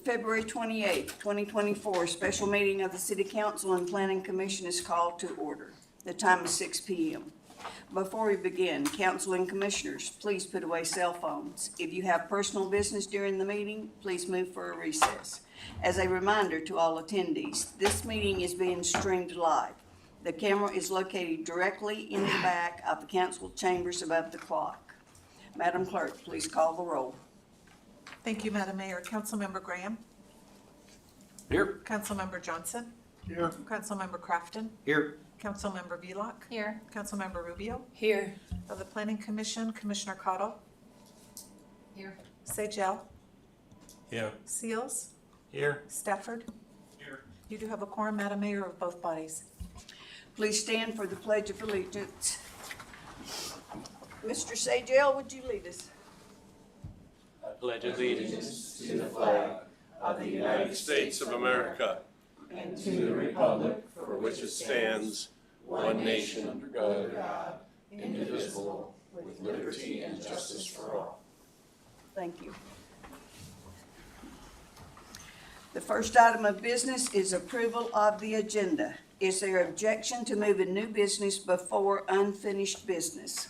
February 28th, 2024, special meeting of the City Council and Planning Commission is called to order. The time is 6 p.m. Before we begin, council and commissioners, please put away cell phones. If you have personal business during the meeting, please move for a recess. As a reminder to all attendees, this meeting is being streamed live. The camera is located directly in the back of the council chambers above the clock. Madam Clerk, please call the roll. Thank you, Madam Mayor. Councilmember Graham? Here. Councilmember Johnson? Here. Councilmember Crafton? Here. Councilmember Vlock? Here. Councilmember Rubio? Here. Of the Planning Commission, Commissioner Cottle? Here. Sajel? Here. Seals? Here. Stafford? Here. You do have a quorum, Madam Mayor, of both bodies. Please stand for the Pledge of Allegiance. Mr. Sajel, would you lead us? I pledge allegiance to the flag of the United States of America and to the republic for which it stands, one nation under God, indivisible, with liberty and justice for all. Thank you. The first item of business is approval of the agenda. Is there objection to moving new business before unfinished business?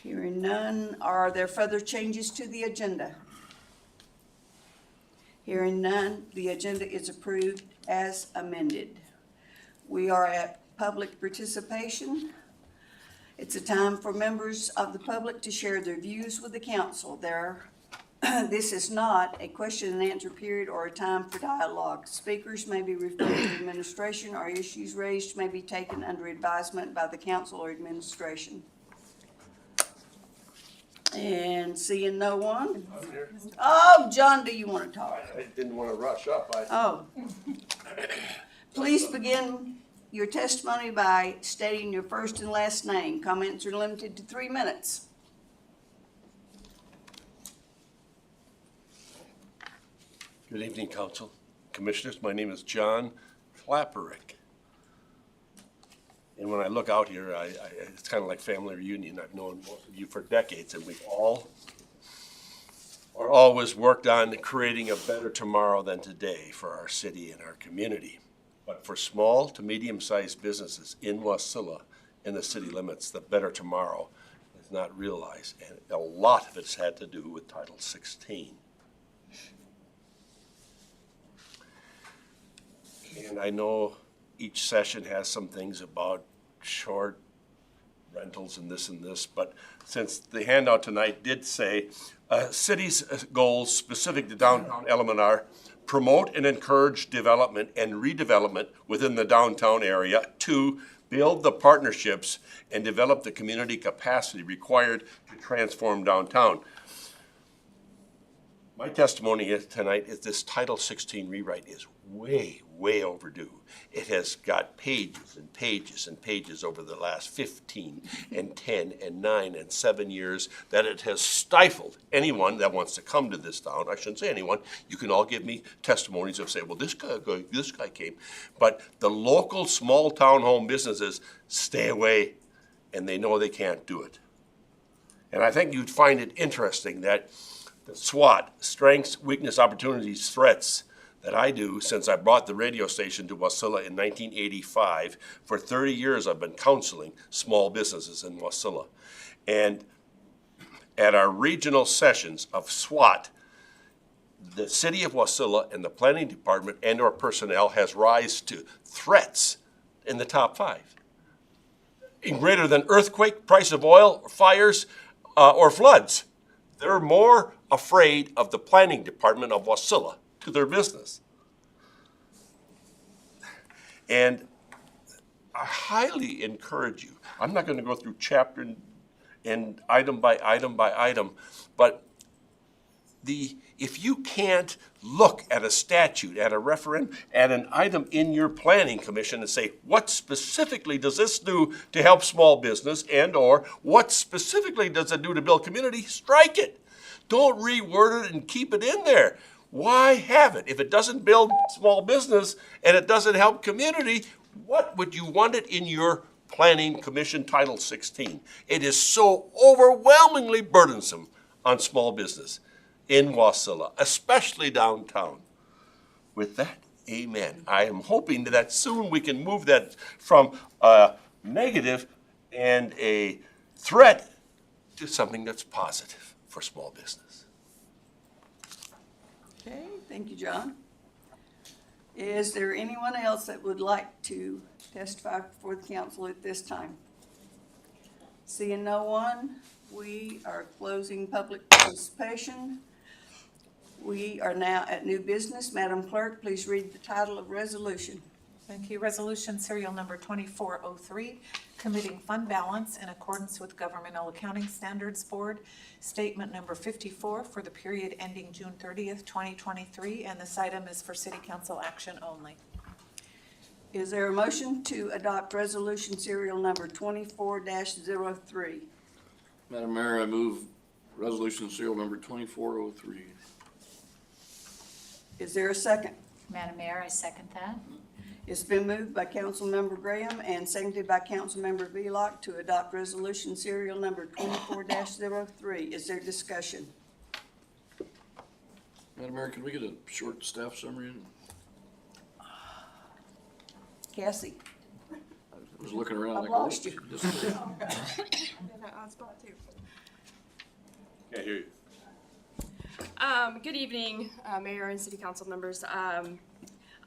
Hearing none, are there further changes to the agenda? Hearing none, the agenda is approved as amended. We are at public participation. It's a time for members of the public to share their views with the council. This is not a question and answer period or a time for dialogue. Speakers may be referred to administration, or issues raised may be taken under advisement by the council or administration. And seeing no one. I'm here. Oh, John, do you want to talk? I didn't want to rush up. Oh. Please begin your testimony by stating your first and last name. Comments are limited to 3 minutes. Good evening, Council. Commissioners, my name is John Klapperich. And when I look out here, it's kind of like family reunion. I've known most of you for decades, and we've all are always worked on creating a better tomorrow than today for our city and our community. But for small to medium-sized businesses in Wasilla, in the city limits, the better tomorrow is not realized. And a lot of it's had to do with Title 16. And I know each session has some things about short rentals and this, but since the handout tonight did say, city's goals specific to downtown element are promote and encourage development and redevelopment within the downtown area. 2, build the partnerships and develop the community capacity required to transform downtown. My testimony tonight is this Title 16 rewrite is way overdue. It has got pages and pages and pages over the last 15 and 10 and 9 and 7 years that it has stifled anyone that wants to come to this town. I shouldn't say anyone. You can all give me testimonies of say, well, this guy came. But the local small town home businesses stay away, and they know they can't do it. And I think you'd find it interesting that the SWOT, strengths, weakness, opportunities, threats, that I do since I brought the radio station to Wasilla in 1985. For 30 years, I've been counseling small businesses in Wasilla. And at our regional sessions of SWOT, the city of Wasilla and the planning department and our personnel has rise to threats in the top 5. In greater than earthquake, price of oil, fires, or floods. They're more afraid of the planning department of Wasilla to their business. And I highly encourage you, I'm not going to go through chapter and item by item, but if you can't look at a statute, at a referendum, at an item in your planning commission and say, what specifically does this do to help small business, and or what specifically does it do to build community, strike it. Don't reword it and keep it in there. Why have it? If it doesn't build small business and it doesn't help community, what would you want it in your planning commission Title 16? It is so overwhelmingly burdensome on small business. in Wasilla, especially downtown. With that, amen. I am hoping that soon we can move that from a negative and a threat to something that's positive for small business. Okay, thank you, John. Is there anyone else that would like to testify before the council at this time? Seeing no one, we are closing public participation. We are now at new business. Madam Clerk, please read the title of resolution. Thank you. Resolution serial number 2403, committing fund balance in accordance with Governmental Accounting Standards Board, statement number 54 for the period ending June 30th, 2023, and this item is for city council action only. Is there a motion to adopt resolution serial number 24-03? Madam Mayor, I move resolution serial number 2403. Is there a second? Madam Mayor, I second that. It's been moved by Councilmember Graham and seconded by Councilmember Velock to adopt resolution serial number 24-03. Is there discussion? Madam Mayor, can we get a short staff summary? Cassie? I was looking around. I've like, lost you. just- Can't hear you. Good evening, Mayor and City Council members.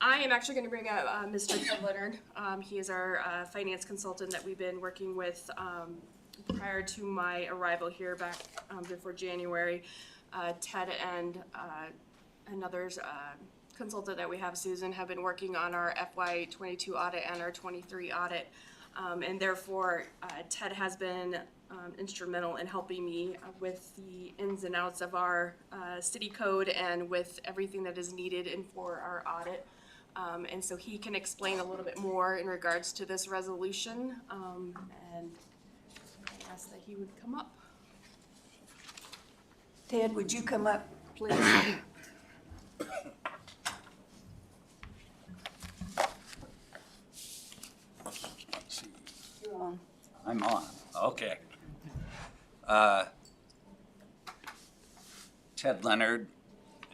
I am actually going to bring up Mr. Ted Leonard. He is our finance consultant that we've been working with prior to my arrival here back before January. Ted and another consultant that we have, Susan, have been working on our FY22 audit and our 23 audit. And therefore, Ted has been instrumental in helping me with the ins and outs of our city code and with everything that is needed for our audit. And so he can explain a little bit more in regards to this resolution. And I ask that he would come up. Ted, would you come up, please? You're on. I'm on, okay. Ted Leonard,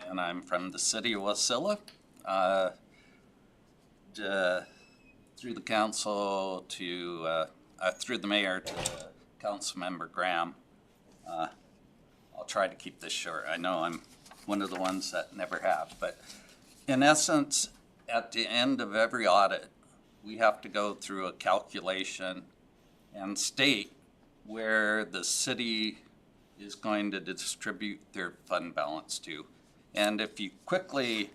and I'm from the city of Wasilla. Through the council to, through the mayor to Councilmember Graham. I'll try to keep this short. I know I'm one of the ones that never have, but in essence, at the end of every audit, we have to go through a calculation and state where the city is going to distribute their fund balance to. And if you quickly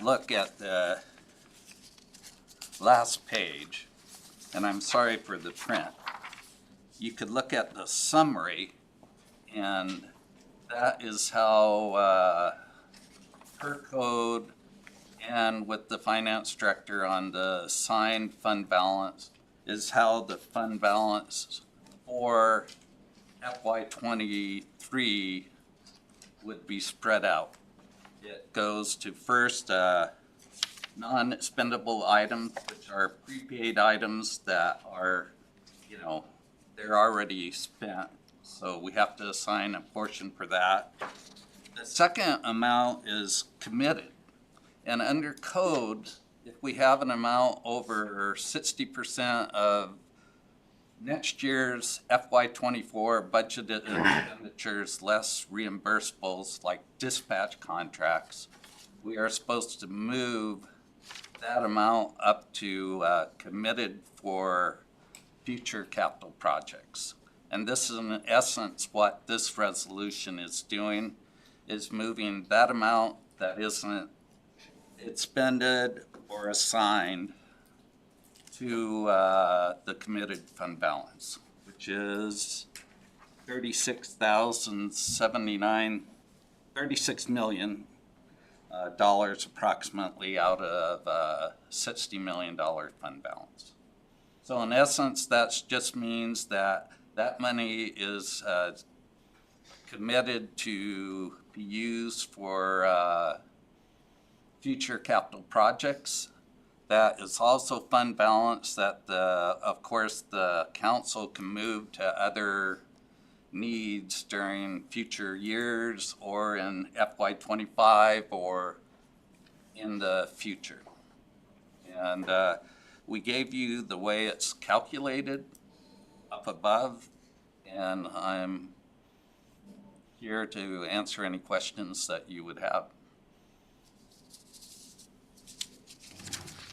look at the last page, and I'm sorry for the print, you could look at the summary, and that is how per code and with the finance director on the assigned fund balance is how the fund balance for FY23 would be spread out. It goes to first non-expendable items, which are prepaid items that are, they're already spent. So we have to assign a portion for that. The second amount is committed. And under code, if we have an amount over 60% of next year's FY24 budgeted expenditures less reimbursables like dispatch contracts, we are supposed to move that amount up to committed for future capital projects. And this is in essence what this resolution is doing, is moving that amount that isn't expended or assigned to the committed fund balance, which is $36 million approximately out of $60 million fund balance. So in essence, that just means that that money is committed to be used for future capital projects. That is also fund balance that of course the council can move to other needs during future years or in FY25 or in the future. And we gave you the way it's calculated up above, and I'm here to answer any questions that you would have.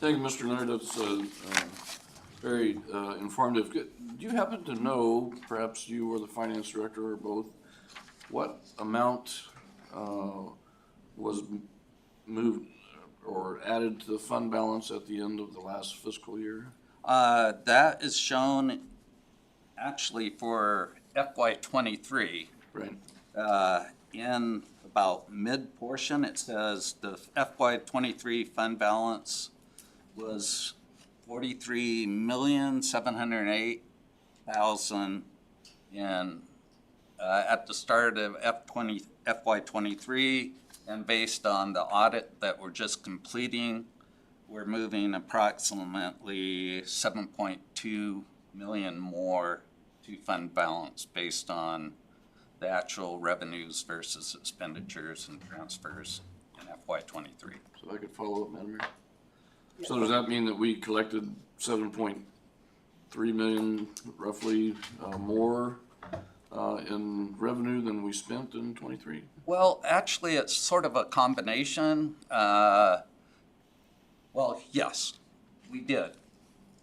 Thank you, Mr. Leonard. That's very informative. Do you happen to know, perhaps you or the finance director or both, what amount was moved or added to the fund balance at the end of the last fiscal year? That is shown actually for FY23. Right. In about mid-portion, it says the FY23 fund balance was $43,708,000 in at the start of FY23, and based on the audit that we're just completing, we're moving approximately 7.2 million more to fund balance based on the actual revenues versus expenditures and transfers in FY23. So I could follow up, Madam Mayor. So does that mean that we collected 7.3 million roughly more in revenue than we spent in 23? Well, actually, it's sort of a combination. Well, yes, we did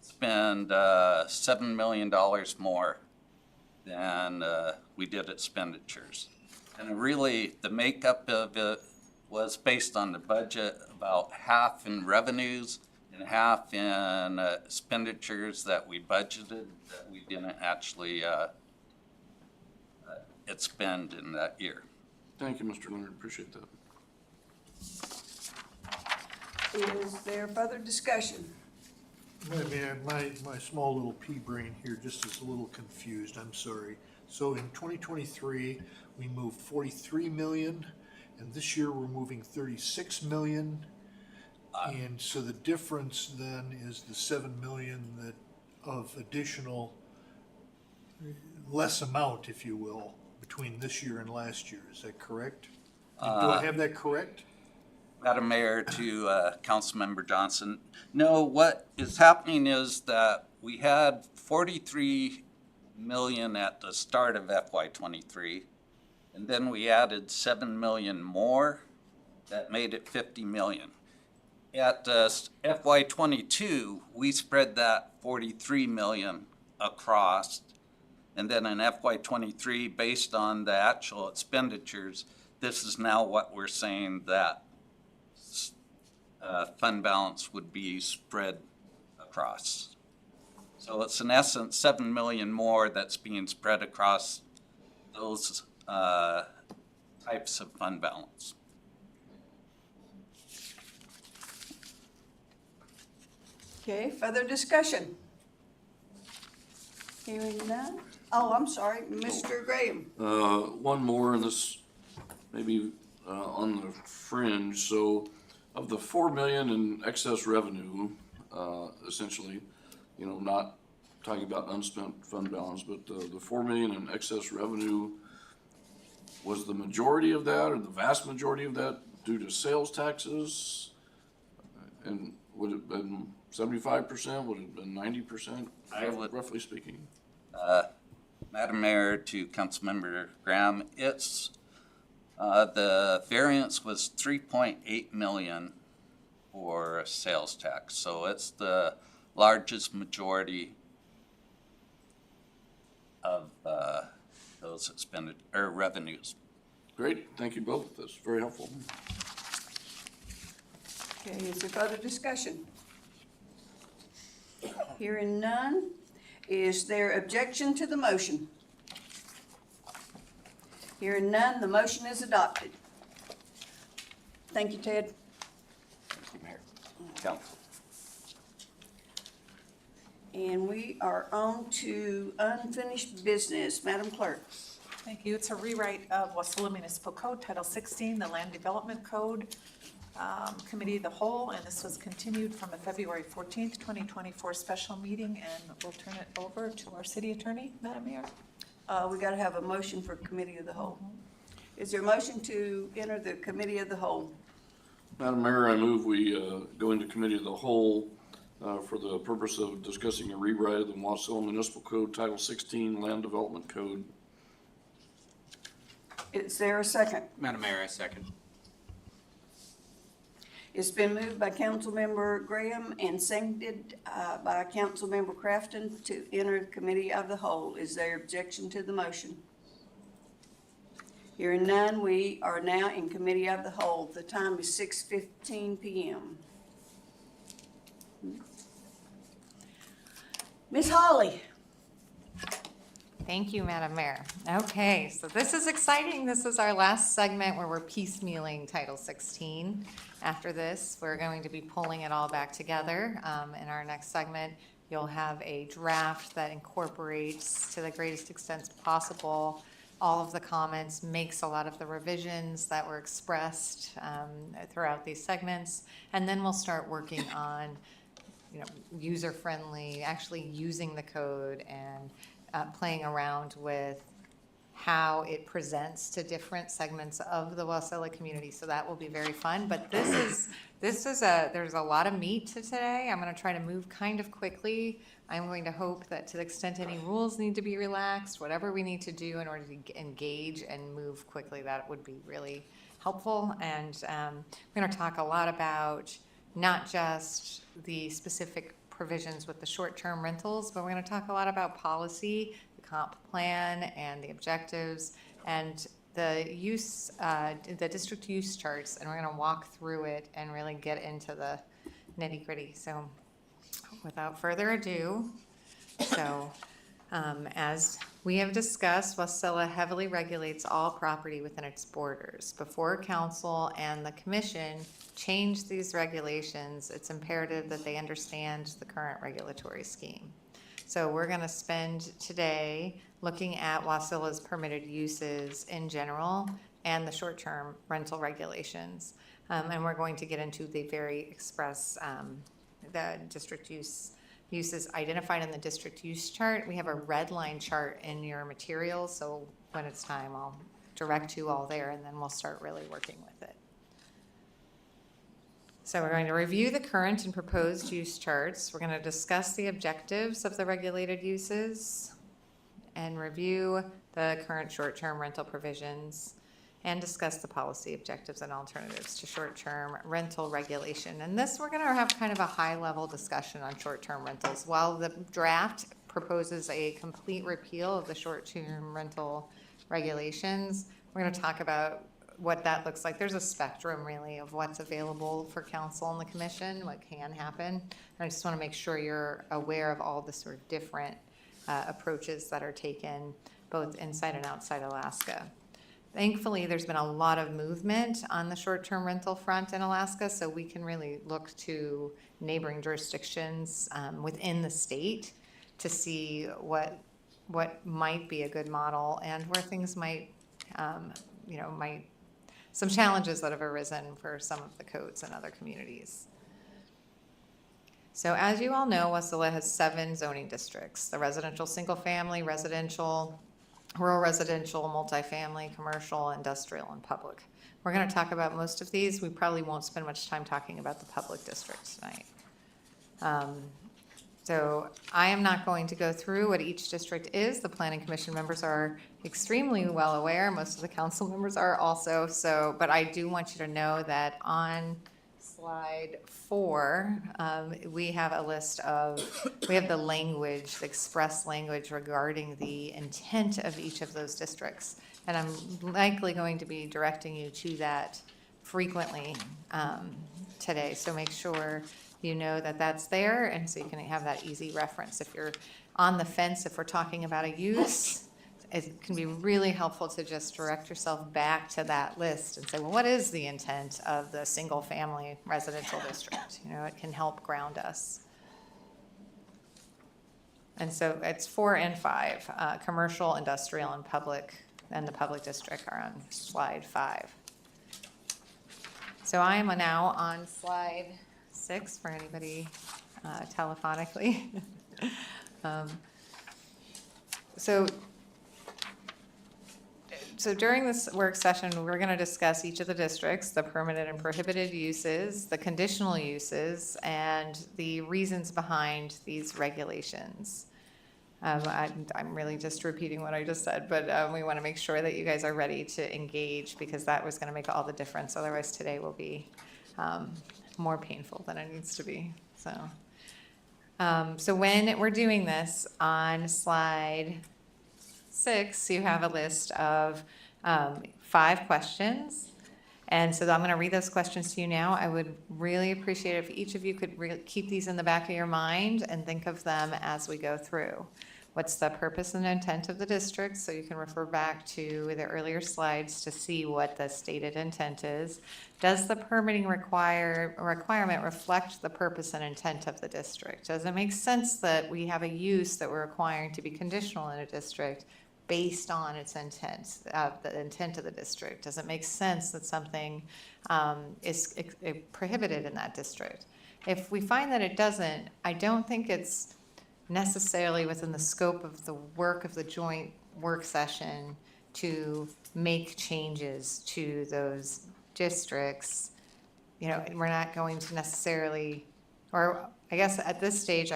spend $7 million more than we did expenditures. And really, the makeup of it was based on the budget, about half in revenues and half in expenditures that we budgeted that we didn't actually expend in that year. Thank you, Mr. Leonard. Appreciate that. Is there further discussion? Madam Mayor, my small little pea brain here just is a little confused, I'm sorry. So in 2023, we moved 43 million, and this year we're moving 36 million. And so the difference then is the 7 million that of additional, less amount, if you will, between this year and last year. Is that correct? Do I have that correct? Madam Mayor, to Councilmember Johnson, no, what is happening is that we had 43 million at the start of FY23, and then we added 7 million more. That made it 50 million. At FY22, we spread that 43 million across, and then in FY23, based on the actual expenditures, this is now what we're saying that fund balance would be spread across. So it's in essence 7 million more that's being spread across those types of fund balance. Okay, further discussion? Hearing none? Oh, I'm sorry, Mr. Graham. One more, and this maybe on the fringe. So of the 4 million in excess revenue, essentially, you know, not talking about unspent fund balance, but the 4 million in excess revenue, was the majority of that or the vast majority of that due to sales taxes? And would it have been 75%? Would it have been 90%? I would- Roughly speaking. Madam Mayor, to Councilmember Graham, it's the variance was 3.8 million for sales tax, so it's the largest majority of those expended or revenues. Great, thank you both. That's very helpful. Okay, is there further discussion? Hearing none, is there objection to the motion? Hearing none, the motion is adopted. Thank you, Ted. Thank you, Mayor. Council. And we are on to unfinished business. Madam Clerk. Thank you. It's a rewrite of Wasilla Municipal Code Title 16, the Land Development Code, Committee of the Whole, and this was continued from a February 14th, 2024 special meeting, and we'll turn it over to our city attorney, Madam Mayor. we gotta have a motion for committee of the whole. Is there a motion to enter the committee of the whole? Madam Mayor, I move we go into committee of the whole for the purpose of discussing a rewrite of the Wasilla Municipal Code Title 16 Land Development Code. Is there a second? Madam Mayor, I second. It's been moved by Councilmember Graham and seconded by Councilmember Crafton to enter the committee of the whole. Is there objection to the motion? Hearing none, we are now in committee of the whole. The time is 6:15 p.m. Ms. Hawley. Thank you, Madam Mayor. Okay, so this is exciting. This is our last segment where we're piecemealing Title 16. After this, we're going to be pulling it all back together. In our next segment, you'll have a draft that incorporates to the greatest extent possible all of the comments, makes a lot of the revisions that were expressed throughout these segments, and then we'll start working on, user-friendly, actually using the code and playing around with how it presents to different segments of the Wasilla community. So that will be very fun. But there's a lot of meat to today. I'm going to try to move kind of quickly. I'm going to hope that to the extent any rules need to be relaxed, whatever we need to do in order to engage and move quickly, that would be really helpful. And we're going to talk a lot about not just the specific provisions with the short-term rentals, but we're going to talk a lot about policy, the comp plan, and the objectives, and the use, the district use charts, and we're going to walk through it and really get into the nitty-gritty. So without further ado, as we have discussed, Wasilla heavily regulates all property within its borders. Before council and the commission change these regulations, it's imperative that they understand the current regulatory scheme. So we're going to spend today looking at Wasilla's permitted uses in general and the short-term rental regulations. And we're going to get into the very express, the district uses identified in the district use chart. We have a red line chart in your materials, so when it's time, I'll direct you all there, and then we'll start really working with it. So we're going to review the current and proposed use charts. We're going to discuss the objectives of the regulated uses and review the current short-term rental provisions and discuss the policy objectives and alternatives to short-term rental regulation. And this, we're going to have kind of a high-level discussion on short-term rentals. While the draft proposes a complete repeal of the short-term rental regulations, we're going to talk about what that looks like. There's a spectrum really of what's available for council and the commission, what can happen. And I just want to make sure you're aware of all the sort of different approaches that are taken both inside and outside Alaska. Thankfully, there's been a lot of movement on the short-term rental front in Alaska, so we can really look to neighboring jurisdictions within the state to see what might be a good model and where things might some challenges that have arisen for some of the codes in other communities. So as you all know, Wasilla has 7 zoning districts: the residential, single-family, residential, rural residential, multifamily, commercial, industrial, and public. We're going to talk about most of these. We probably won't spend much time talking about the public district tonight. So I am not going to go through what each district is. The Planning Commission members are extremely well aware. Most of the council members are also. But I do want you to know that on slide 4, we have a list of, we have the language, the express language regarding the intent of each of those districts. And I'm likely going to be directing you to that frequently today. So make sure you know that that's there, and so you can have that easy reference. If you're on the fence, if we're talking about a use, it can be really helpful to just direct yourself back to that list and say, well, what is the intent of the single-family residential district? It can help ground us. And so it's 4 and 5, commercial, industrial, and public, and the public district are on slide 5. So I am now on slide 6 for anybody telephonically. So So during this work session, we're gonna discuss each of the districts, the permitted and prohibited uses, the conditional uses, and the reasons behind these regulations. I'm really just repeating what I just said, but we want to make sure that you guys are ready to engage because that was going to make all the difference. Otherwise, today will be more painful than it needs to be. So when we're doing this, on slide 6, you have a list of 5 questions. And so I'm going to read those questions to you now. I would really appreciate it if each of you could keep these in the back of your mind and think of them as we go through. What's the purpose and intent of the district? So you can refer back to the earlier slides to see what the stated intent is. Does the permitting requirement reflect the purpose and intent of the district? Does it make sense that we have a use that we're requiring to be conditional in a district based on its intent, the intent of the district? Does it make sense that something is prohibited in that district? If we find that it doesn't, I don't think it's necessarily within the scope of the work of the joint work session to make changes to those districts. You know, we're not going to necessarily, or I guess at this stage,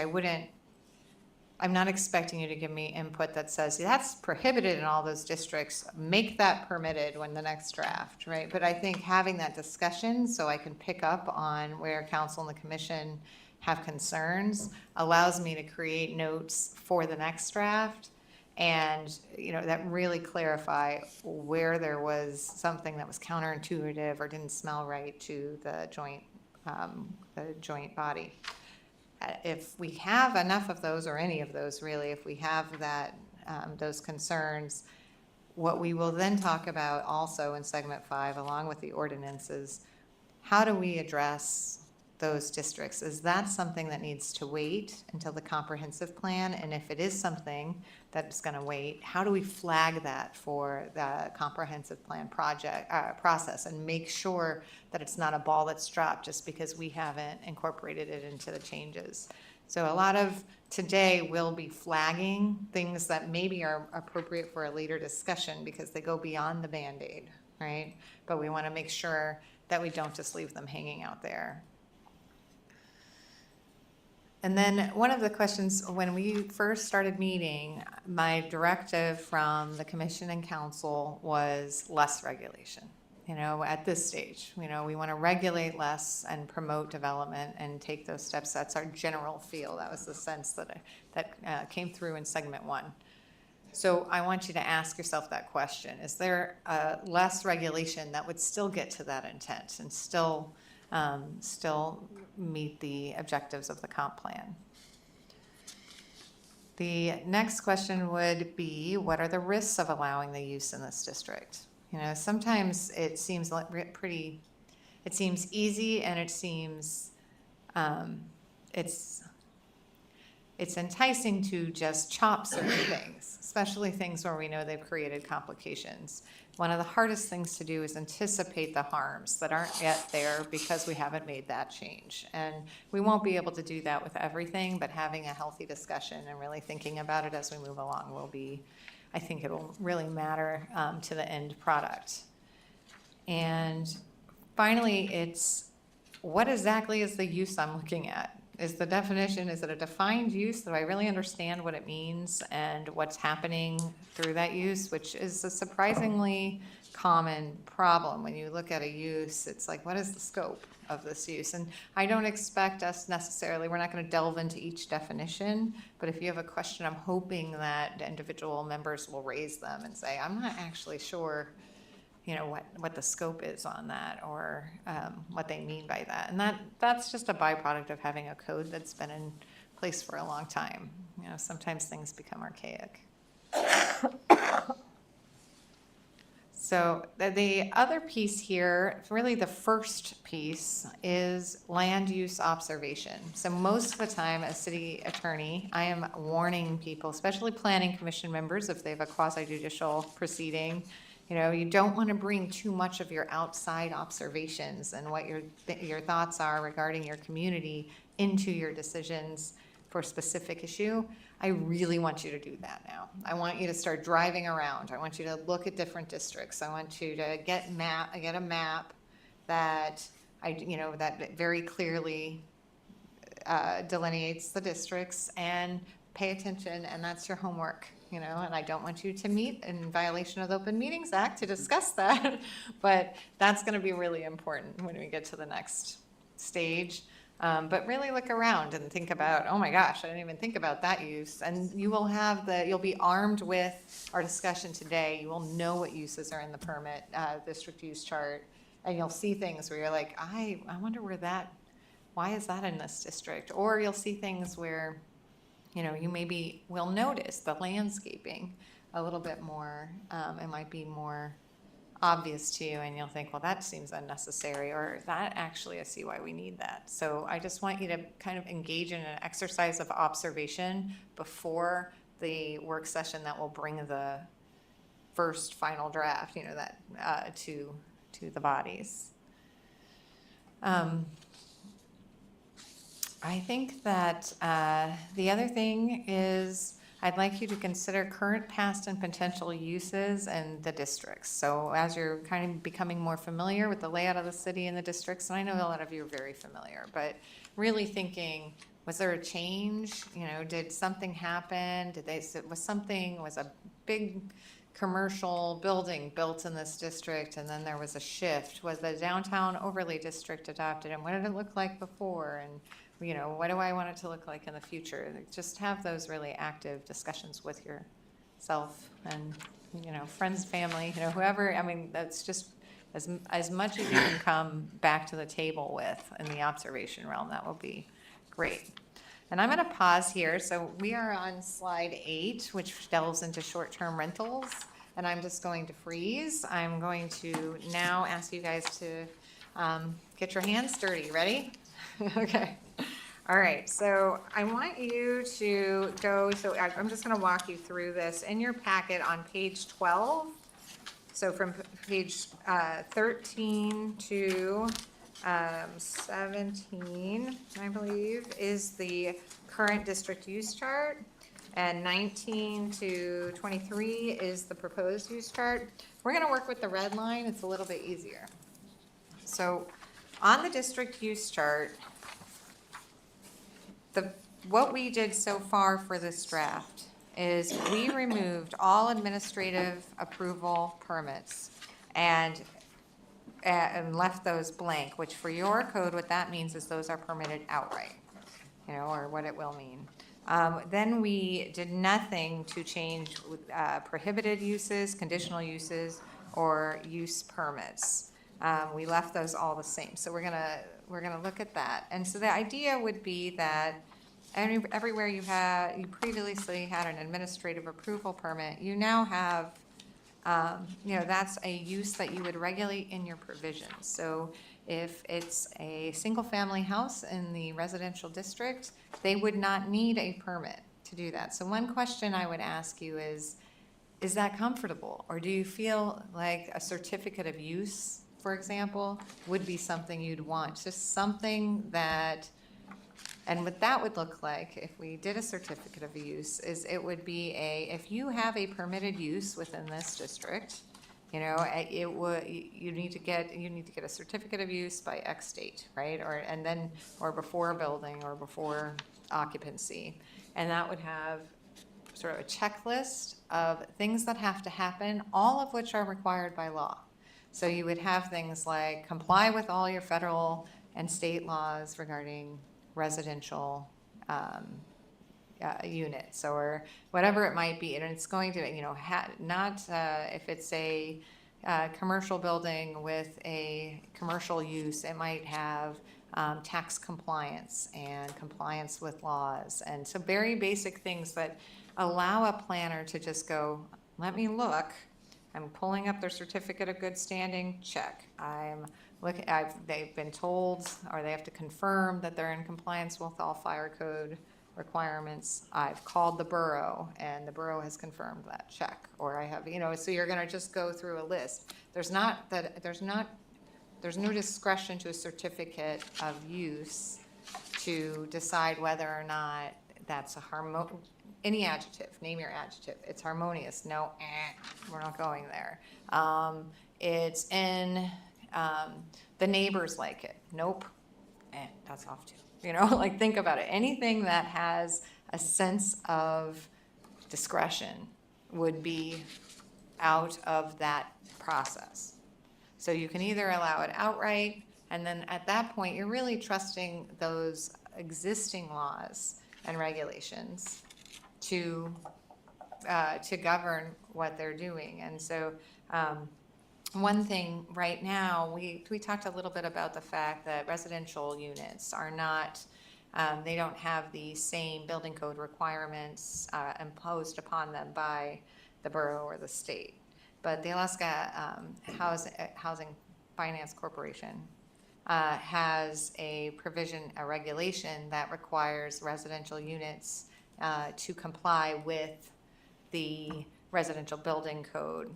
I'm not expecting you to give me input that says that's prohibited in all those districts, make that permitted when the next draft, right? But I think having that discussion so I can pick up on where council and the commission have concerns allows me to create notes for the next draft and, you know, that really clarify where there was something that was counterintuitive or didn't smell right to the joint body. If we have enough of those, or any of those really, if we have that, those concerns, what we will then talk about also in segment 5, along with the ordinances, how do we address those districts? Is that something that needs to wait until the comprehensive plan? And if it is something that's going to wait, how do we flag that for the comprehensive plan process and make sure that it's not a ball that's dropped just because we haven't incorporated it into the changes? So a lot of today will be flagging things that maybe are appropriate for a later discussion because they go beyond the Band-Aid, right? But we want to make sure that we don't just leave them hanging out there. And then one of the questions, when we first started meeting, my directive from the commission and council was less regulation. You know, at this stage, you know, we want to regulate less and promote development and take those steps. That's our general feel. That was the sense that came through in segment 1. So I want you to ask yourself that question. Is there less regulation that would still get to that intent and still meet the objectives of the comp plan? The next question would be, what are the risks of allowing the use in this district? You know, sometimes it seems like it seems easy and it seems, it's enticing to just chop certain things, especially things where we know they've created complications. One of the hardest things to do is anticipate the harms that aren't yet there because we haven't made that change. And we won't be able to do that with everything, but having a healthy discussion and really thinking about it as we move along will be, I think it'll really matter to the end product. And finally, it's what exactly is the use I'm looking at? Is the definition, is it a defined use? Do I really understand what it means and what's happening through that use, which is a surprisingly common problem. When you look at a use, it's like, what is the scope of this use? And I don't expect us necessarily, we're not going to delve into each definition, but if you have a question, I'm hoping that individual members will raise them and say, I'm not actually sure, you know, what the scope is on that, or what they mean by that. And that's just a byproduct of having a code that's been in place for a long time. You know, sometimes things become archaic. So the other piece here, really the first piece, is land use observation. So most of the time as city attorney, I am warning people, especially planning commission members, if they have a quasi-judicial proceeding, you know, you don't want to bring too much of your outside observations and what your thoughts are regarding your community into your decisions for a specific issue. I really want you to do that now. I want you to start driving around. I want you to look at different districts. I want you to get a map that that very clearly delineates the districts, and pay attention, and that's your homework, and I don't want you to meet in violation of the Open Meetings Act to discuss that, but that's gonna be really important when we get to the next stage. But really look around and think about, oh my gosh, I didn't even think about that use. And you'll be armed with our discussion today. You will know what uses are in the permit, district use chart, and you'll see things where you're like, I wonder why is that in this district? Or you'll see things where, you maybe will notice the landscaping a little bit more. It might be more obvious to you, and you'll think, well, that seems unnecessary, or that actually I see why we need that. So I just want you to kind of engage in an exercise of observation before the work session that will bring the first final draft, to the bodies. I think that the other thing is I'd like you to consider current, past, and potential uses in the districts. So as you're kind of becoming more familiar with the layout of the city and the districts, and I know a lot of you are very familiar, but really thinking, was there a change? Did something happen? Was a big commercial building built in this district, and then there was a shift? Was the downtown overlay district adopted, and what did it look like before? And what do I want it to look like in the future? Just have those really active discussions with yourself and, friends, family, whoever. I mean, that's just as much as you can come back to the table with in the observation realm. That will be great. And I'm going to pause here. So we are on slide 8, which delves into short-term rentals. And I'm just going to freeze. I'm going to now ask you guys to get your hands dirty. Ready? Okay. All right, so I want you to go, I'm just gonna walk you through this. In your packet on page 12, so from page 13 to 17, I believe, is the current district use chart, and 19 to 23 is the proposed use chart. We're gonna work with the red line, it's a little bit easier. So on the district use chart, what we did so far for this draft is we removed all administrative approval permits and left those blank, which for your code, what that means is those are permitted outright, or what it will mean. Then we did nothing to change prohibited uses, conditional uses, or use permits. We left those all the same. So we're gonna look at that. And so the idea would be that everywhere you previously had an administrative approval permit, you now have, that's a use that you would regulate in your provisions. So if it's a single-family house in the residential district, they would not need a permit to do that. So one question I would ask you is that comfortable? Or do you feel like a certificate of use, for example, would be something you'd want? Just something that, and what that would look like if we did a certificate of use is it would be if you have a permitted use within this district, you need to get a certificate of use by X date, right? Or before building or before occupancy. And that would have sort of a checklist of things that have to happen, all of which are required by law. So you would have things like comply with all your federal and state laws regarding residential units or whatever it might be. And it's going to, if it's a commercial building with a commercial use, it might have tax compliance and compliance with laws. And so very basic things that allow a planner to just go, let me look. I'm pulling up their certificate of good standing, check. They've been told, or they have to confirm that they're in compliance with all fire code requirements. I've called the borough and the borough has confirmed that, check. Or I have, so you're gonna just go through a list. There's no discretion to a certificate of use to decide whether or not that's any adjective, name your adjective. It's harmonious, no, we're not going there. It's in, the neighbors like it, nope, that's off too. You know, like think about it. Anything that has a sense of discretion would be out of that process. So you can either allow it outright, and then at that point, you're really trusting those existing laws and regulations to govern what they're doing. And so one thing right now, we talked a little bit about the fact that residential units are not, they don't have the same building code requirements imposed upon them by the borough or the state. But the Alaska Housing Finance Corporation has a provision, a regulation that requires residential units to comply with the residential building code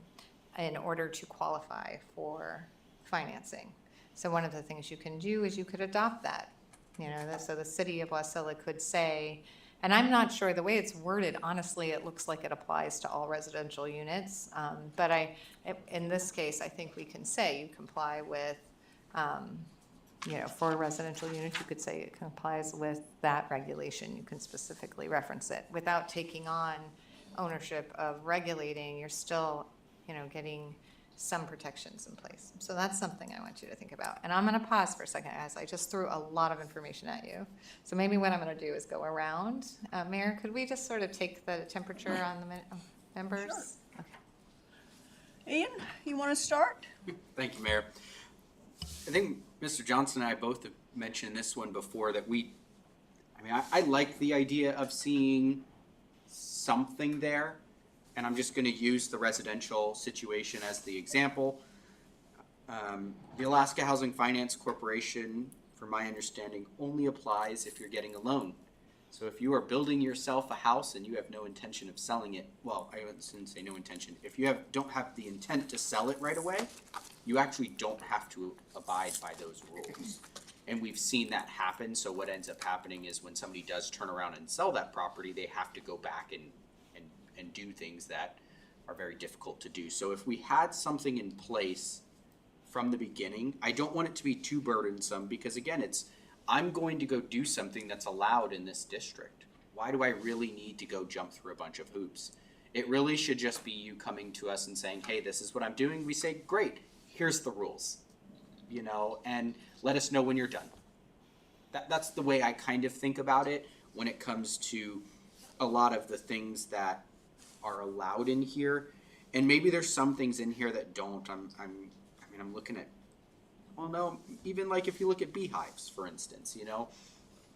in order to qualify for financing. So one of the things you can do is you could adopt that. You know, so the city of Wasilla could say, and I'm not sure, the way it's worded, honestly, it looks like it applies to all residential units. But in this case, I think we can say you comply with, you know, for a residential unit, you could say it complies with that regulation. You can specifically reference it without taking on ownership of regulating. You're still, you know, getting some protections in place. So that's something I want you to think about. And I'm going to pause for a second as I just threw a lot of information at you. So maybe what I'm going to do is go around. Mayor, could we just sort of take the temperature on the members? Sure. Okay. Ian, you want to start? Thank you, Mayor. I think Mr. Johnson and I both have mentioned this one before, that I like the idea of seeing something there. And I'm just going to use the residential situation as the example. The Alaska Housing Finance Corporation, from my understanding, only applies if you're getting a loan. So if you are building yourself a house and you have no intention of selling it, well, I shouldn't say no intention. If you don't have the intent to sell it right away, you actually don't have to abide by those rules. And we've seen that happen. So what ends up happening is when somebody does turn around and sell that property, they have to go back and do things that are very difficult to do. So if we had something in place from the beginning, I don't want it to be too burdensome, because again, I'm going to go do something that's allowed in this district. Why do I really need to go jump through a bunch of hoops? It really should just be you coming to us and saying, hey, this is what I'm doing. We say, great, here's the rules, you know, and let us know when you're done. That's the way I kind of think about it when it comes to a lot of the things that are allowed in here. And maybe there's some things in here that don't. I'm looking at, well, no, even like if you look at beehives, for instance, you know,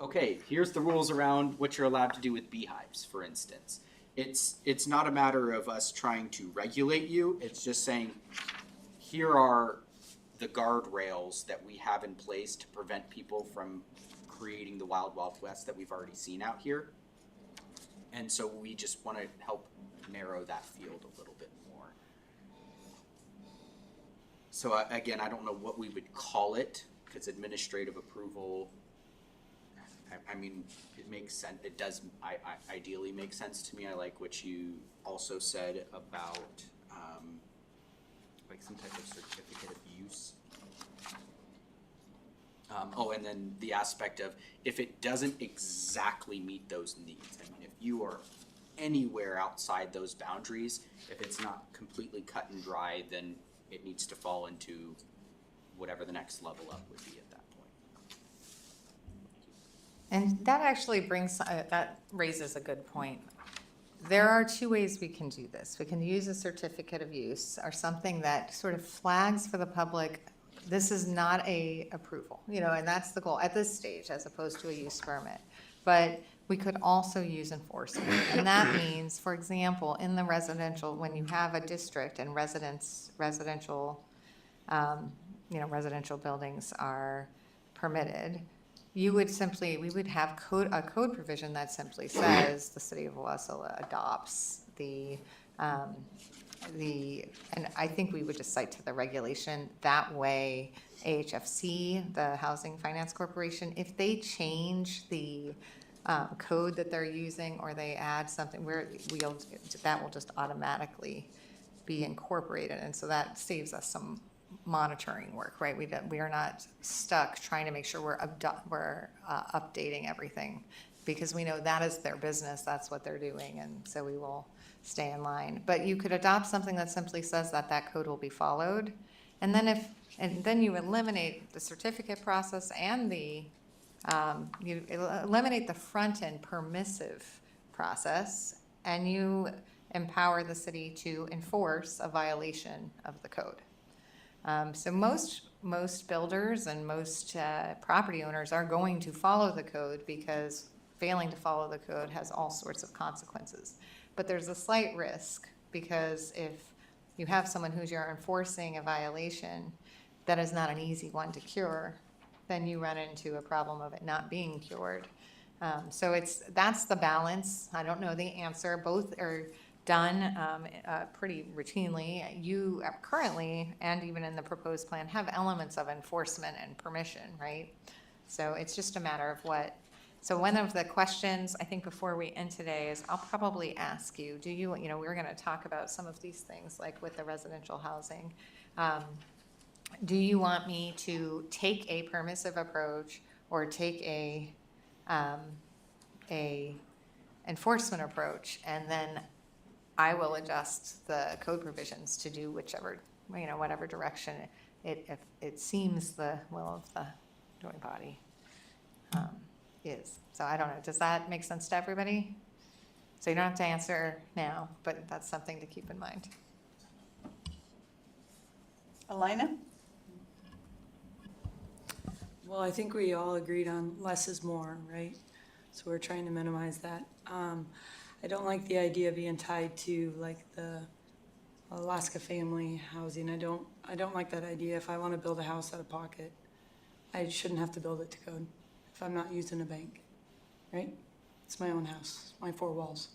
okay, here's the rules around what you're allowed to do with beehives, for instance. It's not a matter of us trying to regulate you. It's just saying, here are the guardrails that we have in place to prevent people from creating the wild, wild west that we've already seen out here. And so we just want to help narrow that field a little bit more. So again, I don't know what we would call it, because administrative approval, I mean, it makes sense. It does ideally make sense to me. I like what you also said about like some type of certificate of use. And then the aspect of if it doesn't exactly meet those needs. I mean, if you are anywhere outside those boundaries, if it's not completely cut and dry, then it needs to fall into whatever the next level up would be at that point. And that actually that raises a good point. There are two ways we can do this. We can use a certificate of use or something that sort of flags for the public, this is not a approval, you know, and that's the goal at this stage as opposed to a use permit. But we could also use enforcement. And that means, for example, in the residential, when you have a district and residential buildings are permitted, we would have a code provision that simply says the city of Wasilla adopts and I think we would just cite to the regulation. That way, AHFC, the Housing Finance Corporation, if they change the code that they're using, or they add something, that will just automatically be incorporated, and so that saves us some monitoring work, right? We are not stuck trying to make sure we're updating everything, because we know that is their business, that's what they're doing, and so we will stay in line. But you could adopt something that simply says that that code will be followed, and then you eliminate the certificate process and you eliminate the front-end permissive process, and you empower the city to enforce a violation of the code. So most builders and most property owners are going to follow the code, because failing to follow the code has all sorts of consequences. But there's a slight risk, because if you have someone who's you're enforcing a violation that is not an easy one to cure, then you run into a problem of it not being cured. So that's the balance. I don't know the answer. Both are done pretty routinely. You currently, and even in the proposed plan, have elements of enforcement and permission, right? So it's just a matter of what. So one of the questions, I think, before we end today is, I'll probably ask you, we're going to talk about some of these things, like with the residential housing. Do you want me to take a permissive approach, or take a enforcement approach, and then I will adjust the code provisions to do whatever direction it seems the will of the joint body is. So I don't know. Does that make sense to everybody? So you don't have to answer now, but that's something to keep in mind. Elena? Well, I think we all agreed on less is more, right? So we're trying to minimize that. I don't like the idea of being tied to like the Alaska family housing. I don't like that idea. If I want to build a house out of pocket, I shouldn't have to build it to code if I'm not using a bank, right? It's my own house, my four walls.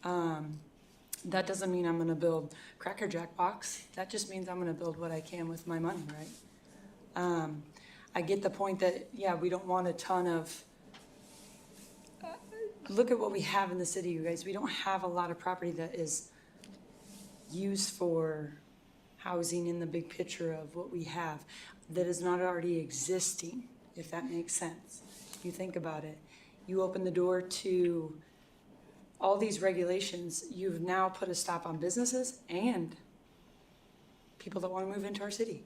That doesn't mean I'm gonna build Cracker Jack box. That just means I'm gonna build what I can with my money, right? I get the point that, yeah, we don't want a ton of, look at what we have in the city, you guys. We don't have a lot of property that is used for housing in the big picture of what we have, that is not already existing, if that makes sense. You think about it. You open the door to all these regulations. You've now put a stop on businesses and people that want to move into our city.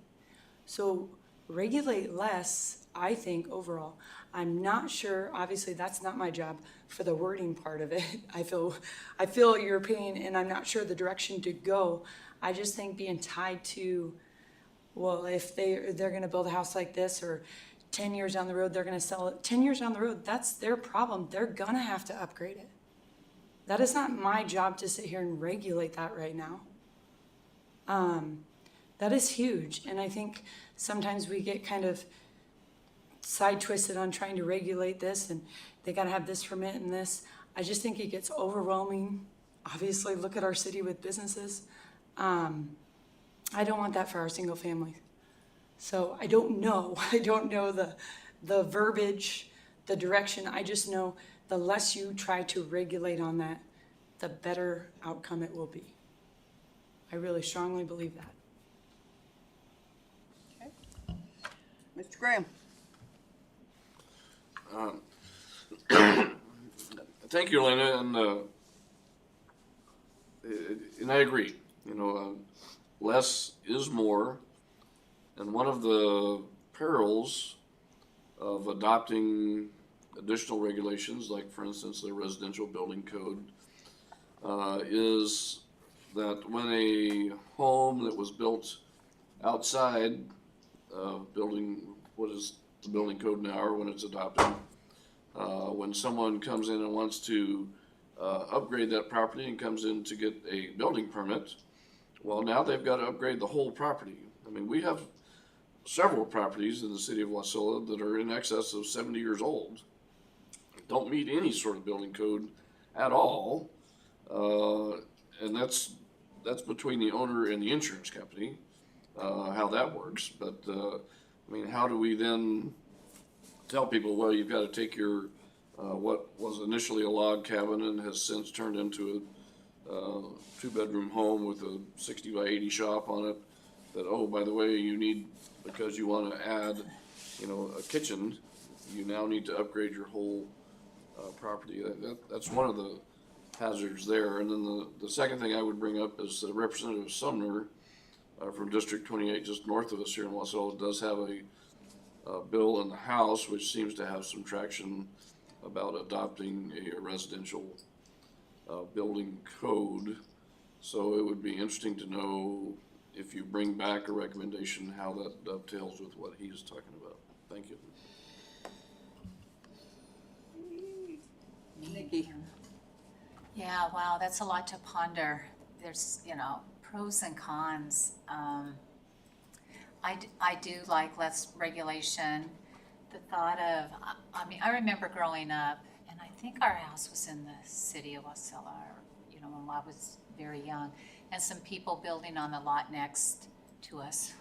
So regulate less, I think, overall. I'm not sure, obviously that's not my job for the wording part of it. I feel your pain, and I'm not sure the direction to go. I just think being tied to, well, if they're gonna build a house like this, or 10 years down the road they're gonna sell it, 10 years down the road, that's their problem. They're gonna have to upgrade it. That is not my job to sit here and regulate that right now. That is huge, and I think sometimes we get kind of side twisted on trying to regulate this, and they gotta have this permit and this. I just think it gets overwhelming. Obviously, look at our city with businesses. I don't want that for our single family. So I don't know. I don't know the verbiage, the direction. I just know the less you try to regulate on that, the better outcome it will be. I really strongly believe that. Mr. Graham? Thank you, Elena, and I agree. Less is more, and one of the perils of adopting additional regulations, like for instance the residential building code, is that when a home that was built outside building, what is the building code now, or when it's adopted, when someone comes in and wants to upgrade that property and comes in to get a building permit, well, now they've got to upgrade the whole property. I mean, we have several properties in the city of Wasilla that are in excess of 70 years old, don't meet any sort of building code at all, and that's between the owner and the insurance company, how that works. But I mean, how do we then tell people, well, you've got to take your what was initially a log cabin and has since turned into a two-bedroom home with a 60 by 80 shop on it, that, oh, by the way, you need, because you want to add, a kitchen, you now need to upgrade your whole property. That's one of the hazards there. And then the second thing I would bring up is that Representative Sumner from District 28, just north of us here in Wasilla, does have a bill in the House which seems to have some traction about adopting a residential building code. So it would be interesting to know, if you bring back a recommendation, how that dovetails with what he's talking about. Thank you. Nikki? Yeah, wow, that's a lot to ponder. There's, pros and cons. I do like less regulation. The thought of, I remember growing up, and I think our house was in the city of Wasilla, when I was very young, and some people building on the lot next to us.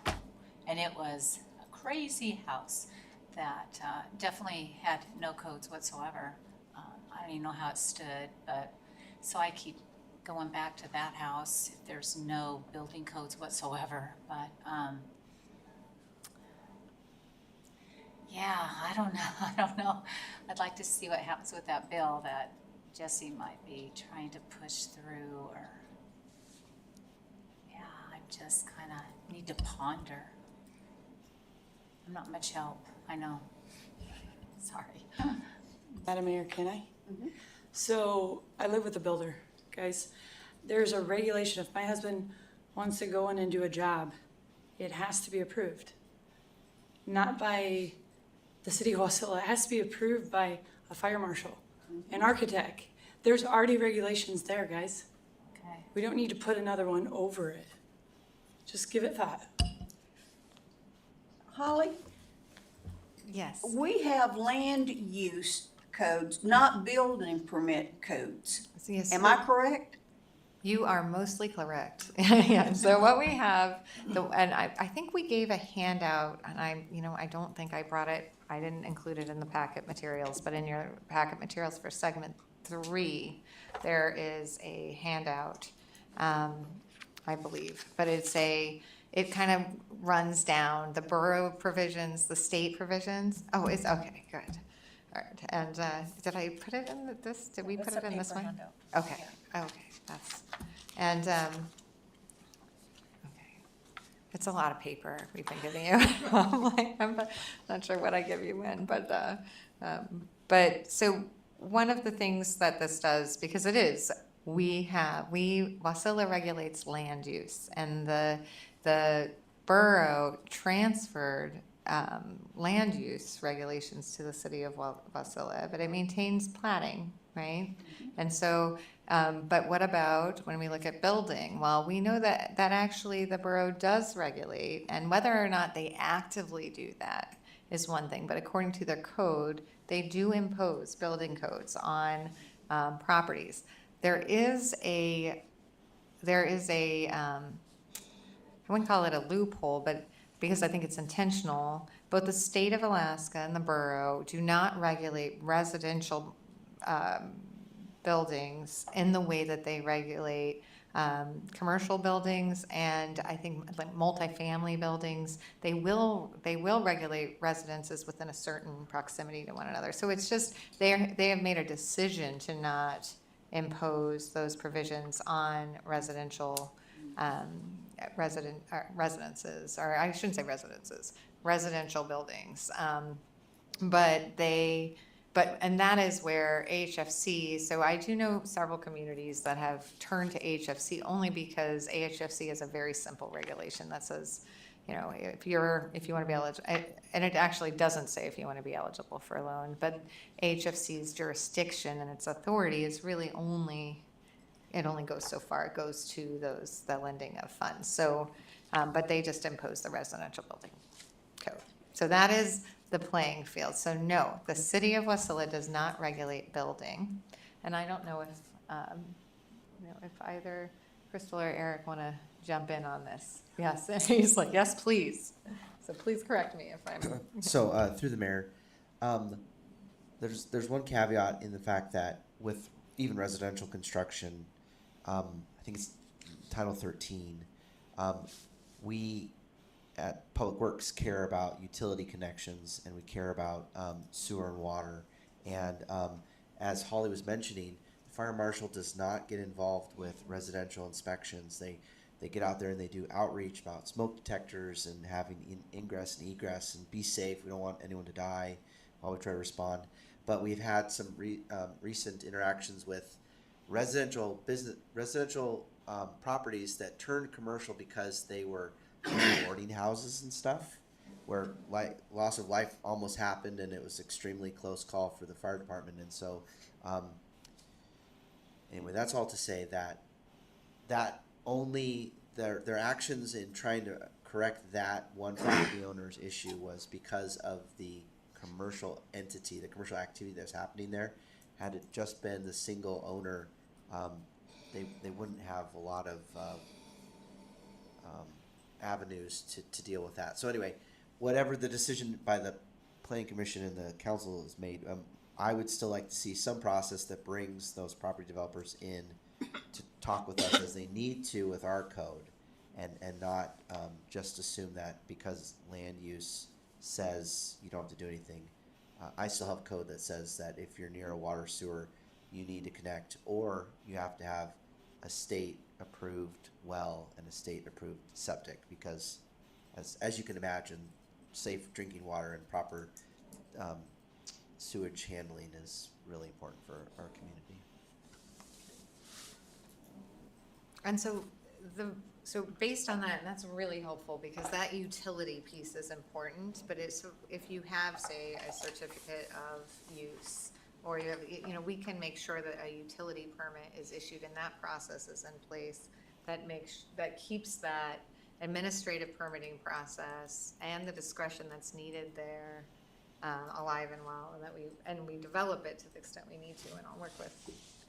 And it was a crazy house that definitely had no codes whatsoever. I don't even know how it stood, but so I keep going back to that house if there's no building codes whatsoever. But yeah, I don't know. I'd like to see what happens with that bill that Jesse might be trying to push through, or yeah, I just kind of need to ponder. I'm not much help, I know. Sorry. Madam Mayor, can I? So I live with a builder, guys. There's a regulation. If my husband wants to go in and do a job, it has to be approved. Not by the city of Wasilla. It has to be approved by a fire marshal, an architect. There's already regulations there, guys. Okay. We don't need to put another one over it. Just give it thought. Holly, Yes. we have land use codes, not building permit codes. Yes. Am I correct? You are mostly correct. Yeah, so what we have, and I think we gave a handout, and I don't think I brought it, I didn't include it in the packet materials, but in your packet materials for segment 3, there is a handout, I believe, but it kind of runs down the borough provisions, the state provisions. Oh, it's, okay, good. All right, and did I put it in this, did we put That's it a in this paper one? handout. Okay, okay, that's, and, okay. It's a lot of paper we've been giving you. I'm not sure what I give you when, but so one of the things that this does, because it is, Wasilla regulates land use, and the borough transferred land use regulations to the city of Wasilla, but it maintains platting, right? And so, but what about when we look at building? Well, we know that actually the borough does regulate, and whether or not they actively do that is one thing, but according to their code, they do impose building codes on properties. There is a I wouldn't call it a loophole, but because I think it's intentional, both the state of Alaska and the borough do not regulate residential buildings in the way that they regulate commercial buildings, and I think like multifamily buildings. They will regulate residences within a certain proximity to one another. So it's just they have made a decision to not impose those provisions on residential residences, or I shouldn't say residences, residential buildings. And that is where AHFC, so I do know several communities that have turned to AHFC only because AHFC is a very simple regulation that says, if you want to be eligible, and it actually doesn't say if you want to be eligible for a loan, but AHFC's jurisdiction and its authority is really it only goes so far. It goes to the lending of funds. So, but they just impose the residential building code. So that is the playing field. So no, the city of Wasilla does not regulate building. And I don't know if either Crystal or Eric want to jump in on this. Yes, and he's like, yes, please. So please correct me if I'm. So through the mayor, the there's one caveat in the fact that with even residential construction, I think it's Title 13, we at Public Works care about utility connections and we care about sewer and water. And as Holly was mentioning, the fire marshal does not get involved with residential inspections. They get out there and they do outreach about smoke detectors and having ingress and egress and be safe. We don't want anyone to die while we try to respond. But we've had some recent interactions with residential properties that turned commercial because they were boarding houses and stuff, where loss of life almost happened, and it was extremely close call for the fire department. And so, anyway, that's all to say that only their actions in trying to correct that one property owner's issue was because of the commercial entity, the commercial activity that's happening there. Had it just been the single owner, they wouldn't have a lot of avenues to deal with that. So anyway, whatever the decision by the Planning Commission and the council is made, I would still like to see some process that brings those property developers in to talk with us as they need to with our code, and not just assume that because land use says you don't have to do anything. I still have code that says that if you're near a water sewer, you need to connect, or you have to have a state approved well and a state approved septic, because as you can imagine, safe drinking water and proper sewage handling is really important for our community. And so based on that, and that's really helpful because that utility piece is important, but if you have, say, a certificate of use, or you have, we can make sure that a utility permit is issued and that process is in place that keeps that administrative permitting process and the discretion that's needed there alive and well, and we develop it to the extent we need to, and I'll work with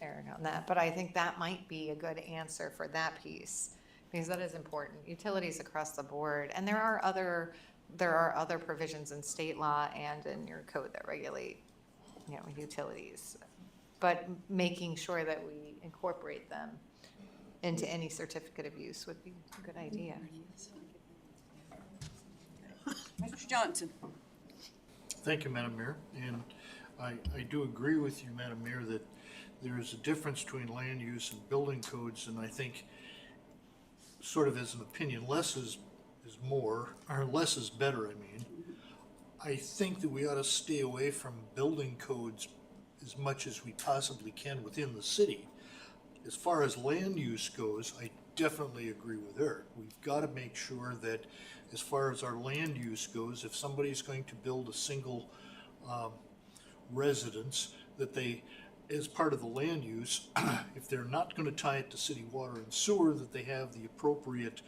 Eric on that. But I think that might be a good answer for that piece, because that is important. Utilities across the board, and there are other provisions in state law and in your code that regulate, utilities. But making sure that we incorporate them into any certificate of use would be a good idea. Mr. Johnson. Thank you, Madam Mayor. And I do agree with you, Madam Mayor, that there is a difference between land use and building codes, and I think, sort of as an opinion, less is more, or less is better, I mean. I think that we ought to stay away from building codes as much as we possibly can within the city. As far as land use goes, I definitely agree with Eric. We've got to make sure that as far as our land use goes, if somebody's going to build a single residence, that they, as part of the land use, if they're not going to tie it to city water and sewer, that they have the appropriate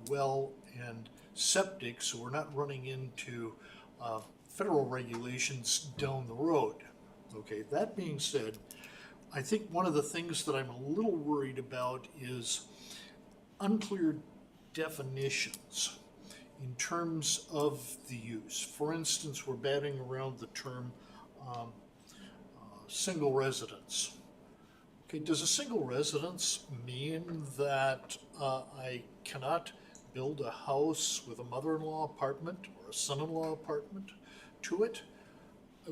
well and septic, so we're not running into federal regulations down the road. Okay, that being said, I think one of the things that I'm a little worried about is unclear definitions in terms of the use. For instance, we're batting around the term single residence. Okay, does a single residence mean that I cannot build a house with a mother-in-law apartment or a son-in-law apartment to it?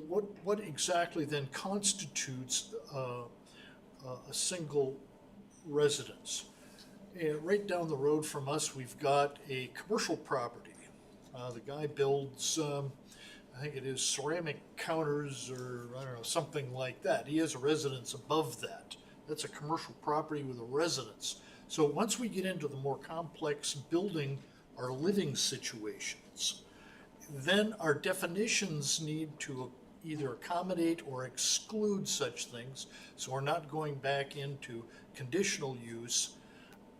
What exactly then constitutes a single residence? And right down the road from us, we've got a commercial property. The guy builds, I think it is ceramic counters or I don't know, something like that. He has a residence above that. That's a commercial property with a residence. So once we get into the more complex building or living situations, then our definitions need to either accommodate or exclude such things, so we're not going back into conditional use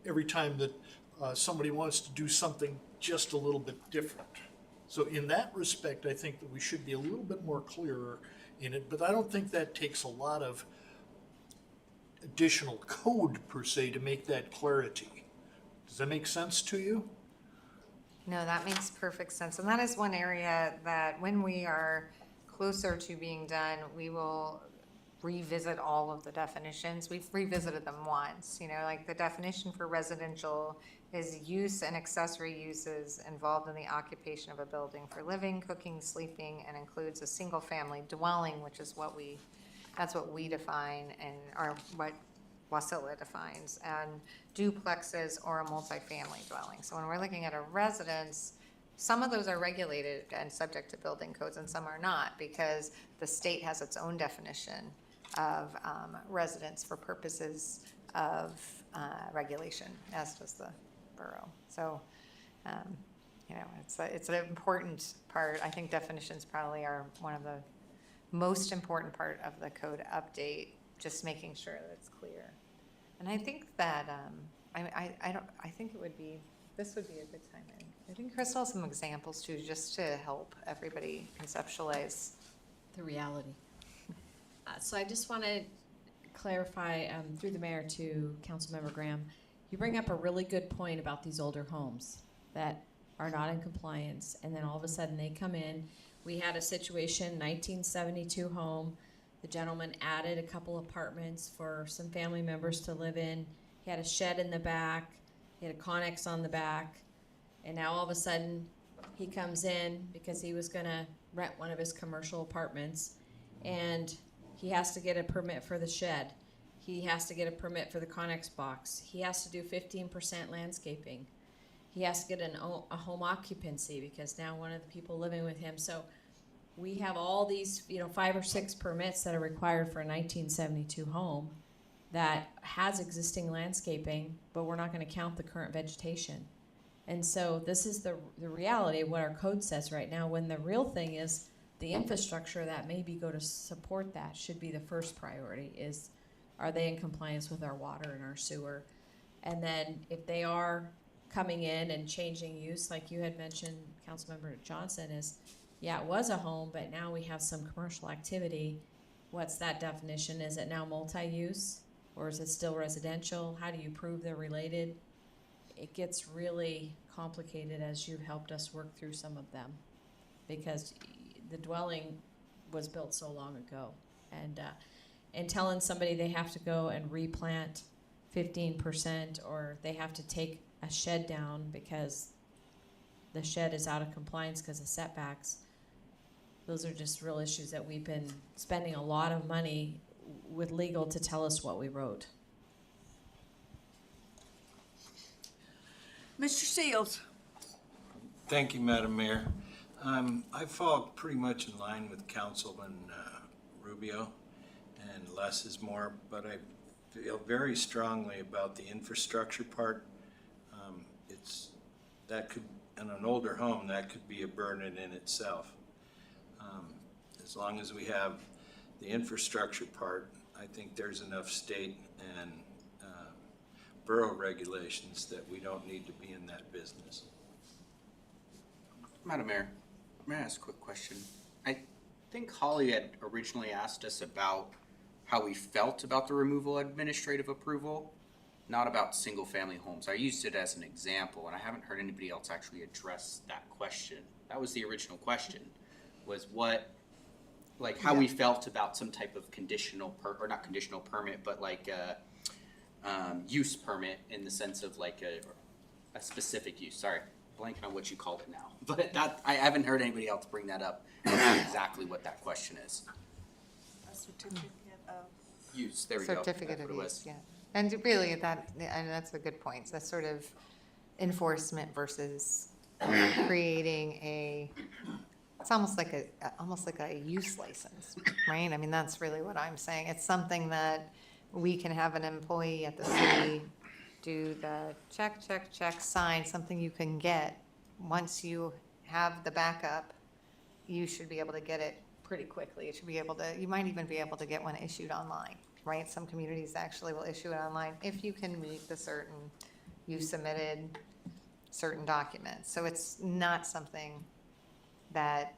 every time that somebody wants to do something just a little bit different. So in that respect, I think that we should be a little bit more clearer in it, but I don't think that takes a lot of additional code per se to make that clarity. Does that make sense to you? No, that makes perfect sense. And that is one area that when we are closer to being done, we will revisit all of the definitions. We've revisited them once, you know, like the definition for residential is use and accessory uses involved in the occupation of a building for living, cooking, sleeping, and includes a single-family dwelling, which is that's what we define and or what Wasilla defines, and duplexes or a multifamily dwelling. So when we're looking at a residence, some of those are regulated and subject to building codes and some are not, because the state has its own definition of residence for purposes of regulation, as does the borough. So, you know, it's an important part. I think definitions probably are one of the most important part of the code update, just making sure that it's clear. And I think that, I think this would be a good time. I think Crystal has some examples too, just to help everybody conceptualize. The reality. So I just want to clarify through the mayor to Councilmember Graham. You bring up a really good point about these older homes that are not in compliance, and then all of a sudden they come in. We had a situation, 1972 home. The gentleman added a couple apartments for some family members to live in. He had a shed in the back. He had a Connex on the back. And now all of a sudden he comes in because he was going to rent one of his commercial apartments, and he has to get a permit for the shed. He has to get a permit for the Connex box. He has to do 15% landscaping. He has to get a home occupancy because now one of the people living with him. So we have all these, 5 or 6 permits that are required for a 1972 home that has existing landscaping, but we're not going to count the current vegetation. And so this is the reality of what our code says right now, when the real thing is the infrastructure that maybe go to support that should be the first priority. Is, are they in compliance with our water and our sewer? And then if they are coming in and changing use, like you had mentioned, Councilmember Johnson, is, yeah, it was a home, but now we have some commercial activity. What's that definition? Is it now multi-use, or is it still residential? How do you prove they're related? It gets really complicated as you've helped us work through some of them, because the dwelling was built so long ago, and telling somebody they have to go and replant 15%, or they have to take a shed down because the shed is out of compliance because of setbacks. Those are just real issues that we've been spending a lot of money with legal to tell us what we wrote. Mr. Seals? Thank you, Madam Mayor. I fall pretty much in line with Councilman Rubio, and less is more, but I feel very strongly about the infrastructure part. That could, in an older home, that could be a burden in itself. As long as we have the infrastructure part, I think there's enough state and borough regulations that we don't need to be in that business. Madam Mayor, may I ask a quick question? I think Holly had originally asked us about how we felt about the removal of administrative approval, not about single-family homes. I used it as an example, and I haven't heard anybody else actually address that question. That was the original question, was what, like how we felt about some type of conditional or not conditional permit, but like use permit in the sense of like a specific use. Sorry, blanking on what you called it now. But that, I haven't heard anybody else bring that up, exactly what that question is. A certificate of Use, there we go. Certificate That's of what it use, was. yeah. And really, and that's a good point. That's sort of enforcement versus creating it's almost like a use license, right? I mean, that's really what I'm saying. It's something that we can have an employee at the city do the check, sign, something you can get. Once you have the backup, you should be able to get it pretty quickly. You might even be able to get one issued online, right? Some communities actually will issue it online if you can meet you submitted certain documents. So it's not something that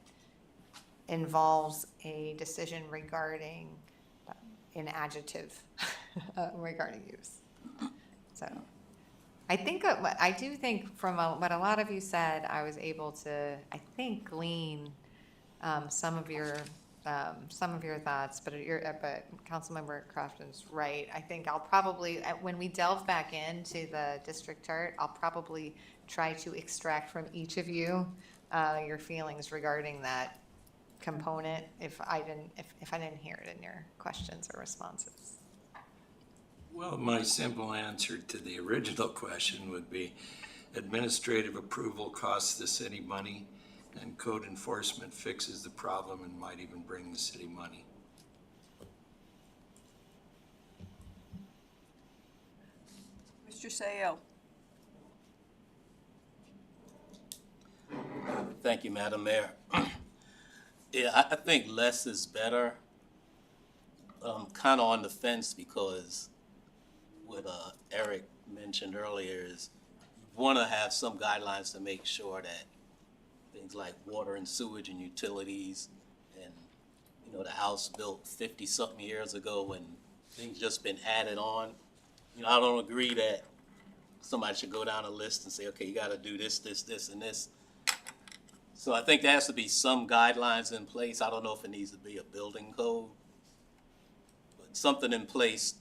involves a decision regarding an adjective regarding use. So I do think from what a lot of you said, I was able to, I think, glean some of your some of your thoughts, but Councilmember Crofton's right. I think I'll probably, when we delve back into the district chart, I'll probably try to extract from each of you your feelings regarding that component if I didn't hear it in your questions or responses. Well, my simple answer to the original question would be administrative approval costs the city money, and code enforcement fixes the problem and might even bring the city money. Mr. Sayel. Thank you, Madam Mayor. Yeah, I think less is better. Kind of on the fence because what Eric mentioned earlier is you want to have some guidelines to make sure that things like water and sewage and utilities and, you know, the house built 50-something years ago when things just been added on. You know, I don't agree that somebody should go down a list and say, okay, you got to do this, this, this, and this. So I think there has to be some guidelines in place. I don't know if it needs to be a building code, but something in place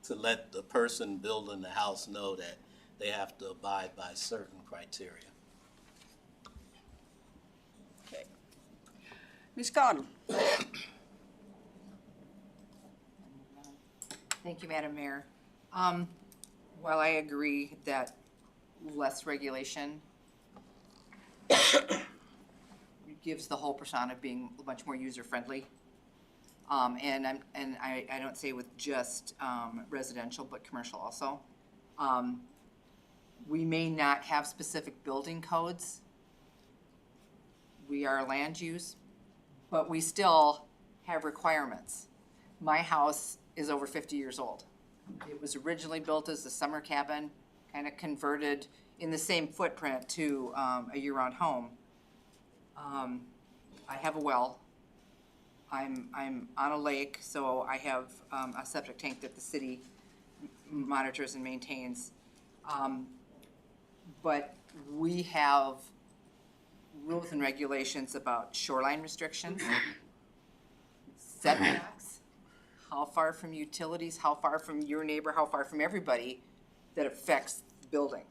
to let the person building the house know that they have to abide by certain criteria. Okay. Ms. Cottle. Thank you, Madam Mayor. While I agree that less regulation gives the whole persona of being much more user-friendly, and I don't say with just residential, but commercial also. We may not have specific building codes. We are land use, but we still have requirements. My house is over 50 years old. It was originally built as a summer cabin, kind of converted in the same footprint to a year-round home. I have a well. I'm on a lake, so I have a septic tank that the city monitors and maintains. But we have rules and regulations about shoreline restrictions, setbacks, how far from utilities, how far from your neighbor, how far from everybody that affects the building.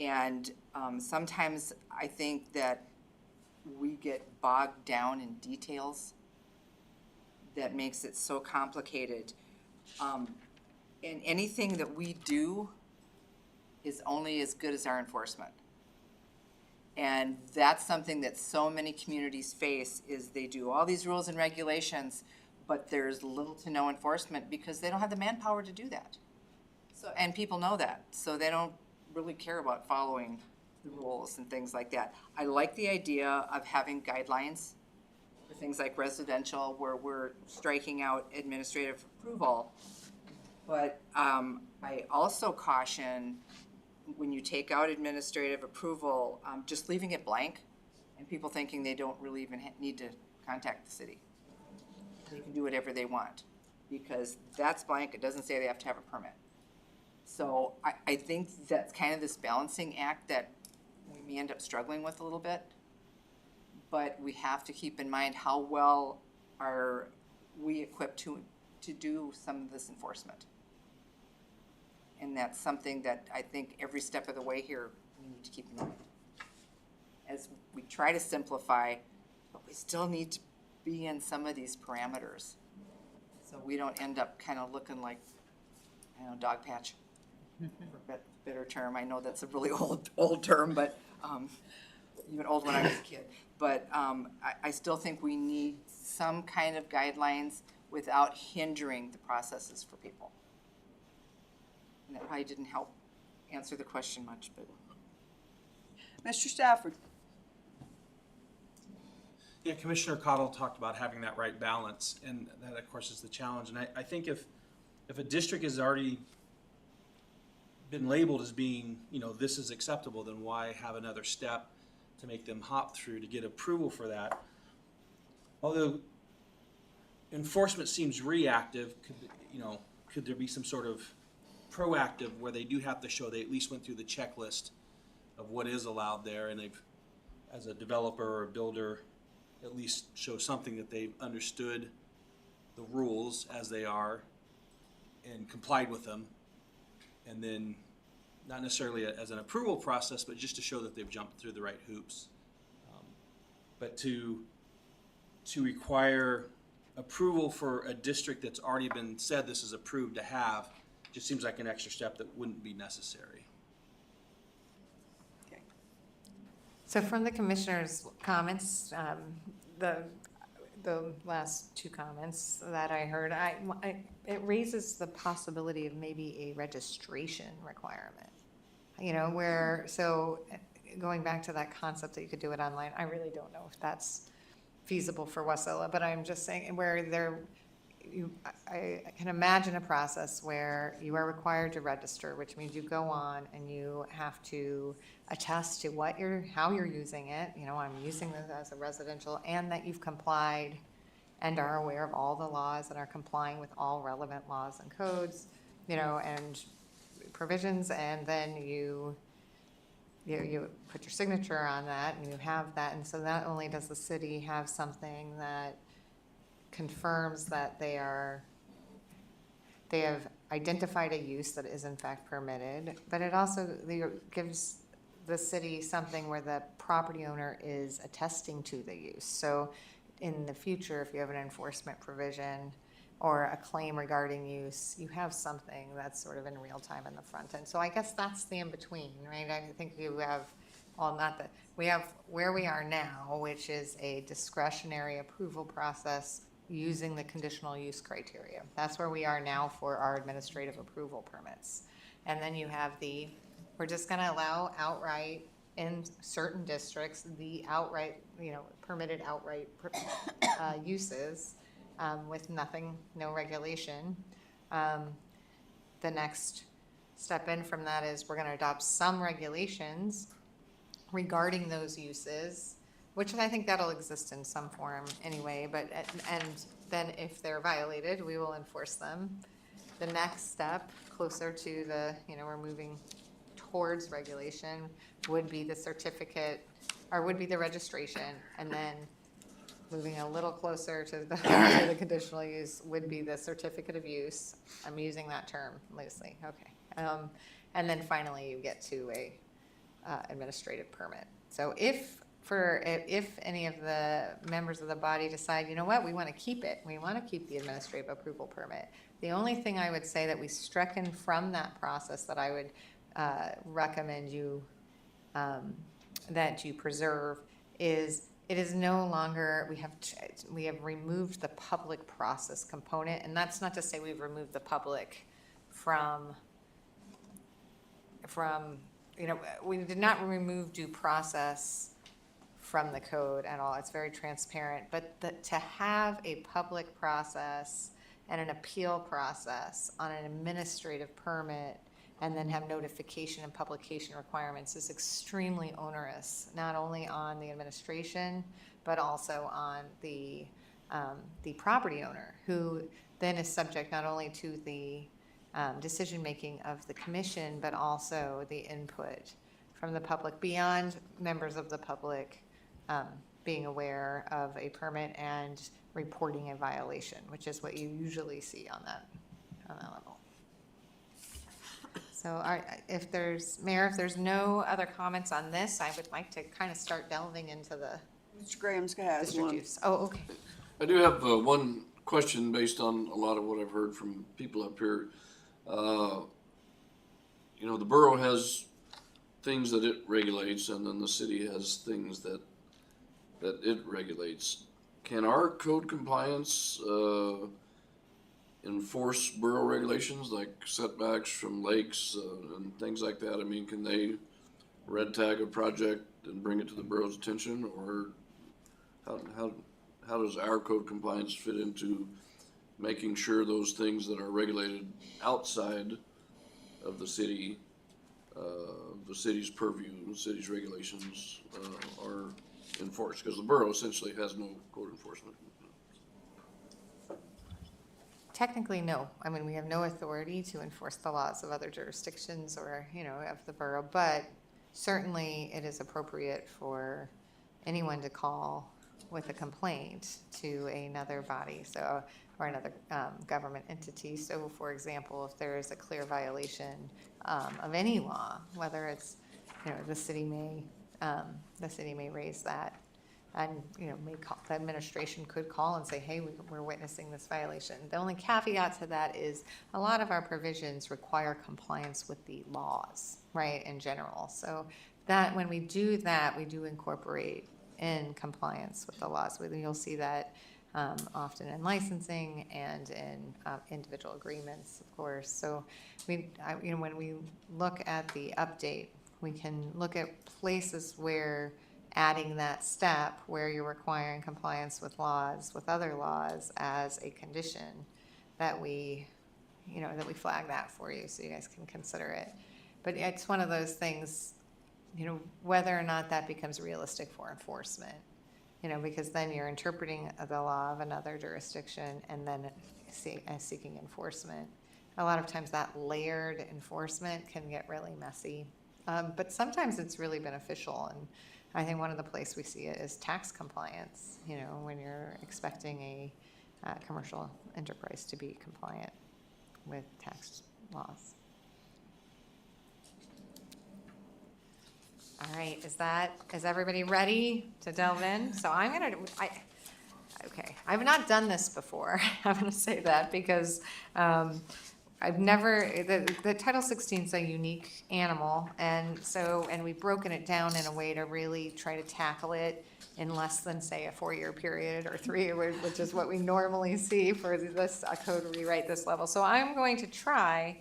And sometimes I think that we get bogged down in details that makes it so complicated. And anything that we do is only as good as our enforcement. And that's something that so many communities face, is they do all these rules and regulations, but there's little to no enforcement because they don't have the manpower to do that. So, and people know that, so they don't really care about following the rules and things like that. I like the idea of having guidelines for things like residential, where we're striking out administrative approval. But I also caution, when you take out administrative approval, just leaving it blank and people thinking they don't really even need to contact the city. They can do whatever they want because that's blank. It doesn't say they have to have a permit. So I think that's kind of this balancing act that we may end up struggling with a little bit. But we have to keep in mind how well are we equipped to do some of this enforcement. And that's something that I think every step of the way here we need to keep in mind. As we try to simplify, but we still need to be in some of these parameters. So we don't end up kind of looking like, I don't know, dog patch, for a better term. I know that's a really old term, but even old when I was a kid. But I still think we need some kind of guidelines without hindering the processes for people. And that probably didn't help answer the question much, but. Mr. Stafford. Yeah, Commissioner Cottle talked about having that right balance, and that, of course, is the challenge. And I think if a district has already been labeled as being, you know, this is acceptable, then why have another step to make them hop through to get approval for that? Although enforcement seems reactive, could there be some sort of proactive where they do have to show they at least went through the checklist of what is allowed there, and they've, as a developer or a builder, at least show something that they've understood the rules as they are and complied with them. And then, not necessarily as an approval process, but just to show that they've jumped through the right hoops. But to require approval for a district that's already been said this is approved to have, just seems like an extra step that wouldn't be necessary. So from the commissioner's comments, the last two comments that I heard, it raises the possibility of maybe a registration requirement. You know, going back to that concept that you could do it online, I really don't know if that's feasible for Wasilla, but I'm just saying I can imagine a process where you are required to register, which means you go on and you have to attest to how you're using it. You know, I'm using this as a residential, and that you've complied and are aware of all the laws and are complying with all relevant laws and codes, you know, and provisions, and then you put your signature on that and you have that. And so not only does the city have something that confirms that they have identified a use that is in fact permitted, but it also gives the city something where the property owner is attesting to the use. So in the future, if you have an enforcement provision or a claim regarding use, you have something that's sort of in real time in the front end. So I guess that's the in-between, right? I think you have, we have where we are now, which is a discretionary approval process using the conditional use criteria. That's where we are now for our administrative approval permits. And then you have we're just gonna allow outright in certain districts, the outright, permitted outright uses with no regulation. The next step in from that is we're gonna adopt some regulations regarding those uses, which I think that'll exist in some form anyway, and then if they're violated, we will enforce them. The next step, closer to we're moving towards regulation, would be the certificate, or would be the registration, and then moving a little closer to the conditional use would be the certificate of use. I'm using that term loosely, okay. And then finally you get to a administrative permit. So if any of the members of the body decide, you know what, we want to keep it, we want to keep the administrative approval permit, the only thing I would say that we struck in from that process that I would recommend that you preserve is it is no longer, we have removed the public process component, and that's not to say we've removed the public from we did not remove due process from the code at all. It's very transparent, but to have a public process and an appeal process on an administrative permit and then have notification and publication requirements is extremely onerous, not only on the administration, but also on the property owner, who then is subject not only to the decision-making of the commission, but also the input from the public, beyond members of the public being aware of a permit and reporting a violation, which is what you usually see on that level. So if there's no other comments on this, I would like to kind of start delving into the Mr. Graham's has district one. use. Oh, okay. I do have one question based on a lot of what I've heard from people up here. The borough has things that it regulates, and then the city has things that it regulates. Can our code compliance enforce borough regulations like setbacks from lakes and things like that? I mean, can they red tag a project and bring it to the borough's attention, or how does our code compliance fit into making sure those things that are regulated outside of the city, the city's purview, the city's regulations are enforced? Because the borough essentially has no code enforcement. Technically, no. I mean, we have no authority to enforce the laws of other jurisdictions or, of the borough, but certainly it is appropriate for anyone to call with a complaint to another body, so, or another government entity. So for example, if there is a clear violation of any law, whether it's, the city may raise that. And, the administration could call and say, hey, we're witnessing this violation. The only caveat to that is a lot of our provisions require compliance with the laws, right, in general. So that when we do that, we do incorporate in compliance with the laws. You'll see that often in licensing and in individual agreements, of course. So when we look at the update, we can look at places where adding that step where you're requiring compliance with laws, with other laws as a condition, that we flag that for you so you guys can consider it. But it's one of those things, whether or not that becomes realistic for enforcement, because then you're interpreting the law of another jurisdiction and then seeking enforcement. A lot of times that layered enforcement can get really messy. But sometimes it's really beneficial, and I think one of the places we see it is tax compliance, when you're expecting a commercial enterprise to be compliant with tax laws. All right, is everybody ready to delve in? So I've not done this before. I'm going to say that because I've never, the Title 16 is a unique animal, and we've broken it down in a way to really try to tackle it in less than, say, a 4-year period or 3, which is what we normally see for this code rewrite this level. So I'm going to try,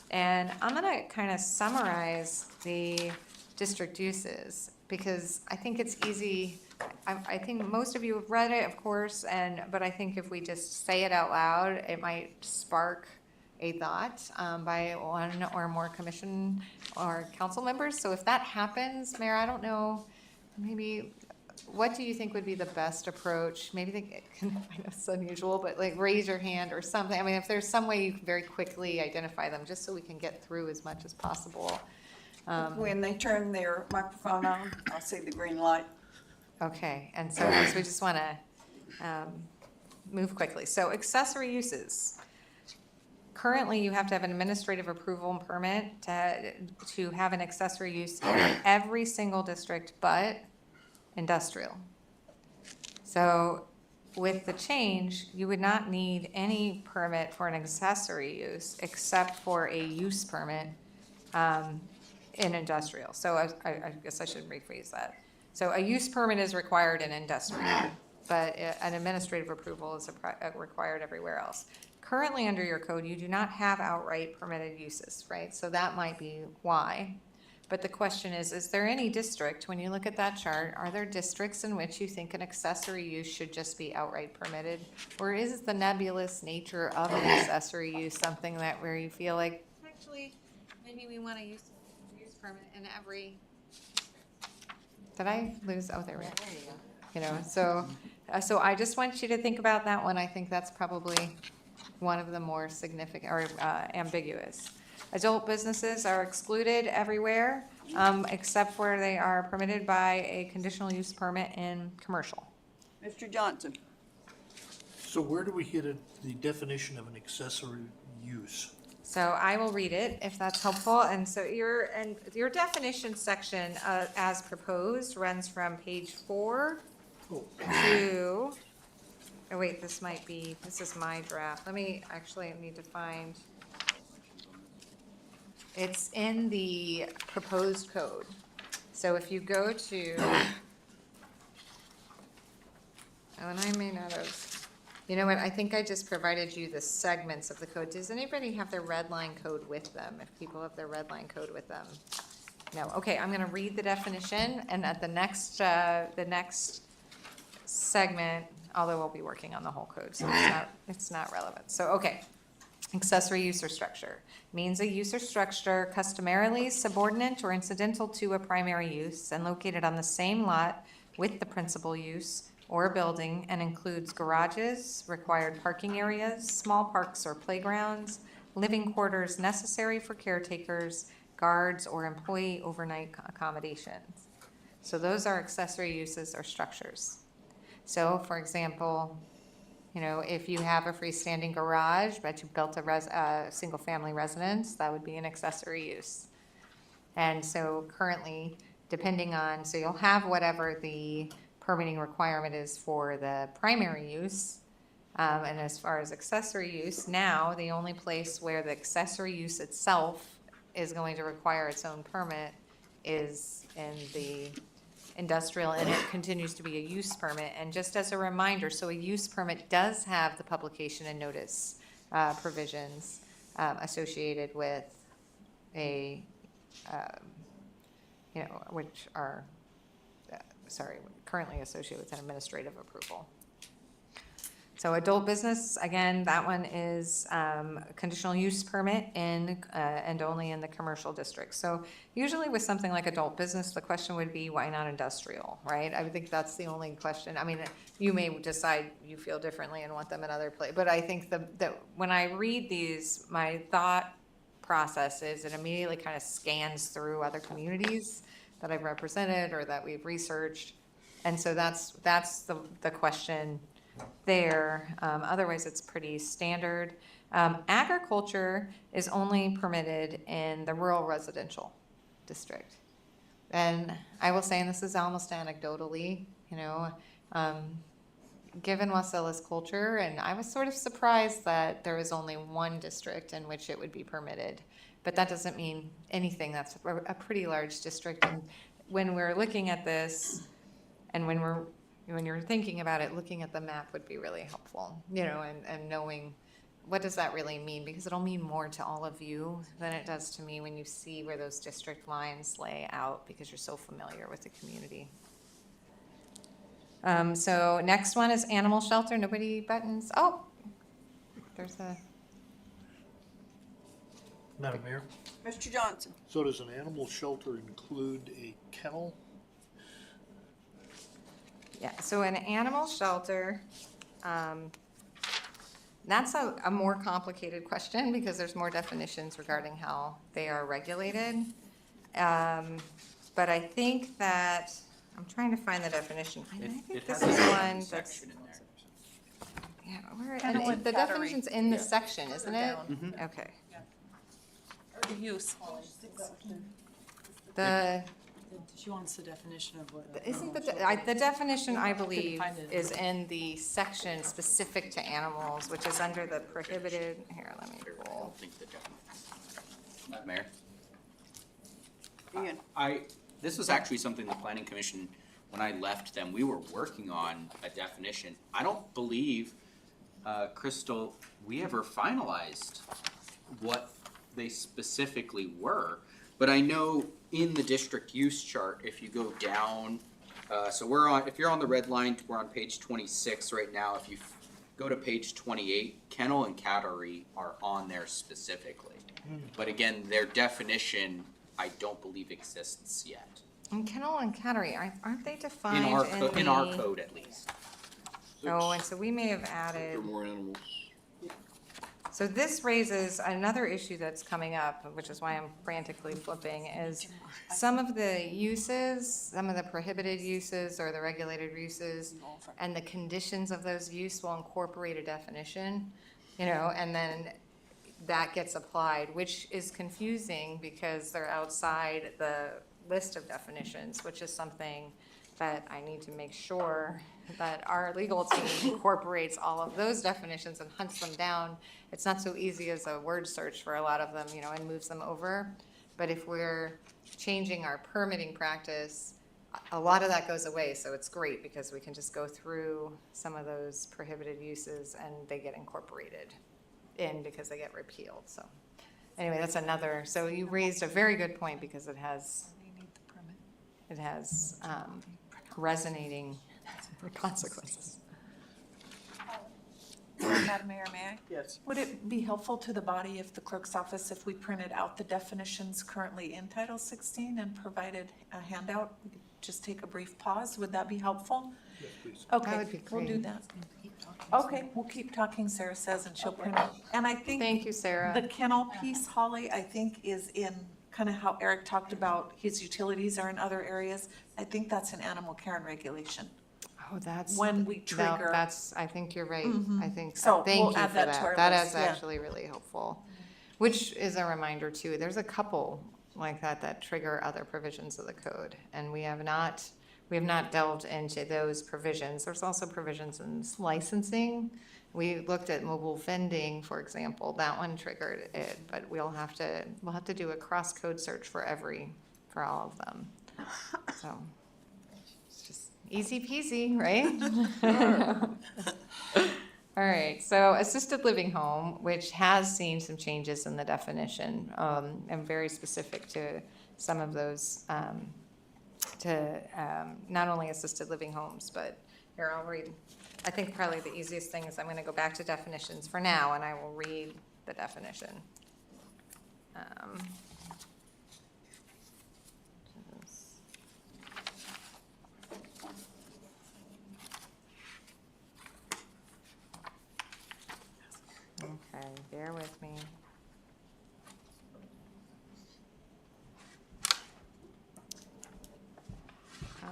and I'm going to kind of summarize the district uses, because I think it's easy. I think most of you have read it, of course, but I think if we just say it out loud, it might spark a thought by one or more commission or council members. So if that happens, Mayor, I don't know, maybe, what do you think would be the best approach? Maybe I know it's unusual, but like raise your hand or something. I mean, if there's some way you can very quickly identify them, just so we can get through as much as possible. When they turn their microphone on, I'll see the green light. Okay, and so we just want to move quickly. So accessory uses. Currently, you have to have an administrative approval and permit to have an accessory use in every single district but industrial. So with the change, you would not need any permit for an accessory use except for a use permit in industrial. So I guess I should rephrase that. So a use permit is required in industrial, but an administrative approval is required everywhere else. Currently, under your code, you do not have outright permitted uses, right? So that might be why. But the question is there any district, when you look at that chart, are there districts in which you think an accessory use should just be outright permitted? Or is the nebulous nature of an accessory use something that where you feel like, actually, maybe we want to use permit in every, did I lose, oh, there we go. So I just want you to think about that one. I think that's probably one of the more significant or ambiguous. Adult businesses are excluded everywhere, except where they are permitted by a conditional use permit in commercial. Mr. Johnson. So where do we get the definition of an accessory use? So I will read it if that's helpful. And so your definition section as proposed runs from page 4 to, oh wait, this is my draft. I need to find, it's in the proposed code. So if you go to, and I may not have, you know what, I think I just provided you the segments of the code. Does anybody have their red line code with them? If people have their red line code with them? No, okay, I'm gonna read the definition, and at the next segment, although we'll be working on the whole code, so it's not relevant. So, okay, accessory use or structure means a use or structure customarily subordinate or incidental to a primary use and located on the same lot with the principal use or building, and includes garages, required parking areas, small parks or playgrounds, living quarters necessary for caretakers, guards, or employee overnight accommodations. So those are accessory uses or structures. So for example, you know, if you have a freestanding garage, but you built a single-family residence, that would be an accessory use. And so currently, depending on, so you'll have whatever the permitting requirement is for the primary use. And as far as accessory use, now, the only place where the accessory use itself is going to require its own permit is in the industrial, and it continues to be a use permit. And just as a reminder, so a use permit does have the publication and notice provisions associated with a, you know, which are, currently associated with an administrative approval. So adult business, again, that one is conditional use permit in, and only in the commercial district. So usually with something like adult business, the question would be, why not industrial, right? I would think that's the only question. I mean, you may decide you feel differently and want them in other places, but I think that when I read these, my thought process is it immediately kind of scans through other communities that I've represented or that we've researched. And so that's the question there. Otherwise, it's pretty standard. Agriculture is only permitted in the rural residential district. And I will say, and this is almost anecdotally, you know, given Wasilla's culture, and I was sort of surprised that there was only one district in which it would be permitted. But that doesn't mean anything. That's a pretty large district. And when we're looking at this, and when you're thinking about it, looking at the map would be really helpful, you know, and knowing what does that really mean? Because it'll mean more to all of you than it does to me when you see where those district lines lay out, because you're so familiar with the community. So next one is animal shelter. Nobody buttons. Oh, there's a. Madam Mayor, Mr. Johnson. so does an animal shelter include a kennel? Yeah, so an animal shelter, that's a more complicated question because there's more definitions regarding how they are regulated. But I think that, I'm trying to find the definition. I think this is one that's, Section in there. yeah, where, Kennel and and the cattery. definition's in the section, isn't it? Okay. The use. She wants the definition of what. Isn't the definition, I believe, find it. is in the section specific to animals, which is under the prohibited, here, let me I pull. don't think the definition. Mayor? Ian. This was actually something the planning commission, when I left them, we were working on a definition. I don't believe, Crystal, we ever finalized what they specifically were. But I know in the district use chart, if you go down, so if you're on the red line, we're on page 26 right now. If you go to page 28, kennel and cattery are on there specifically. But again, their definition, I don't believe exists yet. And kennel and cattery, aren't they defined In our code at least. Oh, and so we may have added, There are more animals. so this raises another issue that's coming up, which is why I'm frantically flipping, is some of the uses, some of the prohibited uses or the regulated uses, and the conditions of those use will incorporate a definition, you know, and then that gets applied, which is confusing because they're outside the list of definitions, which is something that I need to make sure that our legal team incorporates all of those definitions and hunts them down. It's not so easy as a word search for a lot of them, you know, and moves them over. But if we're changing our permitting practice, a lot of that goes away, so it's great because we can just go through some of those prohibited uses and they get incorporated in because they get repealed, so. Anyway, that's another, so you raised a very good point because it has resonating consequences. Madam Mayor, may I? Yes. Would it be helpful to the body if the clerk's office, if we printed out the definitions currently in Title 16 and provided a handout? We could just take a brief pause. Would that be helpful? Yes, please. Okay, That would be we'll do great. that. Okay, we'll keep talking, Sarah says, and she'll print it. And I think Thank you, Sarah. the kennel piece, Holly, I think is in kind of how Eric talked about his utilities are in other areas. I think that's an animal care and regulation. Oh, that's. when we no, trigger. That's, I think you're right. I think, So thank we'll you add for that to our that. That list, is yeah. actually really helpful. Which is a reminder too, there's a couple like that trigger other provisions of the code. And we have not delved into those provisions. There's also provisions in licensing. We looked at mobile vending, for example, that one triggered it, but we'll have to do a cross-code search for all of them. So, it's just easy peasy, right? All right, so assisted living home, which has seen some changes in the definition, and very specific to some of those, not only assisted living homes, but here, I'll read. I think probably the easiest thing is I'm gonna go back to definitions for now, and I will read the definition. Okay, bear with me.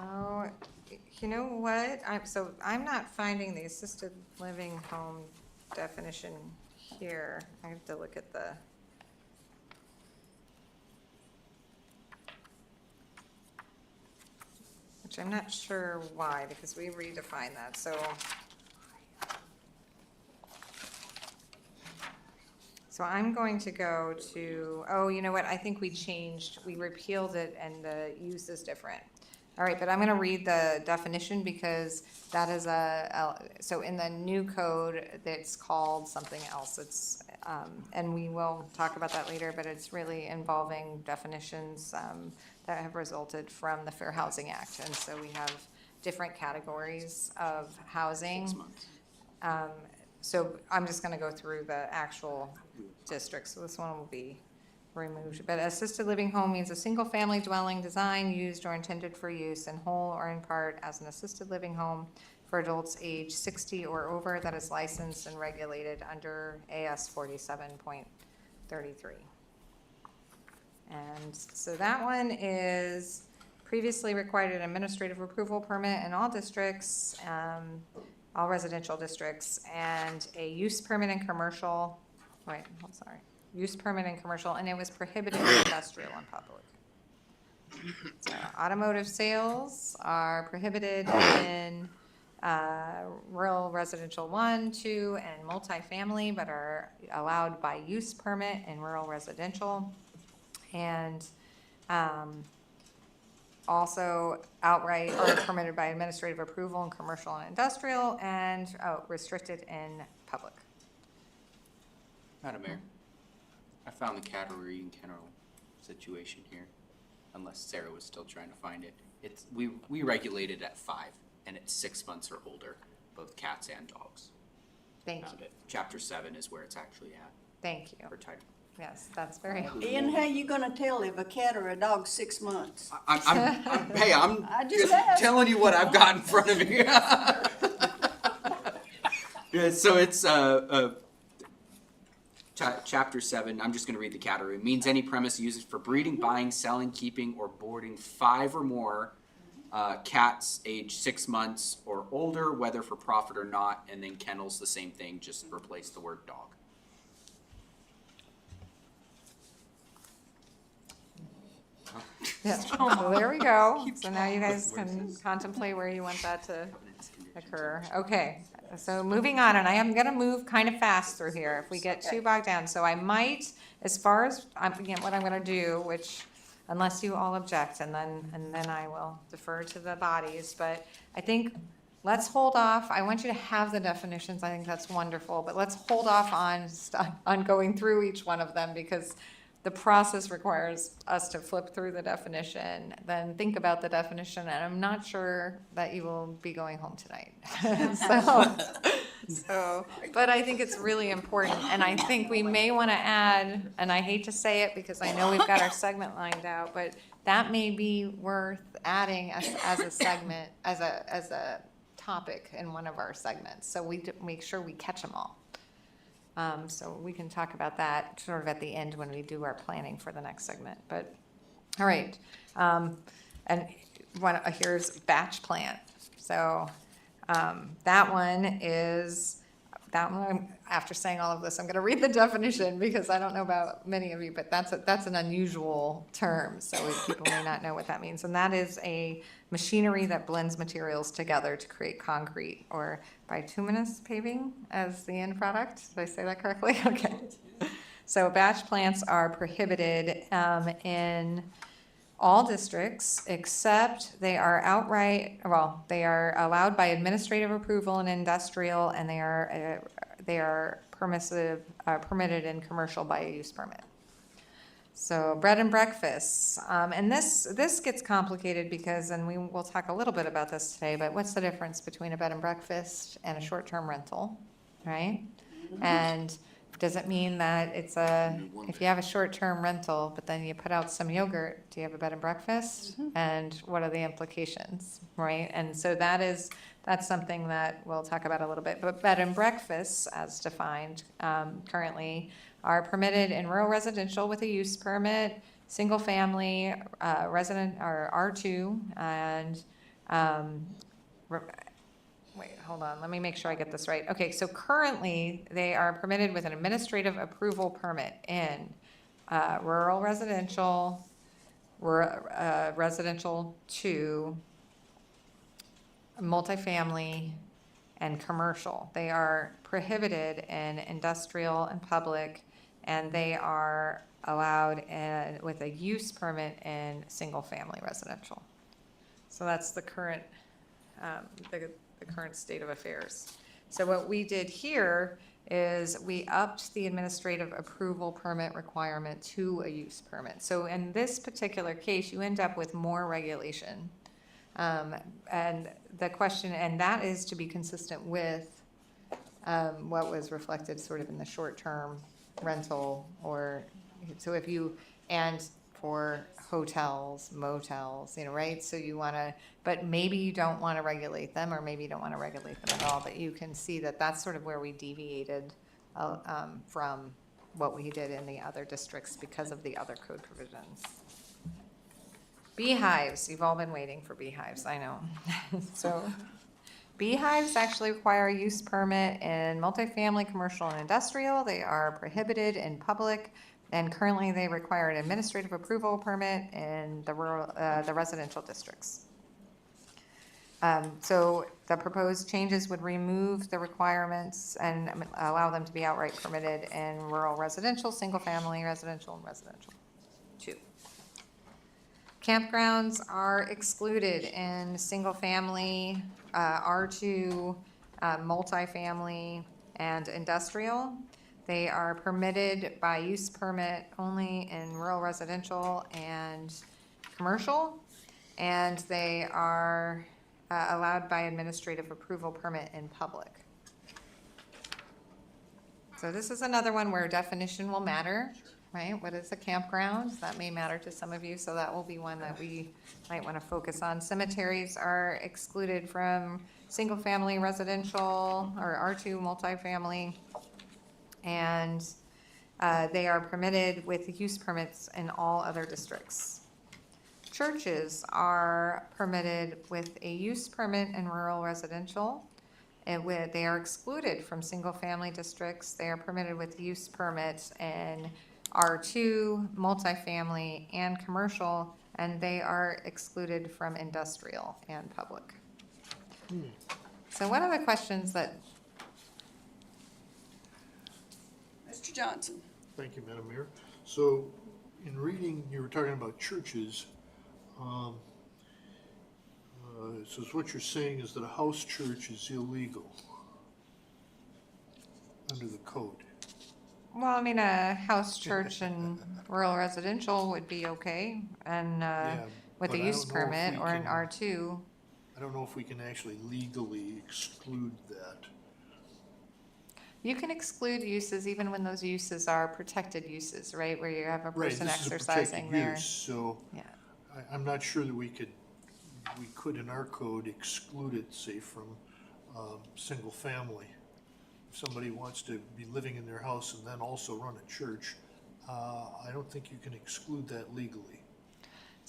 Oh, you know what? I'm not finding the assisted living home definition here. I have to look at which I'm not sure why, because we redefined that, So I'm going to go to, oh, you know what, I think we repealed it and the use is different. All right, but I'm gonna read the definition because that is so in the new code, it's called something else. It's, and we will talk about that later, but it's really involving definitions that have resulted from the Fair Housing Act. And so we have different categories of housing. 6 months. So I'm just gonna go through the actual districts, so this one will be removed. But assisted living home means a single-family dwelling designed, used, or intended for use in whole or in part as an assisted living home for adults age 60 or over that is licensed and regulated under AS 47.33. And so that one is previously required an administrative approval permit in all districts, all residential districts, and a use permit in commercial, use permit in commercial, and it was prohibited in industrial and public. So automotive sales are prohibited in rural residential 1, 2, and multifamily, but are allowed by use permit in rural residential. And also outright or permitted by administrative approval in commercial and industrial, and restricted in public. Madam Mayor, I found the category and kennel situation here, unless Sarah was still trying to find it. It's, we regulate it at 5, and it's 6 months or older, both cats and dogs. Thank Found you. it. Chapter 7 is where it's actually at. Thank you. For title. Yes, that's very helpful. Ian, how you gonna tell if a cat or a dog's 6 months? Hey, I'm I just just asked. telling you what I've got in front of me. Yeah, so it's chapter 7. I'm just going to read the category. It means any premise used for breeding, buying, selling, keeping, or boarding 5 or more cats age 6 months or older, whether for profit or not. And then kennels, the same thing. Just replace the word dog. Yeah, so there we go. So now you guys can contemplate where you want that to occur. Okay, so moving on, and I am gonna move kind of fast through here if we get too bogged down. So I might, as far as, again, what I'm gonna do, which, unless you all object, and then I will defer to the bodies, but I think let's hold off. I want you to have the definitions. I think that's wonderful, but let's hold off on going through each one of them, because the process requires us to flip through the definition, then think about the definition, and I'm not sure that you will be going home tonight. But I think it's really important, and I think we may want to add, and I hate to say it because I know we've got our segment lined out, but that may be worth adding as a segment, as a topic in one of our segments, so we make sure we catch them all. So we can talk about that sort of at the end when we do our planning for the next segment. But, all right. And here's batch plant. So That one is, after saying all of this, I'm gonna read the definition because I don't know about many of you, but that's an unusual term, so people may not know what that means. And that is a machinery that blends materials together to create concrete or bituminous paving as the end product. Did I say that correctly? Okay. So batch plants are prohibited in all districts except they are they are allowed by administrative approval in industrial, and they are permitted in commercial by a use permit. So bread and breakfasts, and this gets complicated because, and we will talk a little bit about this today, but what's the difference between a bed and breakfast and a short-term rental, right? And does it mean that if you have a short-term rental, but then you put out some yogurt, do you have a bed and breakfast? And what are the implications, right? And so that's something that we'll talk about a little bit. But bed and breakfasts, as defined currently, are permitted in rural residential with a use permit, single-family resident or R2, and wait, hold on, let me make sure I get this right. Okay, so currently, they are permitted with an administrative approval permit in rural residential, residential 2, multifamily, and commercial. They are prohibited in industrial and public, and they are allowed with a use permit in single-family residential. So that's the current the current state of affairs. So what we did here is we upped the administrative approval permit requirement to a use permit. So in this particular case, you end up with more regulation. And the question, and that is to be consistent with what was reflected sort of in the short-term rental, or so if you, and for hotels, motels, right? So you want to, but maybe you don't want to regulate them, or maybe you don't want to regulate them at all, but you can see that that's sort of where we deviated from what we did in the other districts because of the other code provisions. Beehives, you've all been waiting for beehives, I know. So beehives actually require a use permit in multifamily, commercial, and industrial. They are prohibited in public, and currently they require an administrative approval permit in the rural, the residential districts. So the proposed changes would remove the requirements and allow them to be outright permitted in rural residential, single-family residential, and residential 2. Campgrounds are excluded in single-family, R2, multifamily, and industrial. They are permitted by use permit only in rural residential and commercial, and they are allowed by administrative approval permit in public. So this is another one where definition will matter, right? What is a campground? That may matter to some of you, so that will be one that we might want to focus on. Cemeteries are excluded from single-family residential or R2 multifamily, and they are permitted with use permits in all other districts. Churches are permitted with a use permit in rural residential. They are excluded from single-family districts. They are permitted with use permits in R2, multifamily, and commercial, and they are excluded from industrial and public. So what are the questions that? Mr. Johnson. Thank you, Madam Mayor. So in reading, you were talking about churches. So what you're saying is that a house church is illegal under the code. Well, I mean, a house church in rural residential would be okay, and with a but I use don't know if permit we or an can- R2. I don't know if we can actually legally exclude that. You can exclude uses even when those uses are protected uses, right? Where you have a Right, person this is a exercising protected their. use, so Yeah. I'm not sure that we could in our code exclude it, say, from single family. If somebody wants to be living in their house and then also run a church, I don't think you can exclude that legally.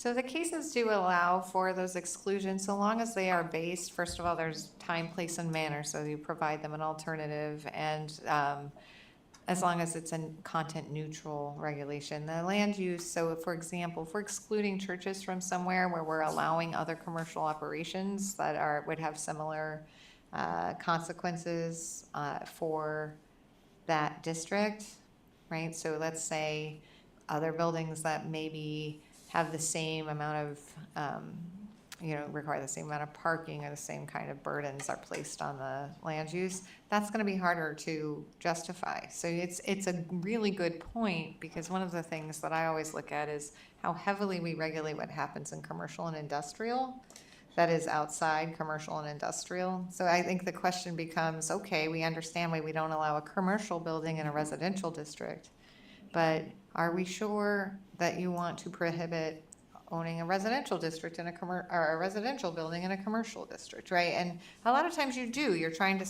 So the cases do allow for those exclusions, so long as they are based, first of all, there's time, place, and manner, so you provide them an alternative, and as long as it's a content neutral regulation. The land use, so for example, if we're excluding churches from somewhere where we're allowing other commercial operations that would have similar consequences for that district, right? So let's say other buildings that maybe have the same amount of, require the same amount of parking or the same kind of burdens are placed on the land use, that's gonna be harder to justify. So it's a really good point, because one of the things that I always look at is how heavily we regulate what happens in commercial and industrial that is outside commercial and industrial. So I think the question becomes, okay, we understand why we don't allow a commercial building in a residential district, but are we sure that you want to prohibit owning a residential district in or a residential building in a commercial district, right? And a lot of times you do. You're trying to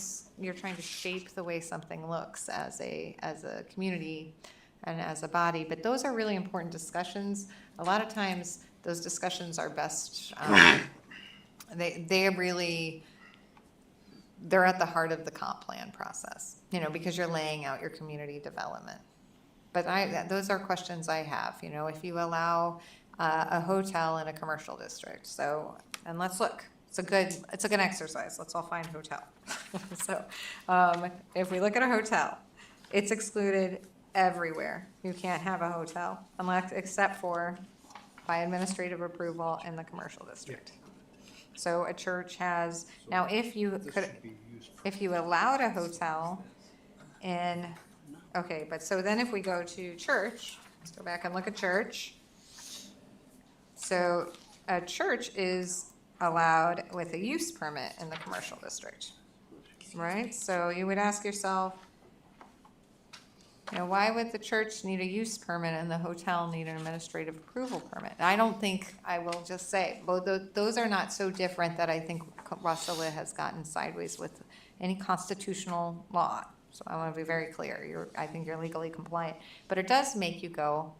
shape the way something looks as a community and as a body. But those are really important discussions. A lot of times those discussions are best. They're at the heart of the comp plan process, because you're laying out your community development. But those are questions I have, if you allow a hotel in a commercial district. So, and let's look, it's a good exercise. Let's all find hotel. So, if we look at a hotel, it's excluded everywhere. You can't have a hotel except for by administrative approval in the commercial district. So a church has, now if you allowed a hotel in, okay, but so then if we go to church, let's go back and look at church. So a church is allowed with a use permit in the commercial district, right? So you would ask yourself, why would the church need a use permit and the hotel need an administrative approval permit? I don't think, I will just say, both those are not so different that I think Wasilla has gotten sideways with any constitutional law. So I want to be very clear. I think you're legally compliant, but it does make you go,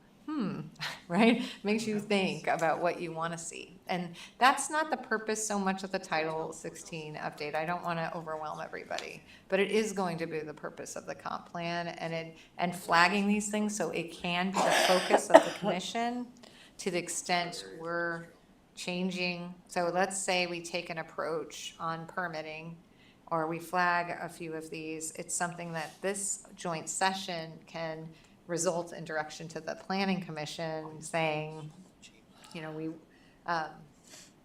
right? Makes you think about what you want to see. And that's not the purpose so much of the Title 16 update. I don't want to overwhelm everybody, but it is going to be the purpose of the comp plan and flagging these things so it can be the focus of the commission to the extent we're changing. So let's say we take an approach on permitting, or we flag a few of these. It's something that this joint session can result in direction to the Planning Commission saying,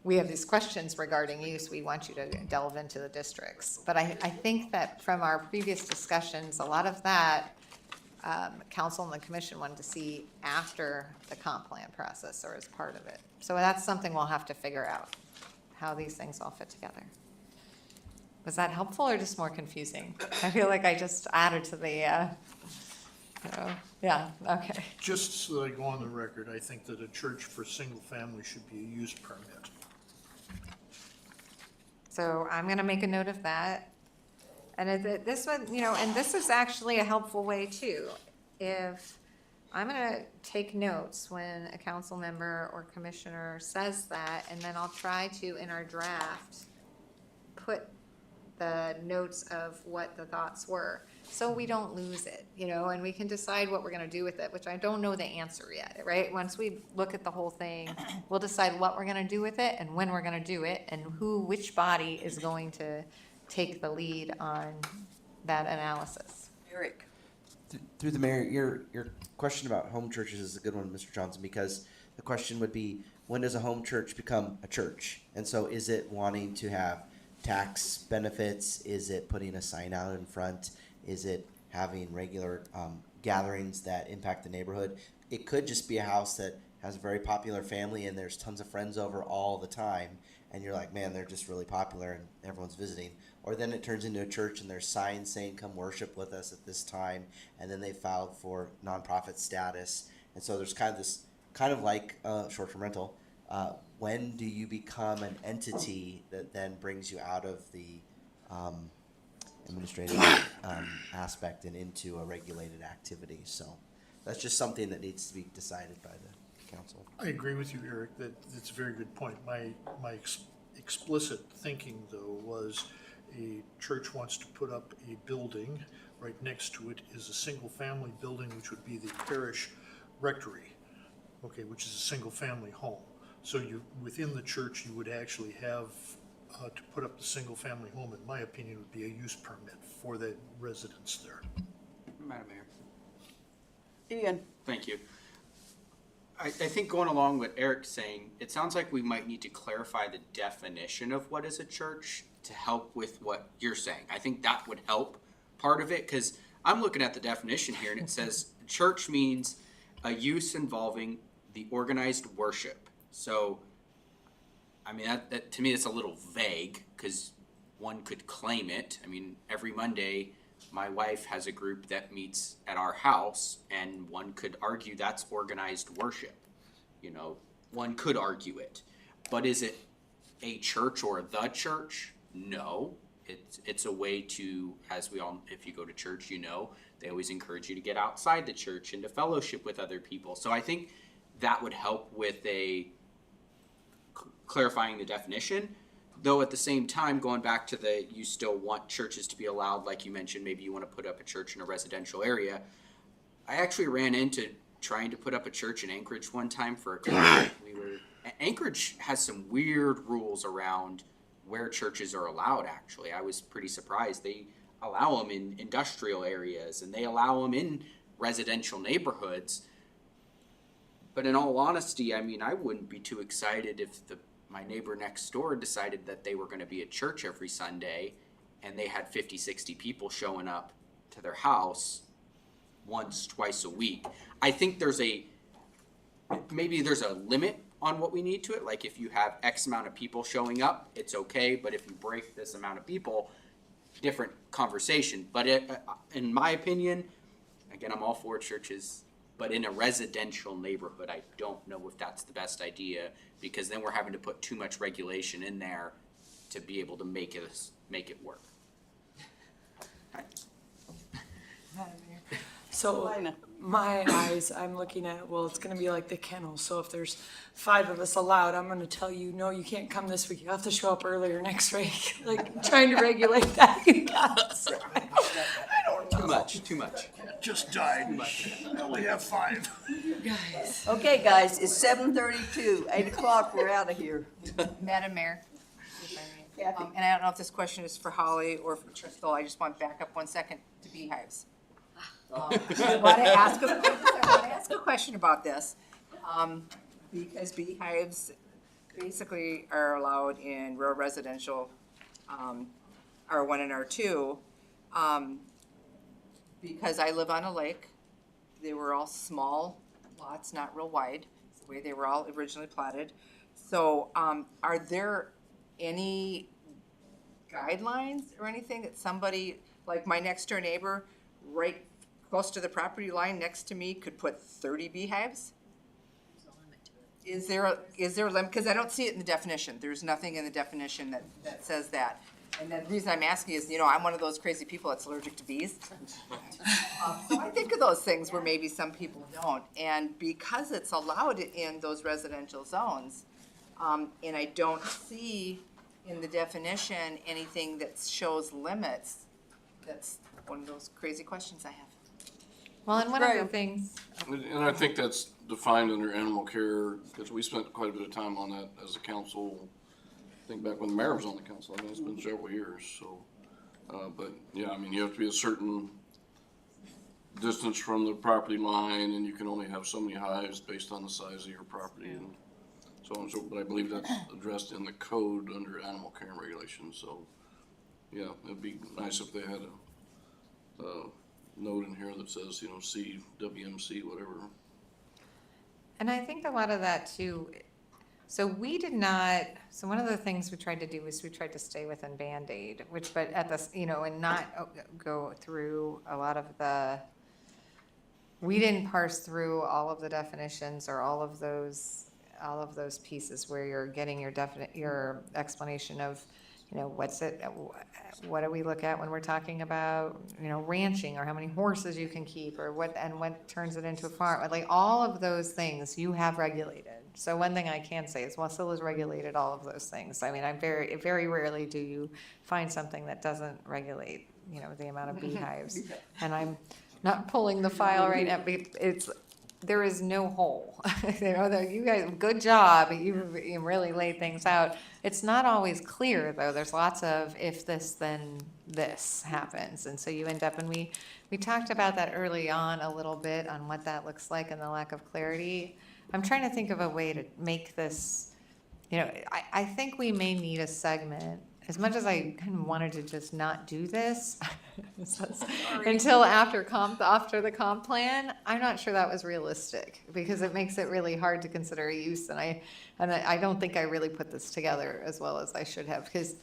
we have these questions regarding use. We want you to delve into the districts. But I think that from our previous discussions, a lot of that council and the commission wanted to see after the comp plan process or as part of it. So that's something we'll have to figure out, how these things all fit together. Was that helpful or just more confusing? I feel like I just added to the, yeah, okay. Just so that I go on the record, I think that a church for single family should be a use permit. So I'm gonna make a note of that. And this one, and this is actually a helpful way too. If I'm gonna take notes when a council member or commissioner says that, and then I'll try to, in our draft, put the notes of what the thoughts were, so we don't lose it, and we can decide what we're gonna do with it, which I don't know the answer yet, right? Once we look at the whole thing, we'll decide what we're gonna do with it and when we're gonna do it and which body is going to take the lead on that analysis. Eric. Through the mayor, your question about home churches is a good one, Mr. Johnson, because the question would be, when does a home church become a church? And so is it wanting to have tax benefits? Is it putting a sign out in front? Is it having regular gatherings that impact the neighborhood? It could just be a house that has a very popular family and there's tons of friends over all the time, and you're like, man, they're just really popular and everyone's visiting. Or then it turns into a church and there's signs saying, come worship with us at this time, and then they filed for nonprofit status. And so there's kind of like short-term rental. When do you become an entity that then brings you out of the administrative aspect and into a regulated activity? So that's just something that needs to be decided by the council. I agree with you, Eric, that it's a very good point. My explicit thinking, though, was a church wants to put up a building. Right next to it is a single-family building, which would be the parish rectory, okay, which is a single-family home. So you, within the church, you would actually have to put up the single-family home, in my opinion, would be a use permit for the residents there. Madam Mayor. Ian? Thank you. I think going along with Eric's saying, it sounds like we might need to clarify the definition of what is a church to help with what you're saying. I think that would help part of it, because I'm looking at the definition here and it says church means a use involving the organized worship. So, I mean, that to me, it's a little vague, because one could claim it. I mean, every Monday, my wife has a group that meets at our house, and one could argue that's organized worship. You know, one could argue it. But is it a church or the church? No. It's a way to, as we all, if you go to church, you know, they always encourage you to get outside the church and to fellowship with other people. So I think that would help with clarifying the definition. Though at the same time, going back to you still want churches to be allowed, like you mentioned, maybe you want to put up a church in a residential area. I actually ran into trying to put up a church in Anchorage one time for a client. Anchorage has some weird rules around where churches are allowed, actually. I was pretty surprised. They allow them in industrial areas and they allow them in residential neighborhoods. But in all honesty, I mean, I wouldn't be too excited if my neighbor next door decided that they were going to be at church every Sunday and they had 50, 60 people showing up to their house once, twice a week. I think maybe there's a limit on what we need to it. Like if you have X amount of people showing up, it's okay. But if you break this amount of people, different conversation. But in my opinion, again, I'm all for churches, but in a residential neighborhood, I don't know if that's the best idea, because then we're having to put too much regulation in there to be able to make it work. So my eyes, I'm looking at, well, it's gonna be like the kennel, so if there's 5 of us allowed, I'm gonna tell you, no, you can't come this week, you have to show up earlier next week. Like, trying to regulate that, you guys. Too much. Just died. I only have 5. Guys. Okay, guys, it's 7:32, 8 o'clock, we're out of here. Madam Mayor, Kathy? and I don't know if this question is for Holly or for Tristal, I just want to back up 1 second to beehives. I want to ask a question about this, because beehives basically are allowed in rural residential, R1 and R2. Because I live on a lake, they were all small lots, not real wide, it's the way they were all originally platted. So, are there any guidelines or anything that somebody, like my next door neighbor, right close to the property line next to me, could put 30 beehives? Is there a limit? Because I don't see it in the definition. There's nothing in the definition that says that. And the reason I'm asking is, you know, I'm one of those crazy people that's allergic to bees. So I think of those things where maybe some people don't. And because it's allowed in those residential zones, and I don't see in the definition anything that shows limits, that's one of those crazy questions I have. Well, and one of the things, And I think that's defined under animal care, because we spent quite a bit of time on that as a council. I think back when the mayor was on the council, I mean, it's been several years, so. But, yeah, I mean, you have to be a certain distance from the property line, and you can only have so many hives based on the size of your property and so on and so, but I believe that's addressed in the code under animal care and regulations, so. Yeah, it'd be nice if they had a note in here that says, you know, CWMC, whatever. and I think a lot of that too, so we did not, so one of the things we tried to do was we tried to stay within Band-Aid, but at this, you know, and not go through a lot of we didn't parse through all of the definitions or all of those pieces where you're getting your explanation of what do we look at when we're talking about, ranching, or how many horses you can keep, or what turns it into a farm? Like, all of those things you have regulated. So one thing I can say is Wasilla's regulated all of those things. I mean, very rarely do you find something that doesn't regulate, the amount of beehives. And I'm not pulling the file right now, but there is no hole. You guys, good job. You really laid things out. It's not always clear, though. There's lots of if this, then this happens. And so you end up, and we talked about that early on a little bit on what that looks like and the lack of clarity. I'm trying to think of a way to make this, I think we may need a segment. As much as I kind of wanted to just not do this until after the comp plan, I'm not sure that was realistic, because it makes it really hard to consider a use. And I don't think I really put this together as well as I should have, because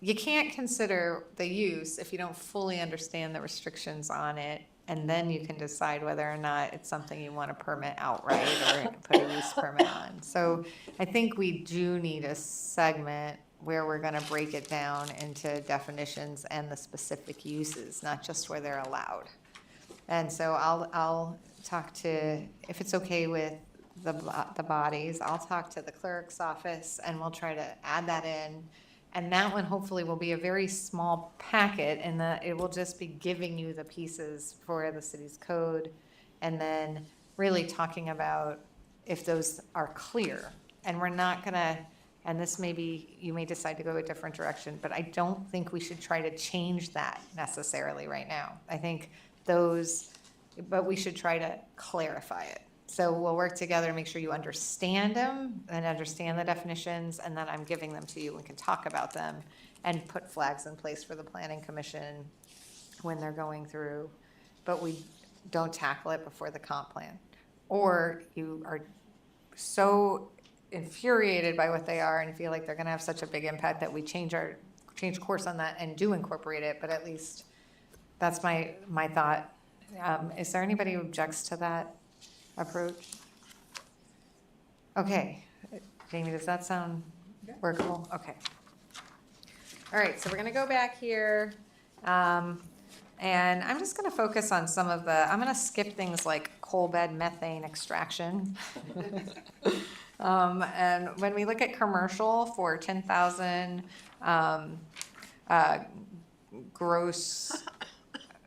you can't consider the use if you don't fully understand the restrictions on it, and then you can decide whether or not it's something you want to permit outright or put a use permit on. So I think we do need a segment where we're going to break it down into definitions and the specific uses, not just where they're allowed. And so I'll talk to, if it's okay with the bodies, I'll talk to the clerk's office, and we'll try to add that in. And that one hopefully will be a very small packet, and that it will just be giving you the pieces for the city's code, and then really talking about if those are clear. And we're not gonna, and this maybe, you may decide to go a different direction, but I don't think we should try to change that necessarily right now. I think but we should try to clarify it. So we'll work together to make sure you understand them and understand the definitions, and then I'm giving them to you and can talk about them and put flags in place for the Planning Commission when they're going through. But we don't tackle it before the comp plan. Or you are so infuriated by what they are and feel like they're gonna have such a big impact that we change course on that and do incorporate it, but at least that's my thought. Is there anybody who objects to that approach? Okay, Jamie, does that sound workable? Okay. All right, so we're gonna go back here, and I'm just gonna focus on I'm gonna skip things like coal bed methane extraction. And when we look at commercial for 10,000 gross,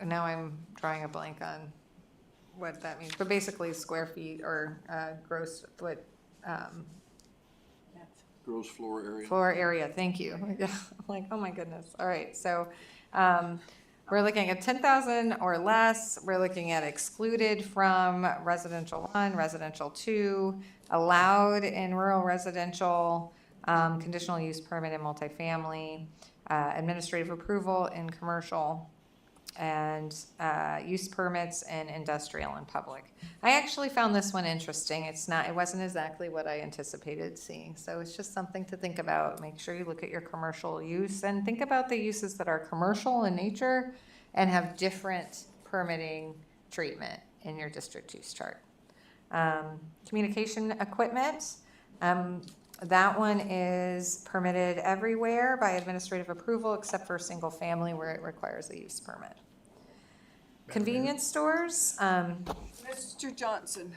now I'm drawing a blank on what that means, but basically square feet or gross foot. Gross floor area. Floor area, thank you. I'm like, oh my goodness. All right, so we're looking at 10,000 or less. We're looking at excluded from residential 1, residential 2, allowed in rural residential, conditional use permit in multifamily, administrative approval in commercial, and use permits in industrial and public. I actually found this one interesting. It wasn't exactly what I anticipated seeing. So it's just something to think about. Make sure you look at your commercial use and think about the uses that are commercial in nature and have different permitting treatment in your district use chart. Communication equipment. That one is permitted everywhere by administrative approval except for single family where it requires a use permit. Convenience stores. Mr. Johnson.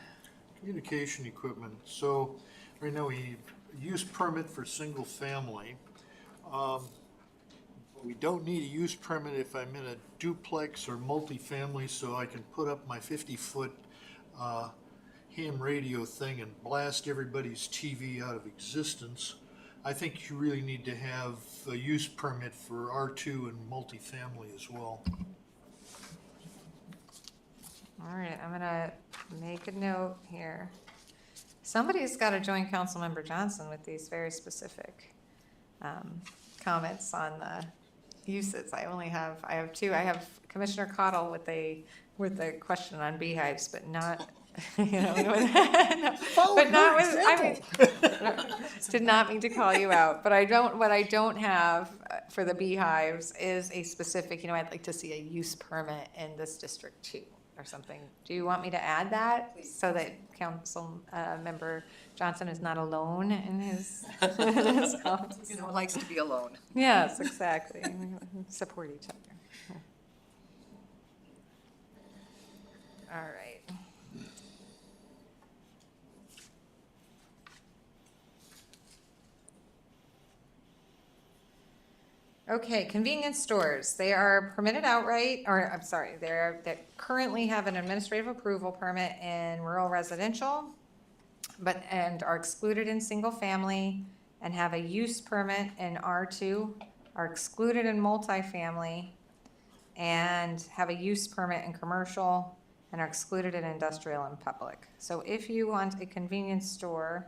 Communication equipment. So right now we use permit for single family. We don't need a use permit if I'm in a duplex or multifamily, so I can put up my 50-foot ham radio thing and blast everybody's TV out of existence. I think you really need to have a use permit for R2 and multifamily as well. All right, I'm gonna make a note here. Somebody's got to join Councilmember Johnson with these very specific comments on the uses. I have two. I have Commissioner Cottle with a question on beehives, but not, but not with, did not mean to call you out, but what I don't have for the beehives is a specific, I'd like to see a use permit in this district too. or something. Do you want me to add that so that Council Member Johnson is not alone in his, his comments? You know, likes to be alone. Yes, exactly. Support each other. All right. Okay, convenience stores. They are permitted outright, or I'm sorry, they currently have an administrative approval permit in rural residential, and are excluded in single family, and have a use permit in R2, are excluded in multifamily, and have a use permit in commercial, and are excluded in industrial and public. So if you want a convenience store,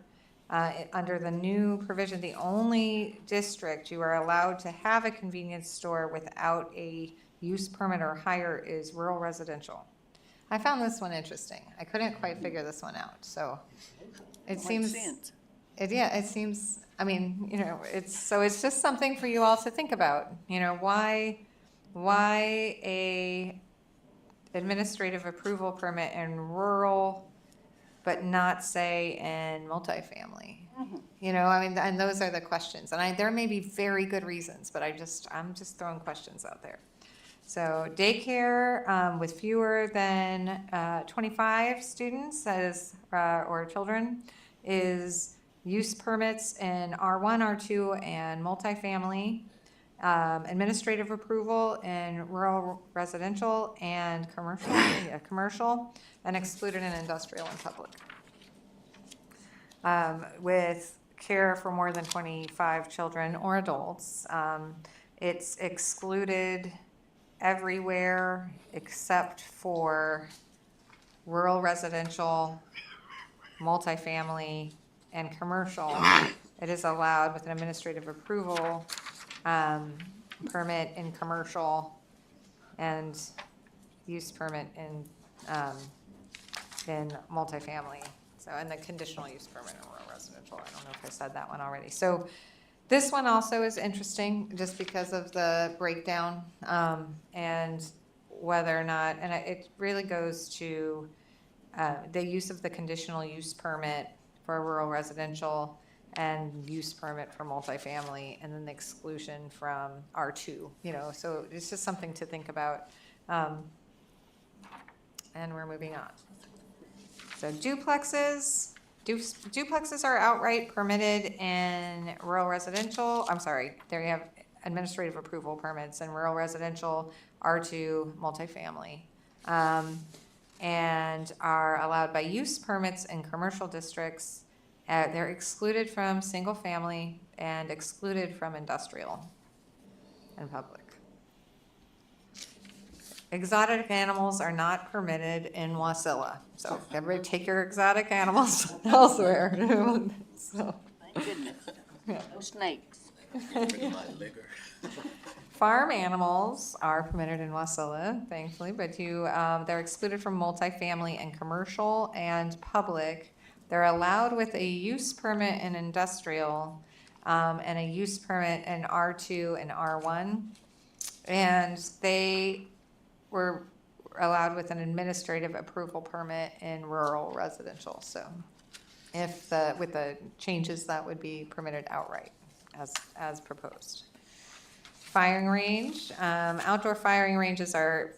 under the new provision, the only district you are allowed to have a convenience store without a use permit or higher is rural residential. I found this one interesting. I couldn't quite figure this one out, so it seems. It seems, I mean, you know, it's just something for you all to think about. You know, why a administrative approval permit in rural but not say in multifamily? You know, I mean, and those are the questions. And there may be very good reasons, but I'm just throwing questions out there. So daycare with fewer than 25 students or children is use permits in R1, R2, and multifamily. Administrative approval in rural residential and commercial, and excluded in industrial and public. With care for more than 25 children or adults, it's excluded everywhere except for rural residential, multifamily, and commercial. It is allowed with an administrative approval permit in commercial and use permit in multifamily. So, and the conditional use permit in rural residential. I don't know if I said that one already. So this one also is interesting just because of the breakdown and whether or not, and it really goes to the use of the conditional use permit for rural residential and use permit for multifamily, and then the exclusion from R2, you know, so it's just something to think about. And we're moving on. So duplexes are outright permitted in rural residential, there you have administrative approval permits in rural residential, R2, multifamily, and are allowed by use permits in commercial districts. They're excluded from single family and excluded from industrial and public. Exotic animals are not permitted in Wasilla. So everybody take your exotic animals elsewhere. So. Thank goodness. No snakes. Farm animals are permitted in Wasilla, thankfully, but they're excluded from multifamily and commercial and public. They're allowed with a use permit in industrial and a use permit in R2 and R1. And they were allowed with an administrative approval permit in rural residential. So with the changes, that would be permitted outright as proposed. Firing range, outdoor firing ranges are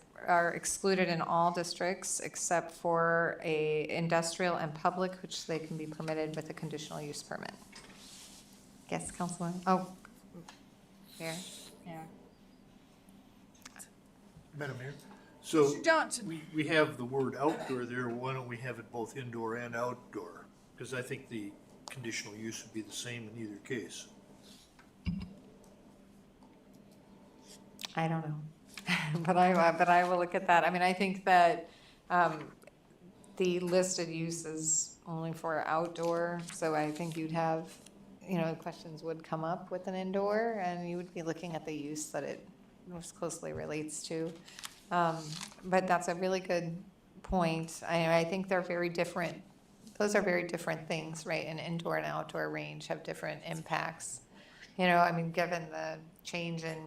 excluded in all districts except for a industrial and public, which they can be permitted with a conditional use permit. Yes, Councilman? Oh, here, yeah. Madam Mayor, so Mr. Johnson. we have the word outdoor there. Why don't we have it both indoor and outdoor? Because I think the conditional use would be the same in either case. I don't know, but I will look at that. I mean, I think that the listed use is only for outdoor, so I think you'd have, you know, questions would come up with an indoor, and you would be looking at the use that it most closely relates to. But that's a really good point. I think they're very different. Those are very different things, right? An indoor and outdoor range have different impacts. You know, I mean, given the change in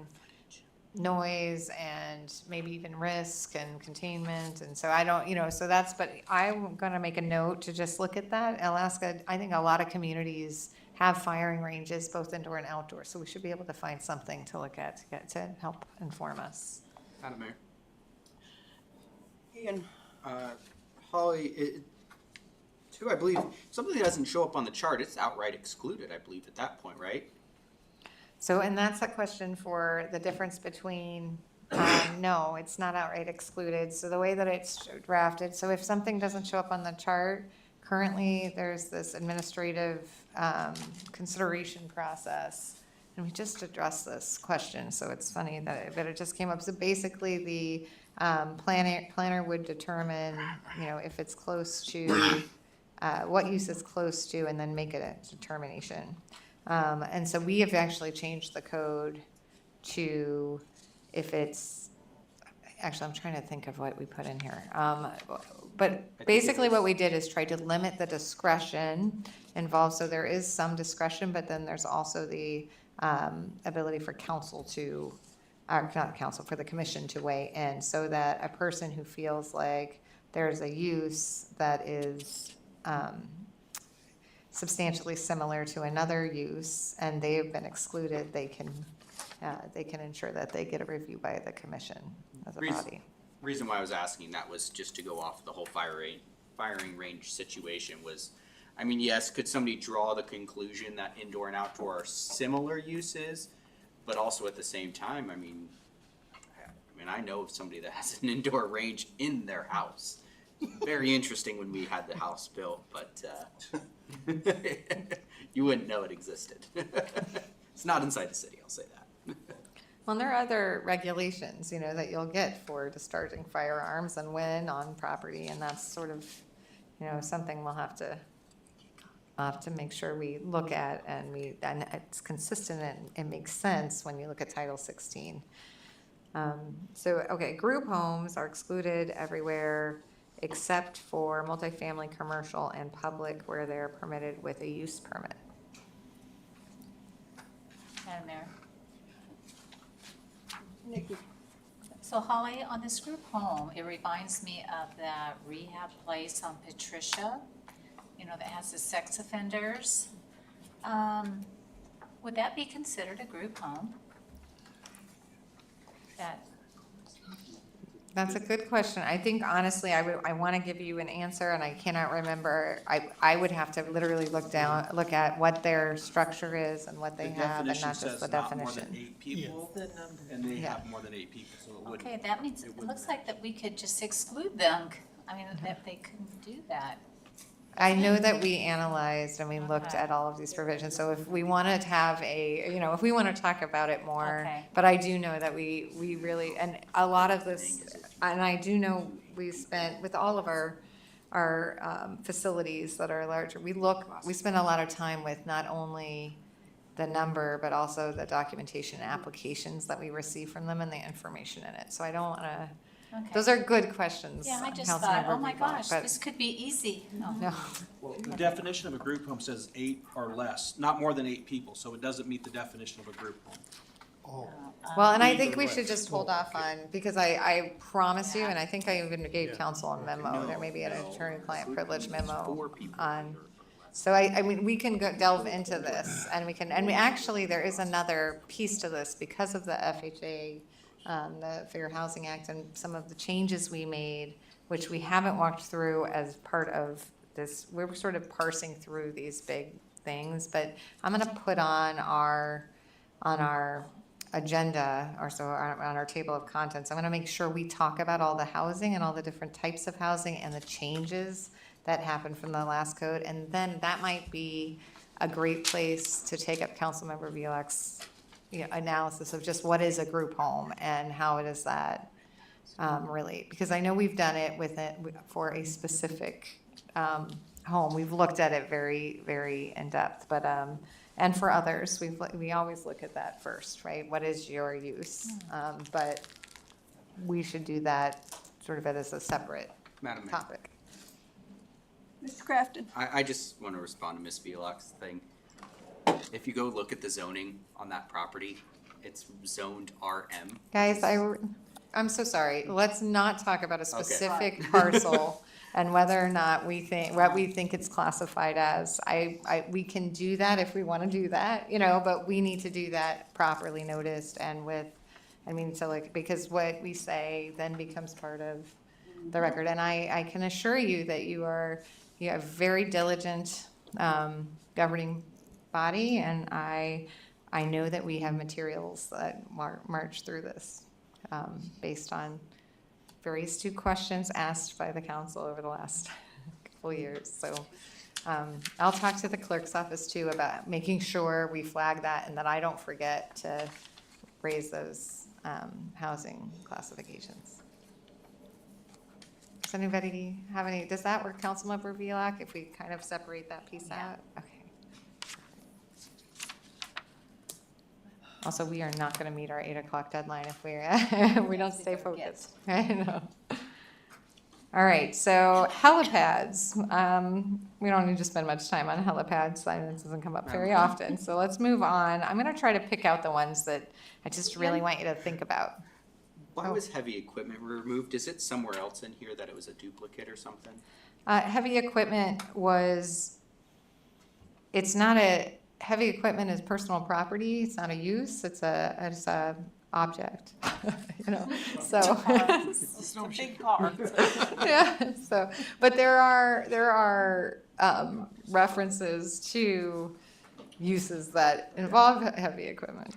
noise and maybe even risk and containment. And so I don't, so that's, but I'm gonna make a note to just look at that. Alaska, I think a lot of communities have firing ranges, both indoor and outdoor, so we should be able to find something to look at to help inform us. Madam Mayor. Ian, Holly, too, I believe, something that doesn't show up on the chart, it's outright excluded, I believe, at that point, right? So, and that's a question for the difference between, no, it's not outright excluded. So the way that it's drafted, so if something doesn't show up on the chart, currently there's this administrative consideration process. And we just addressed this question, so it's funny that it just came up. So basically the planner would determine, if it's close to, what use it's close to, and then make it a determination. And so we have actually changed the code to if it's, actually, I'm trying to think of what we put in here. But basically what we did is try to limit the discretion involved. So there is some discretion, but then there's also the ability for council to, not council, for the commission to weigh in, so that a person who feels like there's a use that is substantially similar to another use and they have been excluded, they can ensure that they get a review by the commission as a body. Reason why I was asking that was just to go off the whole firing range situation was, I mean, yes, could somebody draw the conclusion that indoor and outdoor are similar uses, but also at the same time, I mean, I know of somebody that has an indoor range in their house. Very interesting when we had the house built, but you wouldn't know it existed. It's not inside the city, I'll say that. Well, there are other regulations, that you'll get for discharging firearms and when on property, and that's sort of, something we'll have to make sure we look at, and it's consistent and it makes sense when you look at Title 16. Okay, group homes are excluded everywhere except for multifamily, commercial, and public where they're permitted with a use permit. Madam Mayor. Nikki. So Holly, on this group home, it reminds me of that rehab place on Patricia, that has the sex offenders. Would that be considered a group home? That's a good question. I think honestly, I want to give you an answer and I cannot remember. I would have to literally look at what their structure is and what they have, and not just the definition. More than 8 people, and they have more than 8 people, so it wouldn't. Okay, that means, it looks like that we could just exclude them. That they couldn't do that. I know that we analyzed and we looked at all of these provisions, so if we want to have if we want to talk about it more, Okay. but I do know that we really, and a lot of this, and I do know we spent, with all of our facilities that are larger, we spend a lot of time with not only the number, but also the documentation and applications that we receive from them and the information in it, so I don't want to. Okay. Those are good questions. Yeah, I just Councilmember thought, oh my Bebop, gosh, but- this could be easy. No. Well, the definition of a group home says 8 or less, not more than 8 people, so it doesn't meet the definition of a group home. Well, and I think we should just hold off on, because I promise you, and I think I even gave council a memo, there may be an attorney-client privilege memo on. So I mean, we can delve into this, and actually, there is another piece to this, because of the FHA, the Fair Housing Act, and some of the changes we made, which we haven't walked through as part of this. We're sort of parsing through these big things, but I'm gonna put on our agenda, or so on our table of contents, I'm gonna make sure we talk about all the housing and all the different types of housing and the changes that happened from the last code, and then that might be a great place to take up Councilmember Violek's analysis of just what is a group home and how does that relate, because I know we've done it for a specific home. We've looked at it very, very in depth, but and for others, we always look at that first, right? What is your use? But we should do that sort of as a separate topic. Mr. Crafton. I just want to respond to Ms. Violek's thing. If you go look at the zoning on that property, it's zoned RM. Guys, I'm so sorry. Let's not talk about a specific parcel and whether or not what we think it's classified as. We can do that if we want to do that, but we need to do that properly noticed and because what we say then becomes part of the record. And I can assure you that you have a very diligent governing body, and I know that we have materials that march through this based on very astute questions asked by the council over the last couple years. So I'll talk to the clerk's office too about making sure we flag that and that I don't forget to raise those housing classifications. Does anybody have any, does that work, Councilmember Vilak, if we kind of separate that piece out? Okay. Also, we are not going to meet our 8 o'clock deadline if we don't stay focused. I know. All right, so helipads. We don't need to spend much time on helipads. This doesn't come up very often. So let's move on. I'm going to try to pick out the ones that I just really want you to think about. Why was heavy equipment removed? Is it somewhere else in here that it was a duplicate or something? Heavy equipment heavy equipment is personal property. It's not a use. It's a object. So It's no big car. yeah. So, but there are references to uses that involve heavy equipment.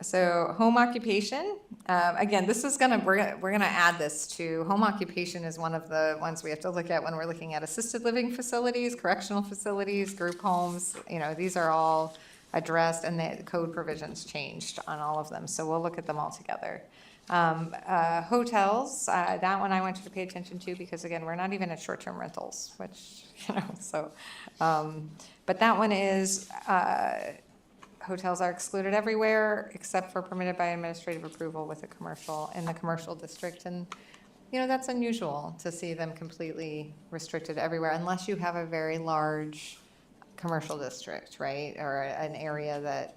So home occupation, again, this is we're gonna add this to, home occupation is one of the ones we have to look at when we're looking at assisted living facilities, correctional facilities, group homes. These are all addressed, and the code provisions changed on all of them. So we'll look at them all together. Hotels, that one I want you to pay attention to because again, we're not even at short-term rentals, which, but that one is, hotels are excluded everywhere except for permitted by administrative approval in the commercial district. And, that's unusual to see them completely restricted everywhere unless you have a very large commercial district, right? Or an area that,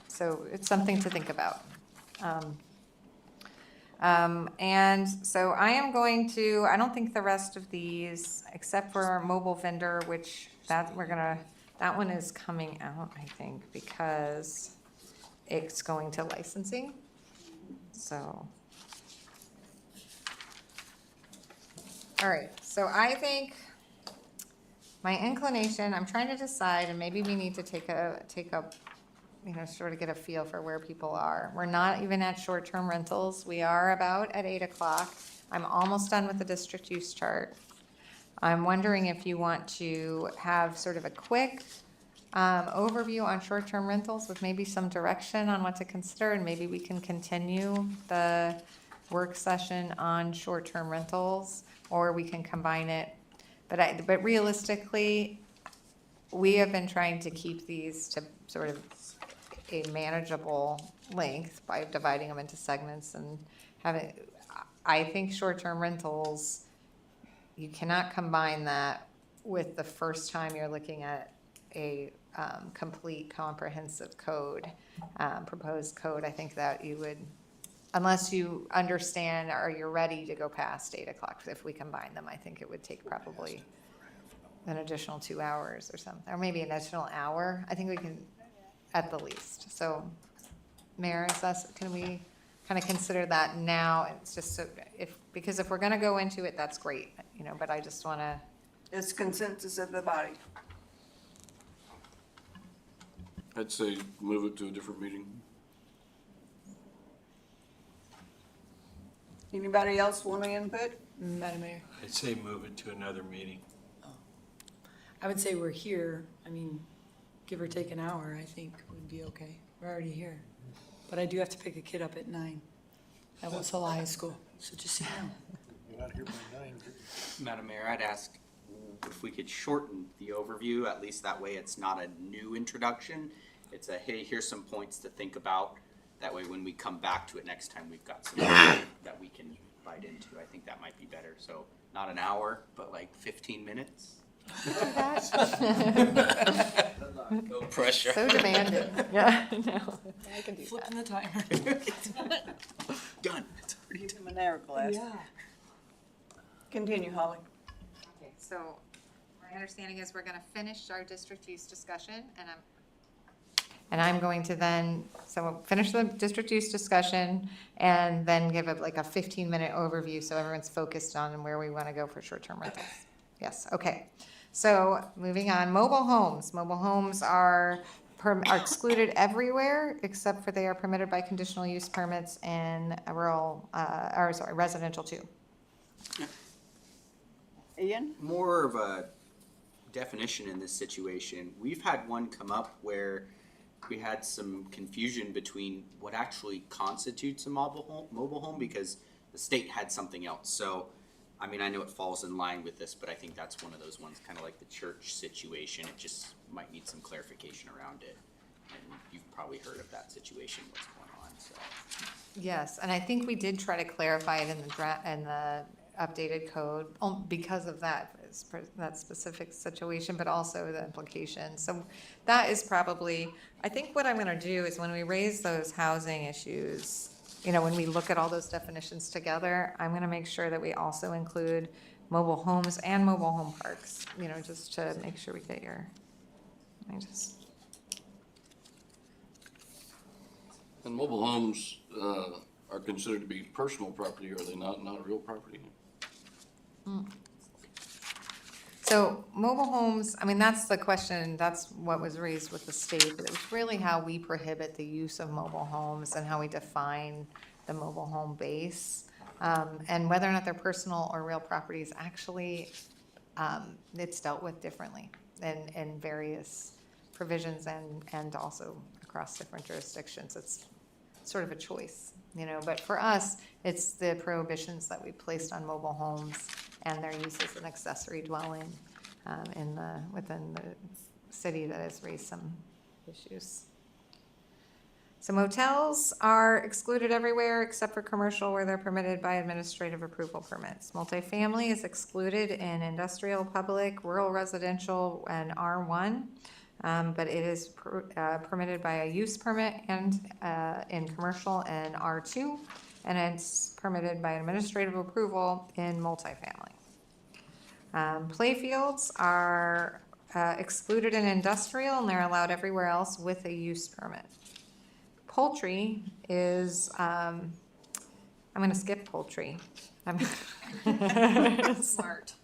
so it's something to think about. And so I don't think the rest of these, except for mobile vendor, which that one is coming out, I think, because it's going to licensing. So, all right. So I think my inclination, I'm trying to decide, and maybe we need to take a, sort of get a feel for where people are. We're not even at short-term rentals. We are about at 8 o'clock. I'm almost done with the district use chart. I'm wondering if you want to have sort of a quick overview on short-term rentals with maybe some direction on what to consider, and maybe we can continue the work session on short-term rentals, or we can combine it. But realistically, we have been trying to keep these to sort of a manageable length by dividing them into segments and having, I think short-term rentals, you cannot combine that with the first time you're looking at a complete comprehensive code, proposed code. I think that you would, unless you understand or you're ready to go past 8 o'clock, if we combine them, I think it would take probably an additional 2 hours or something, or maybe an additional hour. I think we can, at the least. So, Mayor, can we kind of consider that now? It's just so because if we're going to go into it, that's great, but I just want to. It's consensus of the body. I'd say move it to a different meeting. Anybody else want to input? Madam Mayor, I'd say move it to another meeting. I would say we're here. Give or take an hour, I think would be okay. We're already here. But I do have to pick a kid up at 9 at Wasilla High School, so just so you know. You're not here by 9. Madam Mayor, I'd ask if we could shorten the overview, at least that way it's not a new introduction. It's a, hey, here's some points to think about. That way when we come back to it next time, we've got some that we can bite into. I think that might be better. So not an hour, but like 15 minutes. No pressure. So demanding. Yeah, no, I can do that. Flipping the timer. Done. Give him an hourglass. Continue, Holly. Okay, so my understanding is we're gonna finish our district use discussion, and I'm going to then, so we'll finish the district use discussion and then give it like a 15-minute overview so everyone's focused on where we wanna go for short-term rentals. Yes, okay. So moving on, mobile homes. Mobile homes are excluded everywhere except for they are permitted by conditional use permits in residential too. Ian? More of a definition in this situation. We've had one come up where we had some confusion between what actually constitutes a mobile home because the state had something else. So, I mean, I know it falls in line with this, but I think that's one of those ones, kind of like the church situation. It just might need some clarification around it. And you've probably heard of that situation, what's going on, so. Yes, and I think we did try to clarify it in the updated code because of that specific situation, but also the implications. So that is probably, I think what I'm gonna do is when we raise those housing issues, you know, when we look at all those definitions together, I'm gonna make sure that we also include mobile homes and mobile home parks, you know, just to make sure we get And mobile homes are considered to be personal property, are they not real property? So mobile homes, I mean, that's the question, that's what was raised with the state, but it was really how we prohibit the use of mobile homes and how we define the mobile home base. And whether or not they're personal or real properties, actually, it's dealt with differently in various provisions and also across different jurisdictions. It's sort of a choice, you know, but for us, it's the prohibitions that we placed on mobile homes and their use as an accessory dwelling within the city that has raised some issues. So motels are excluded everywhere except for commercial where they're permitted by administrative approval permits. Multifamily is excluded in industrial, public, rural residential, and R1. But it is permitted by a use permit and in commercial and R2, and it's permitted by administrative approval in multifamily. Playfields are excluded in industrial, and they're allowed everywhere else with a use permit. Poultry is, I'm going to skip poultry. Smart.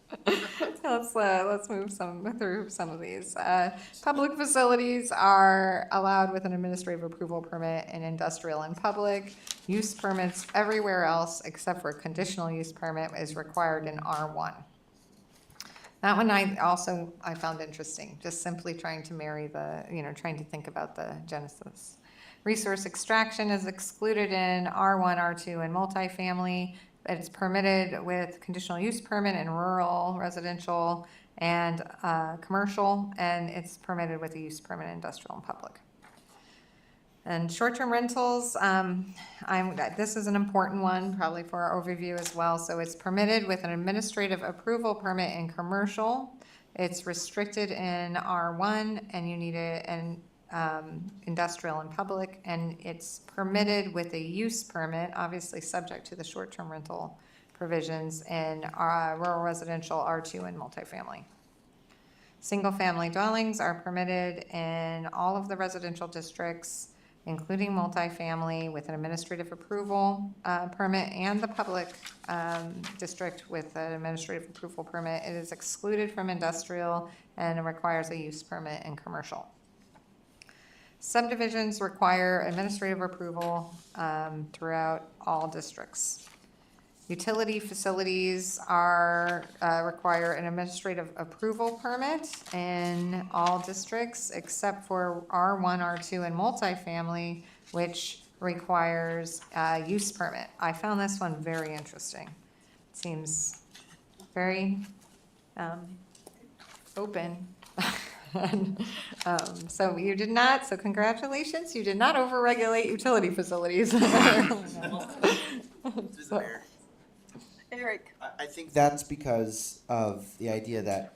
Let's move through some of these. Public facilities are allowed with an administrative approval permit in industrial and public. Use permits everywhere else except for a conditional use permit is required in R1. That one I found interesting, just simply trying to marry trying to think about the genesis. Resource extraction is excluded in R1, R2, and multifamily. It's permitted with conditional use permit in rural, residential, and commercial, and it's permitted with a use permit in industrial and public. And short-term rentals, this is an important one, probably for our overview as well. So it's permitted with an administrative approval permit in commercial. It's restricted in R1, and you need it in industrial and public, and it's permitted with a use permit, obviously subject to the short-term rental provisions in rural residential, R2, and multifamily. Single-family dwellings are permitted in all of the residential districts, including multifamily, with an administrative approval permit, and the public district with an administrative approval permit. It is excluded from industrial and it requires a use permit in commercial. Subdivisions require administrative approval throughout all districts. Utility facilities require an administrative approval permit in all districts except for R1, R2, and multifamily, which requires a use permit. I found this one very interesting. It seems very open. So you did not, so congratulations, you did not overregulate utility facilities. Eric? I think that's because of the idea that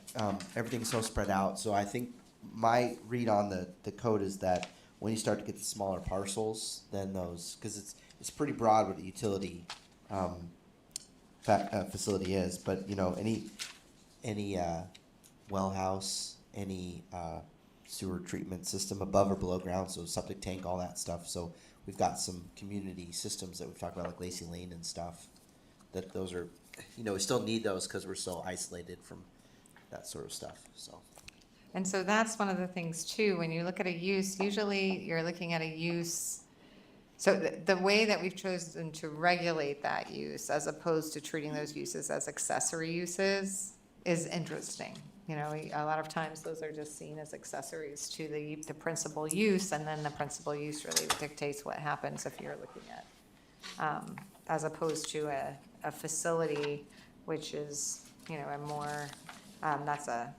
everything's so spread out. So I think my read on the code is that when you start to get the smaller parcels, then those, because it's pretty broad what a utility facility is, but any well house, any sewer treatment system above or below ground, so septic tank, all that stuff. So we've got some community systems that we've talked about, like Lacey Lane and stuff, that those are, we still need those because we're so isolated from that sort of stuff, so. And so that's one of the things too, when you look at a use, usually you're looking at a use. So the way that we've chosen to regulate that use as opposed to treating those uses as accessory uses is interesting. A lot of times those are just seen as accessories to the principal use, and then the principal use really dictates what happens if you're looking at, as opposed to a facility, which is, a more, that's a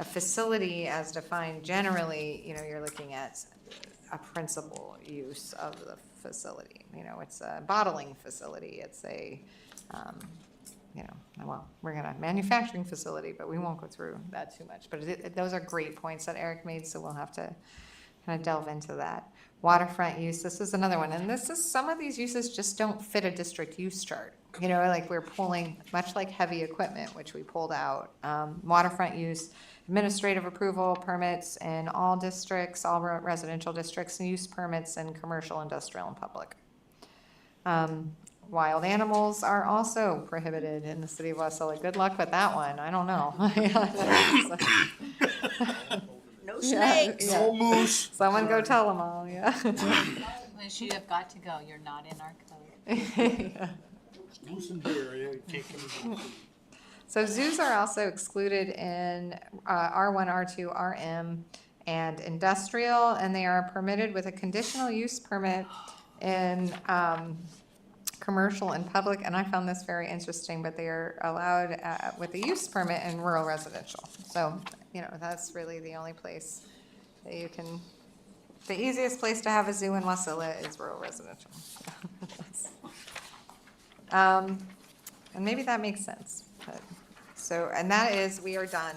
facility as defined generally, you're looking at a principal use of the facility. It's a bottling facility, it's a, well, we're gonna manufacturing facility, but we won't go through that too much. But those are great points that Eric made, so we'll have to kind of delve into that. Waterfront use, this is another one, and some of these uses just don't fit a district use chart. Like we're pulling, much like heavy equipment, which we pulled out. Waterfront use, administrative approval permits in all districts, all residential districts, and use permits in commercial, industrial, and public. Wild animals are also prohibited in the city of Wasilla. Good luck with that one. I don't know. No snakes. Yeah. No moose. Someone go tell them all, yeah. Unless you have got to go, you're not in our code. Moose and deer, you can't come in. So zoos are also excluded in R1, R2, RM, and industrial, and they are permitted with a conditional use permit in commercial and public, and I found this very interesting, but they are allowed with a use permit in rural residential. So, that's really the only place that you can, the easiest place to have a zoo in Wasilla is rural residential. And maybe that makes sense. But, and that is, we are done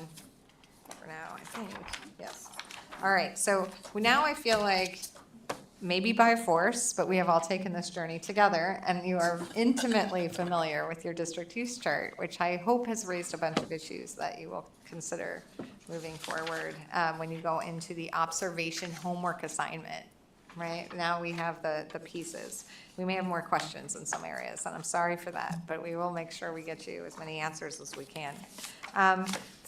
for now, I think. Yes. All right. So now I feel like maybe by force, but we have all taken this journey together, and you are intimately familiar with your district use chart, which I hope has raised a bunch of issues that you will consider moving forward when you go into the observation homework assignment. Right now we have the pieces. We may have more questions in some areas, and I'm sorry for that, but we will make sure we get you as many answers as we can.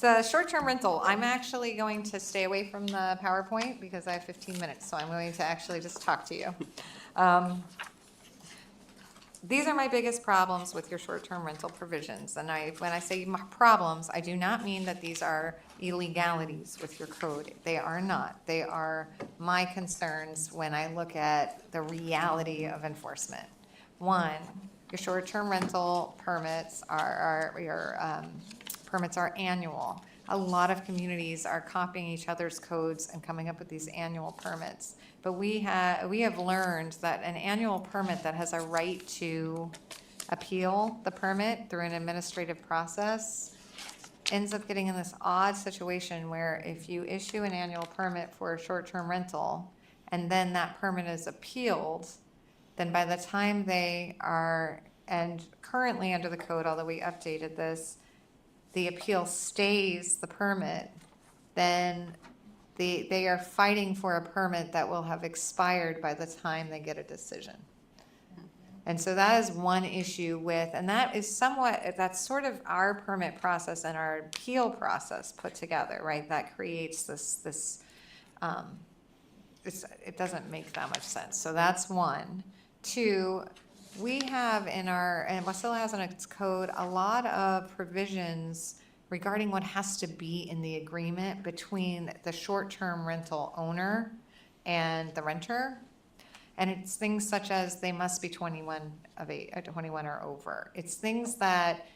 The short-term rental, I'm actually going to stay away from the PowerPoint because I have 15 minutes, so I'm going to actually just talk to you. These are my biggest problems with your short-term rental provisions, and when I say problems, I do not mean that these are illegalities with your code. They are not. They are my concerns when I look at the reality of enforcement. One, your short-term rental permits permits are annual. A lot of communities are copying each other's codes and coming up with these annual permits. But we have learned that an annual permit that has a right to appeal the permit through an administrative process ends up getting in this odd situation where if you issue an annual permit for a short-term rental and then that permit is appealed, then by the time they are, and currently under the code, although we updated this, the appeal stays the permit, then they are fighting for a permit that will have expired by the time they get a decision. And so that is one issue with, and that is that's sort of our permit process and our appeal process put together, right? That creates this it doesn't make that much sense. So that's one. Two, we have and Wasilla has in its code a lot of provisions regarding what has to be in the agreement between the short-term rental owner and the renter. And it's things such as they must be 21 or over. It's things that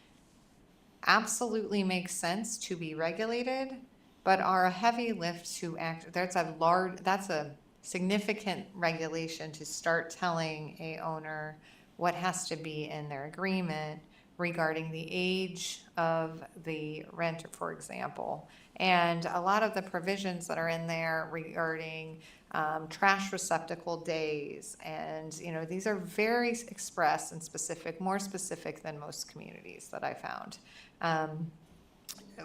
absolutely make sense to be regulated, but are a heavy lift to act. That's a significant regulation to start telling a owner what has to be in their agreement regarding the age of the renter, for example. And a lot of the provisions that are in there regarding trash receptacle days, and these are very express and specific, more specific than most communities that I found.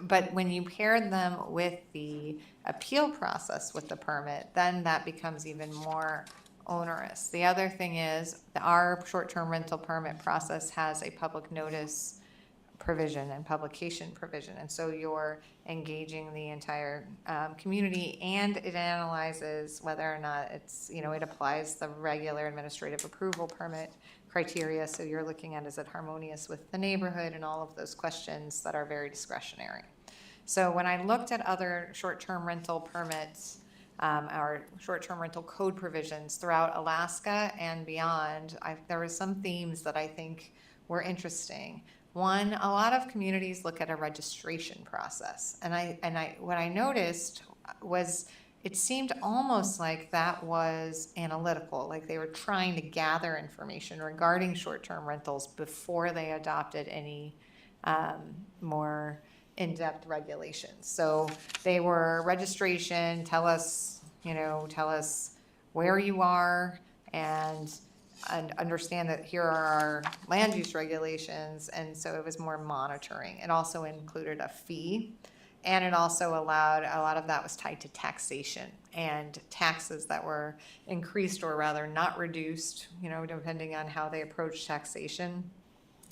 But when you pair them with the appeal process with the permit, then that becomes even more onerous. The other thing is our short-term rental permit process has a public notice provision and publication provision. And so you're engaging the entire community, and it analyzes whether or not it's, it applies the regular administrative approval permit criteria. So you're looking at, is it harmonious with the neighborhood, and all of those questions that are very discretionary. So when I looked at other short-term rental permits, our short-term rental code provisions throughout Alaska and beyond, there were some themes that I think were interesting. One, a lot of communities look at a registration process, and what I noticed was it seemed almost like that was analytical, like they were trying to gather information regarding short-term rentals before they adopted any more in-depth regulations. So they were registration, tell us where you are, and understand that here are our land use regulations. And so it was more monitoring. It also included a fee, and it also allowed, a lot of that was tied to taxation and taxes that were increased, or rather not reduced, depending on how they approach taxation.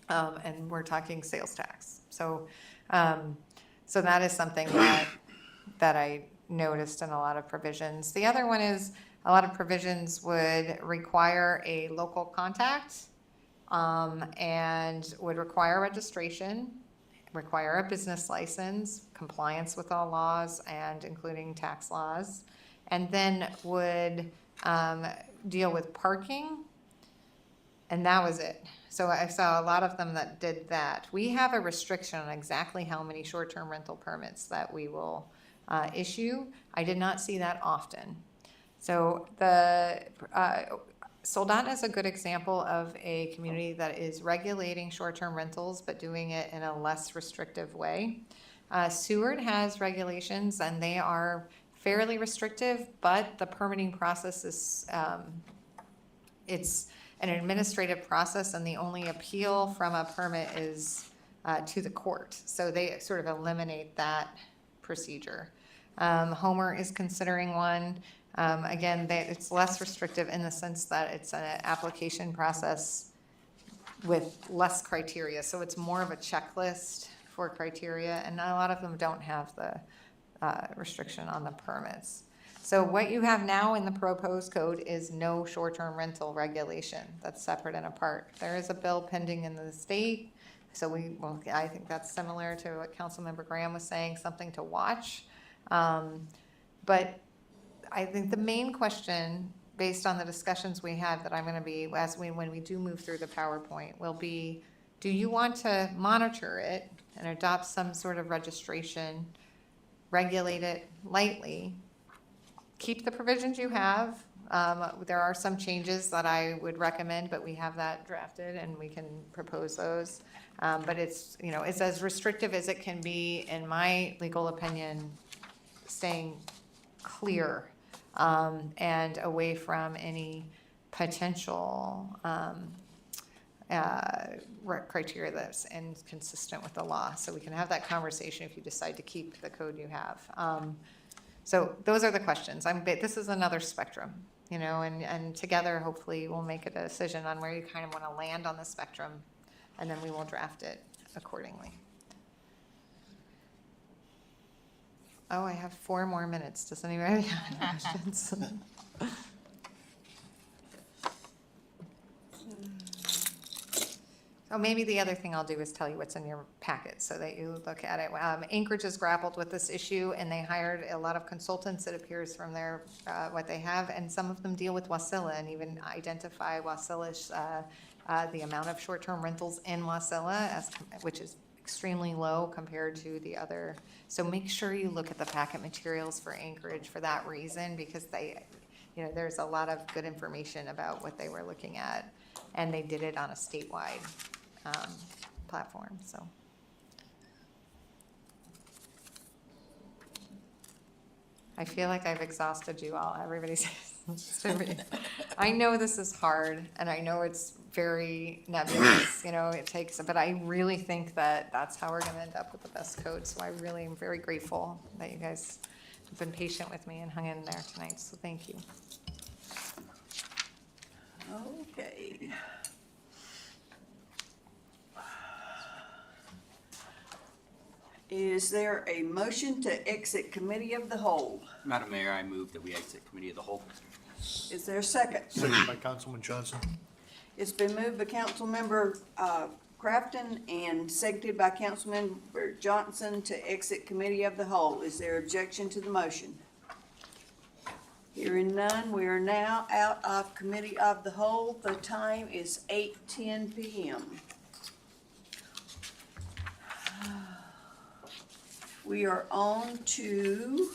And we're talking sales tax. So that is something that I noticed in a lot of provisions. The other one is a lot of provisions would require a local contact, and would require registration, require a business license, compliance with all laws, and including tax laws, and then would deal with parking, and that was it. So I saw a lot of them that did that. We have a restriction on exactly how many short-term rental permits that we will issue. I did not see that often. So the Soldotna is a good example of a community that is regulating short-term rentals, but doing it in a less restrictive way. Seward has regulations, and they are fairly restrictive, but the permitting process is it's an administrative process, and the only appeal from a permit is to the court. So they sort of eliminate that procedure. Homer is considering one. Again, it's less restrictive in the sense that it's an application process with less criteria. So it's more of a checklist for criteria, and a lot of them don't have the restriction on the permits. So what you have now in the proposed code is no short-term rental regulation. That's separate and apart. There is a bill pending in the state. So I think that's similar to what Councilmember Graham was saying, something to watch. But I think the main question, based on the discussions we had, that I'm going to be, when we do move through the PowerPoint, will be, do you want to monitor it and adopt some sort of registration, regulate it lightly, keep the provisions you have? There are some changes that I would recommend, but we have that drafted and we can propose those. But it's as restrictive as it can be, in my legal opinion, staying clear and away from any potential criteria that's inconsistent with the law. So we can have that conversation if you decide to keep the code you have. So those are the questions. This is another spectrum, and together hopefully we'll make a decision on where you kind of want to land on the spectrum, and then we will draft it accordingly. Oh, I have 4 more minutes. Does anybody have any questions? Oh, maybe the other thing I'll do is tell you what's in your packet so that you look at it. Anchorage has grappled with this issue, and they hired a lot of consultants, it appears, from their what they have, and some of them deal with Wasilla and even identify Wasilla's the amount of short-term rentals in Wasilla, which is extremely low compared to the other. So make sure you look at the packet materials for Anchorage for that reason, because there's a lot of good information about what they were looking at, and they did it on a statewide platform, so. I feel like I've exhausted you all. Everybody says to me. I know this is hard, and I know it's very nebulous, you know, it takes, but I really think that that's how we're gonna end up with the best code. So I really am very grateful that you guys have been patient with me and hung in there tonight, so thank you. Okay. Is there a motion to exit committee of the whole? Madam Mayor, I move that we exit committee of the whole. Is there a second? Second by Councilman Johnson. It's been moved by Councilmember Crafton and seconded by Councilmember Johnson to exit committee of the whole. Is there objection to the motion? Hearing none, we are now out of committee of the whole. The time is 8:10 p.m. We are on to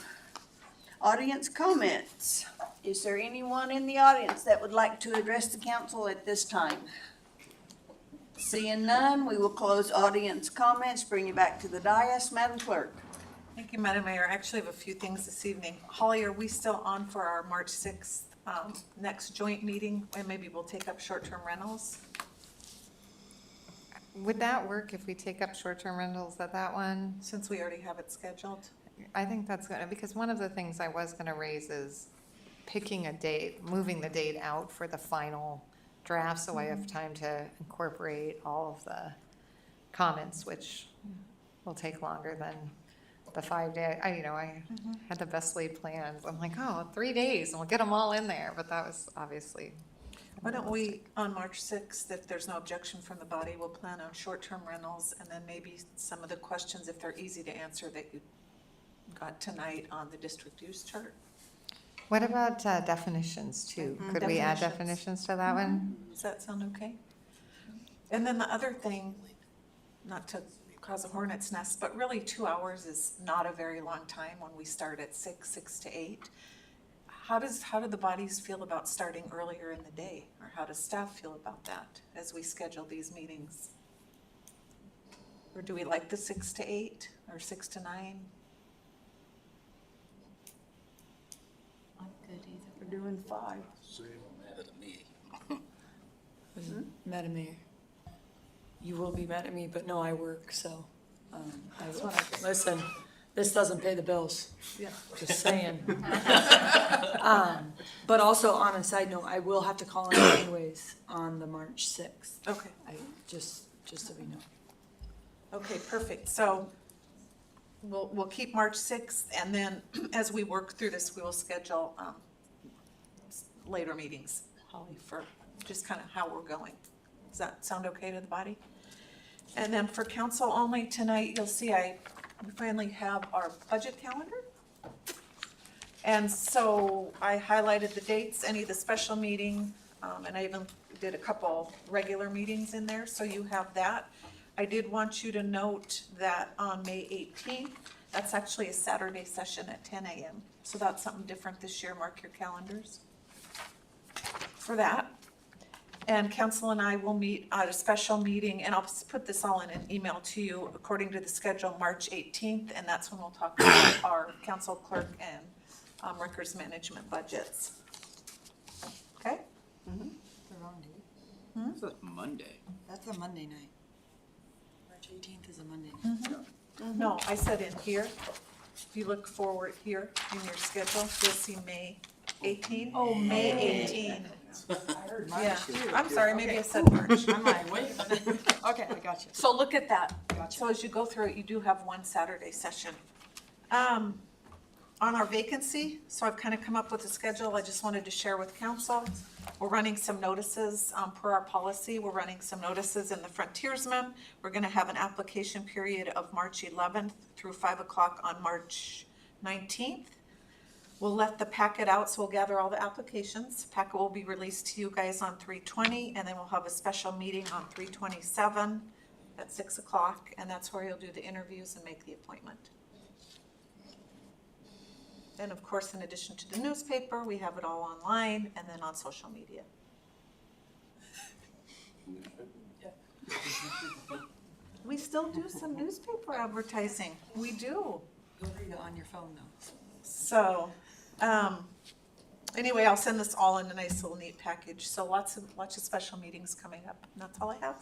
audience comments. Is there anyone in the audience that would like to address the council at this time? Seeing none, we will close audience comments, bring you back to the dais. Madam Clerk. Thank you, Madam Mayor. I actually have a few things this evening. Holly, are we still on for our March 6th next joint meeting? And maybe we'll take up short-term rentals? Would that work if we take up short-term rentals at that one? Since we already have it scheduled. I think that's good, because one of the things I was gonna raise is picking a date, moving the date out for the final draft, so I have time to incorporate all of the comments, which will take longer than the 5 day. I had the best laid plans. I'm like, 3 days and we'll get them all in there, but that was obviously. Why don't we, on March 6th, if there's no objection from the body, we'll plan on short-term rentals, and then maybe some of the questions, if they're easy to answer, that you got tonight on the district use chart. What about definitions too? Could we add definitions to that one? Does that sound okay? And then the other thing, not to cause a hornet's nest, but really 2 hours is not a very long time when we start at 6 to 8. How do the bodies feel about starting earlier in the day? Or how does staff feel about that as we schedule these meetings? Or do we like the 6 to 8 or 6 to 9? I'm good either. We're doing 5. Matter to me. Madam Mayor, you will be mad at me, but no, I work, so, listen, this doesn't pay the bills. Yeah. Just saying. But also, on a side note, I will have to call in anyways on the March 6th. Okay. Just so we know. Okay, perfect. So we'll keep March 6th, and then as we work through this, we will schedule later meetings, Holly, for just kind of how we're going. Does that sound okay to the body? And then for council only tonight, you'll see we finally have our budget calendar. And so I highlighted the dates, any of the special meeting, and I even did a couple regular meetings in there, so you have that. I did want you to note that on May 18th, that's actually a Saturday session at 10 a.m. So that's something different this year. Mark your calendars for that. And council and I will meet at a special meeting, and I'll put this all in an email to you according to the schedule, March 18th, and that's when we'll talk about our council clerk and records management budgets. Okay? The wrong date. It's a Monday. That's a Monday night. March 18th is a Monday night. No, I said in here. If you look forward here in your schedule, you'll see May 18. Oh, May 18. I heard March. Yeah, too. I'm sorry, maybe I said March. I'm like, wait a minute. Okay, I got you. So look at that. Gotcha. So as you go through it, you do have one Saturday session. On our vacancy, so I've kind of come up with a schedule I just wanted to share with council. We're running some notices per our policy. We're running some notices in the frontiersman. We're going to have an application period of March 11th through 5 o'clock on March 19th. We'll let the packet out, so we'll gather all the applications. Packet will be released to you guys on 3/20, and then we'll have a special meeting on 3/27 at 6 o'clock, and that's where you'll do the interviews and make the appointment. And of course, in addition to the newspaper, we have it all online and then on social media. We still do some newspaper advertising. We do. Go read it on your phone though. So, anyway, I'll send this all in a nice little neat package. So lots of special meetings coming up. And that's all I have.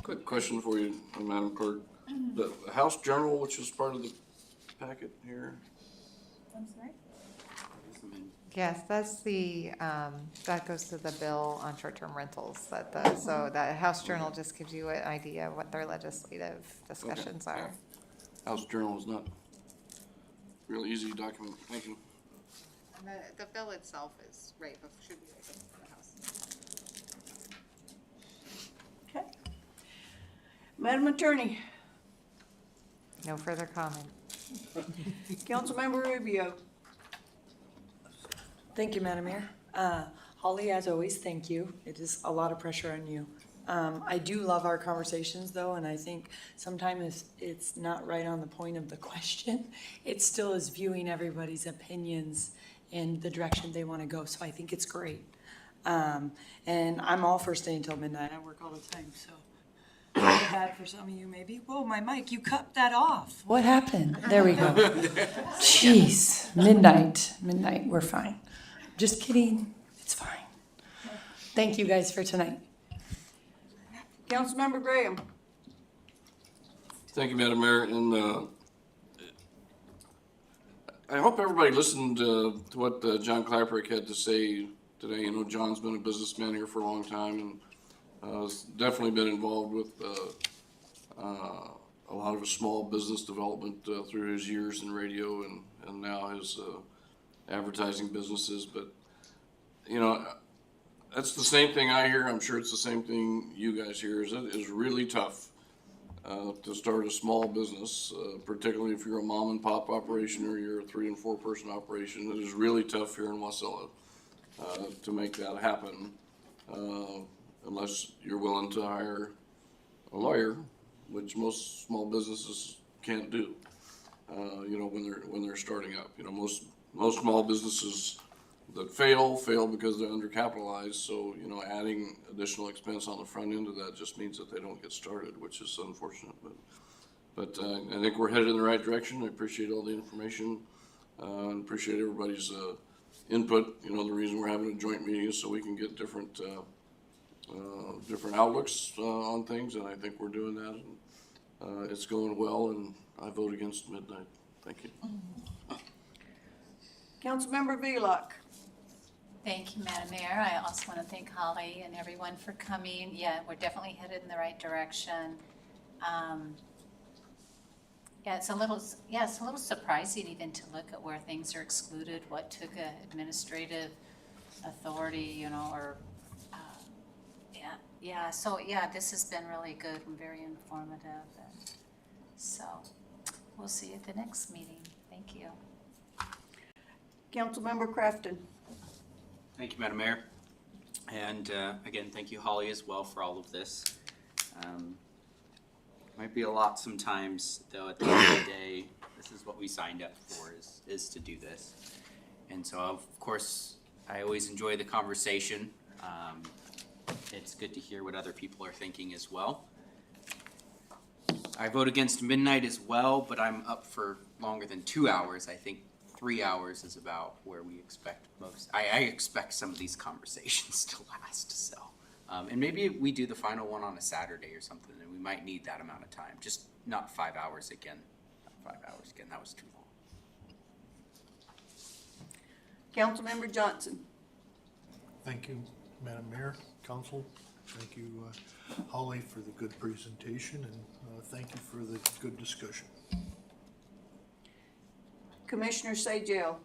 Quick question for you, Madam Clerk. The House Journal, which is part of the packet here, I'm sorry? Yes, that's the, that goes to the bill on short-term rentals, so that House Journal just gives you an idea of what their legislative discussions Okay, are. yeah. House Journal is not real easy to document. Thank you. And the bill itself is right, should be right before the House. Okay. Madam Attorney, No further comment. Councilmember Rubio. Thank you, Madam Mayor. Holly, as always, thank you. It is a lot of pressure on you. I do love our conversations though, and I think sometimes it's not right on the point of the question. It still is viewing everybody's opinions and the direction they want to go, so I think it's great. And I'm all for staying till midnight. I work all the time, so. Bad for some of you maybe. Whoa, my mic, you cut that off. What happened? There we go. Jeez, midnight, we're fine. Just kidding, it's fine. Thank you guys for tonight. Councilmember Graham. Thank you, Madam Mayor, and I hope everybody listened to what John Klapperich had to say today. You know, John's been a businessman here for a long time, and has definitely been involved with a lot of small business development through his years in radio and now his advertising businesses. But, you know, that's the same thing I hear. I'm sure it's the same thing you guys hear. Is it is really tough to start a small business, particularly if you're a mom and pop operation or you're a 3 and 4 person operation. It is really tough here in Wasilla to make that happen. Unless you're willing to hire a lawyer, which most small businesses can't do. You know, when they're starting up. You know, most small businesses that fail because they're undercapitalized. So, you know, adding additional expense on the front end of that just means that they don't get started, which is unfortunate. But I think we're headed in the right direction. I appreciate all the information and appreciate everybody's input. You know, the reason we're having a joint meeting is so we can get different outlooks on things, and I think we're doing that. And, it's going well, and I vote against midnight. Thank you. Councilmember Velock. Thank you, Madam Mayor. I also want to thank Holly and everyone for coming. Yeah, we're definitely headed in the right direction. Yeah, it's a little surprising even to look at where things are excluded, what took an administrative authority, you know, or so this has been really good and very informative, and so we'll see you at the next meeting. Thank you. Councilmember Crafton. Thank you, Madam Mayor. And again, thank you, Holly, as well for all of this. Might be a lot sometimes, though, at the end of the day, this is what we signed up for, is to do this. And so, of course, I always enjoy the conversation. It's good to hear what other people are thinking as well. I vote against midnight as well, but I'm up for longer than 2 hours. I think 3 hours is about where we expect most. I expect some of these conversations to last, so. And maybe we do the final one on a Saturday or something, and we might need that amount of time, just not 5 hours again. Not 5 hours again, that was too long. Councilmember Johnson. Thank you, Madam Mayor, Council. Thank you, Holly, for the good presentation, and thank you for the good discussion. Commissioner Sajel.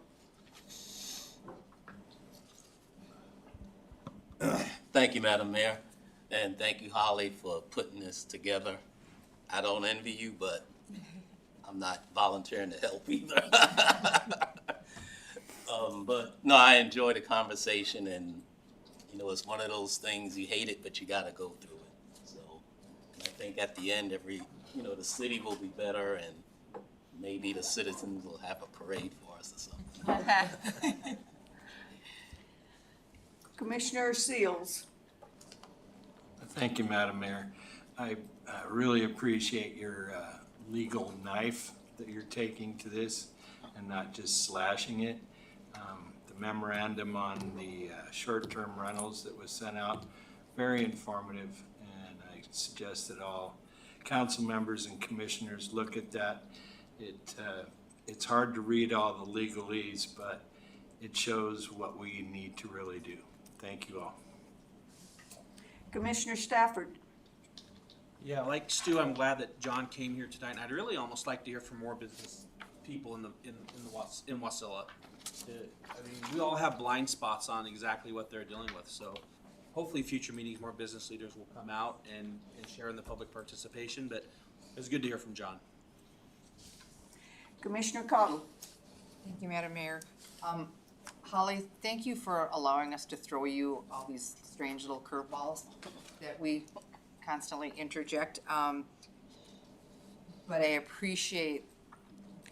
Thank you, Madam Mayor, and thank you, Holly, for putting this together. I don't envy you, but I'm not volunteering to help either. But no, I enjoy the conversation, and you know, it's one of those things, you hate it, but you gotta go through it. So I think at the end, the city will be better, and maybe the citizens will have a parade for us or something. Commissioner Seals. Thank you, Madam Mayor. I really appreciate your legal knife that you're taking to this and not just slashing it. The memorandum on the short-term rentals that was sent out, very informative, and I suggest that all council members and commissioners look at that. It's hard to read all the legalese, but it shows what we need to really do. Thank you all. Commissioner Stafford. Yeah, like Stu, I'm glad that John came here tonight, and I'd really almost like to hear from more business people in Wasilla. I mean, we all have blind spots on exactly what they're dealing with, so hopefully future meetings, more business leaders will come out and share in the public participation, but it was good to hear from John. Commissioner Cottle. Thank you, Madam Mayor. Holly, thank you for allowing us to throw you all these strange little curveballs that we constantly interject. But I appreciate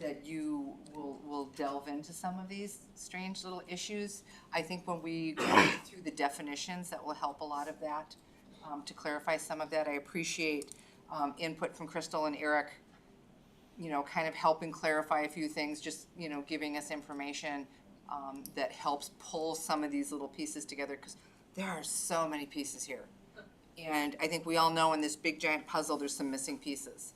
that you will delve into some of these strange little issues. I think when we go through the definitions, that will help a lot of that, to clarify some of that. I appreciate input from Crystal and Eric, you know, kind of helping clarify a few things, just, you know, giving us information that helps pull some of these little pieces together, because there are so many pieces here. And I think we all know in this big giant puzzle, there's some missing pieces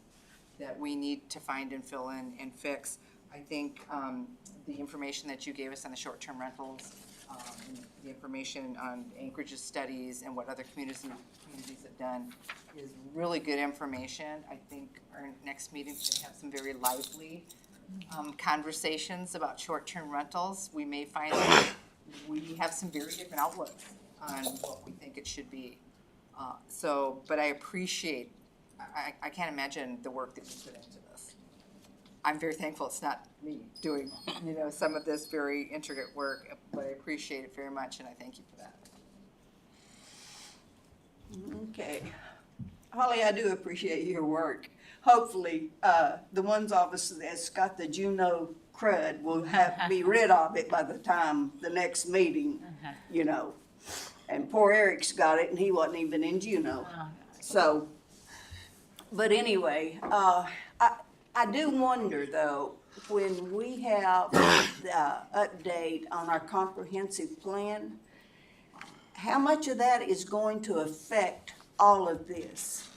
that we need to find and fill in and fix. I think the information that you gave us on the short-term rentals, and the information on Anchorage's studies and what other communities have done is really good information. I think our next meeting is going to have some very lively conversations about short-term rentals. We may find that we have some very different outlooks on what we think it should be. But I appreciate, I can't imagine the work that you put into this. I'm very thankful it's not me doing, you know, some of this very intricate work, but I appreciate it very much, and I thank you for that. Okay. Holly, I do appreciate your work. Hopefully, the ones of us that's got the Juno crud will be rid of it by the time the next meeting, you know. And poor Eric's got it, and he wasn't even in Juno. So, but anyway, I do wonder, though, when we have the update on our comprehensive plan, how much of that is going to affect all of this?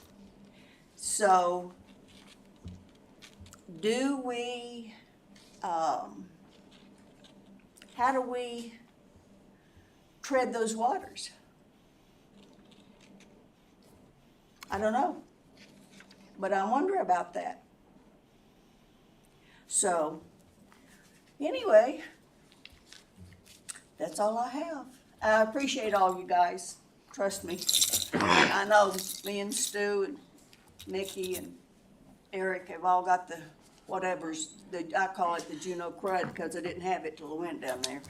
So, do we, how do we tread those waters? I don't know, but I wonder about that. So, anyway, that's all I have. I appreciate all you guys, trust me. I know me and Stu and Nikki and Eric have all got the whatevers, I call it the Juno crud because I didn't have it till I went down there.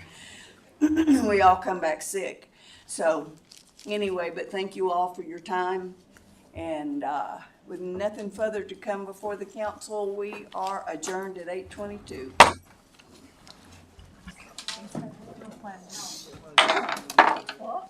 We all come back sick. So anyway, but thank you all for your time. And with nothing further to come before the council, we are adjourned at 8:22. What?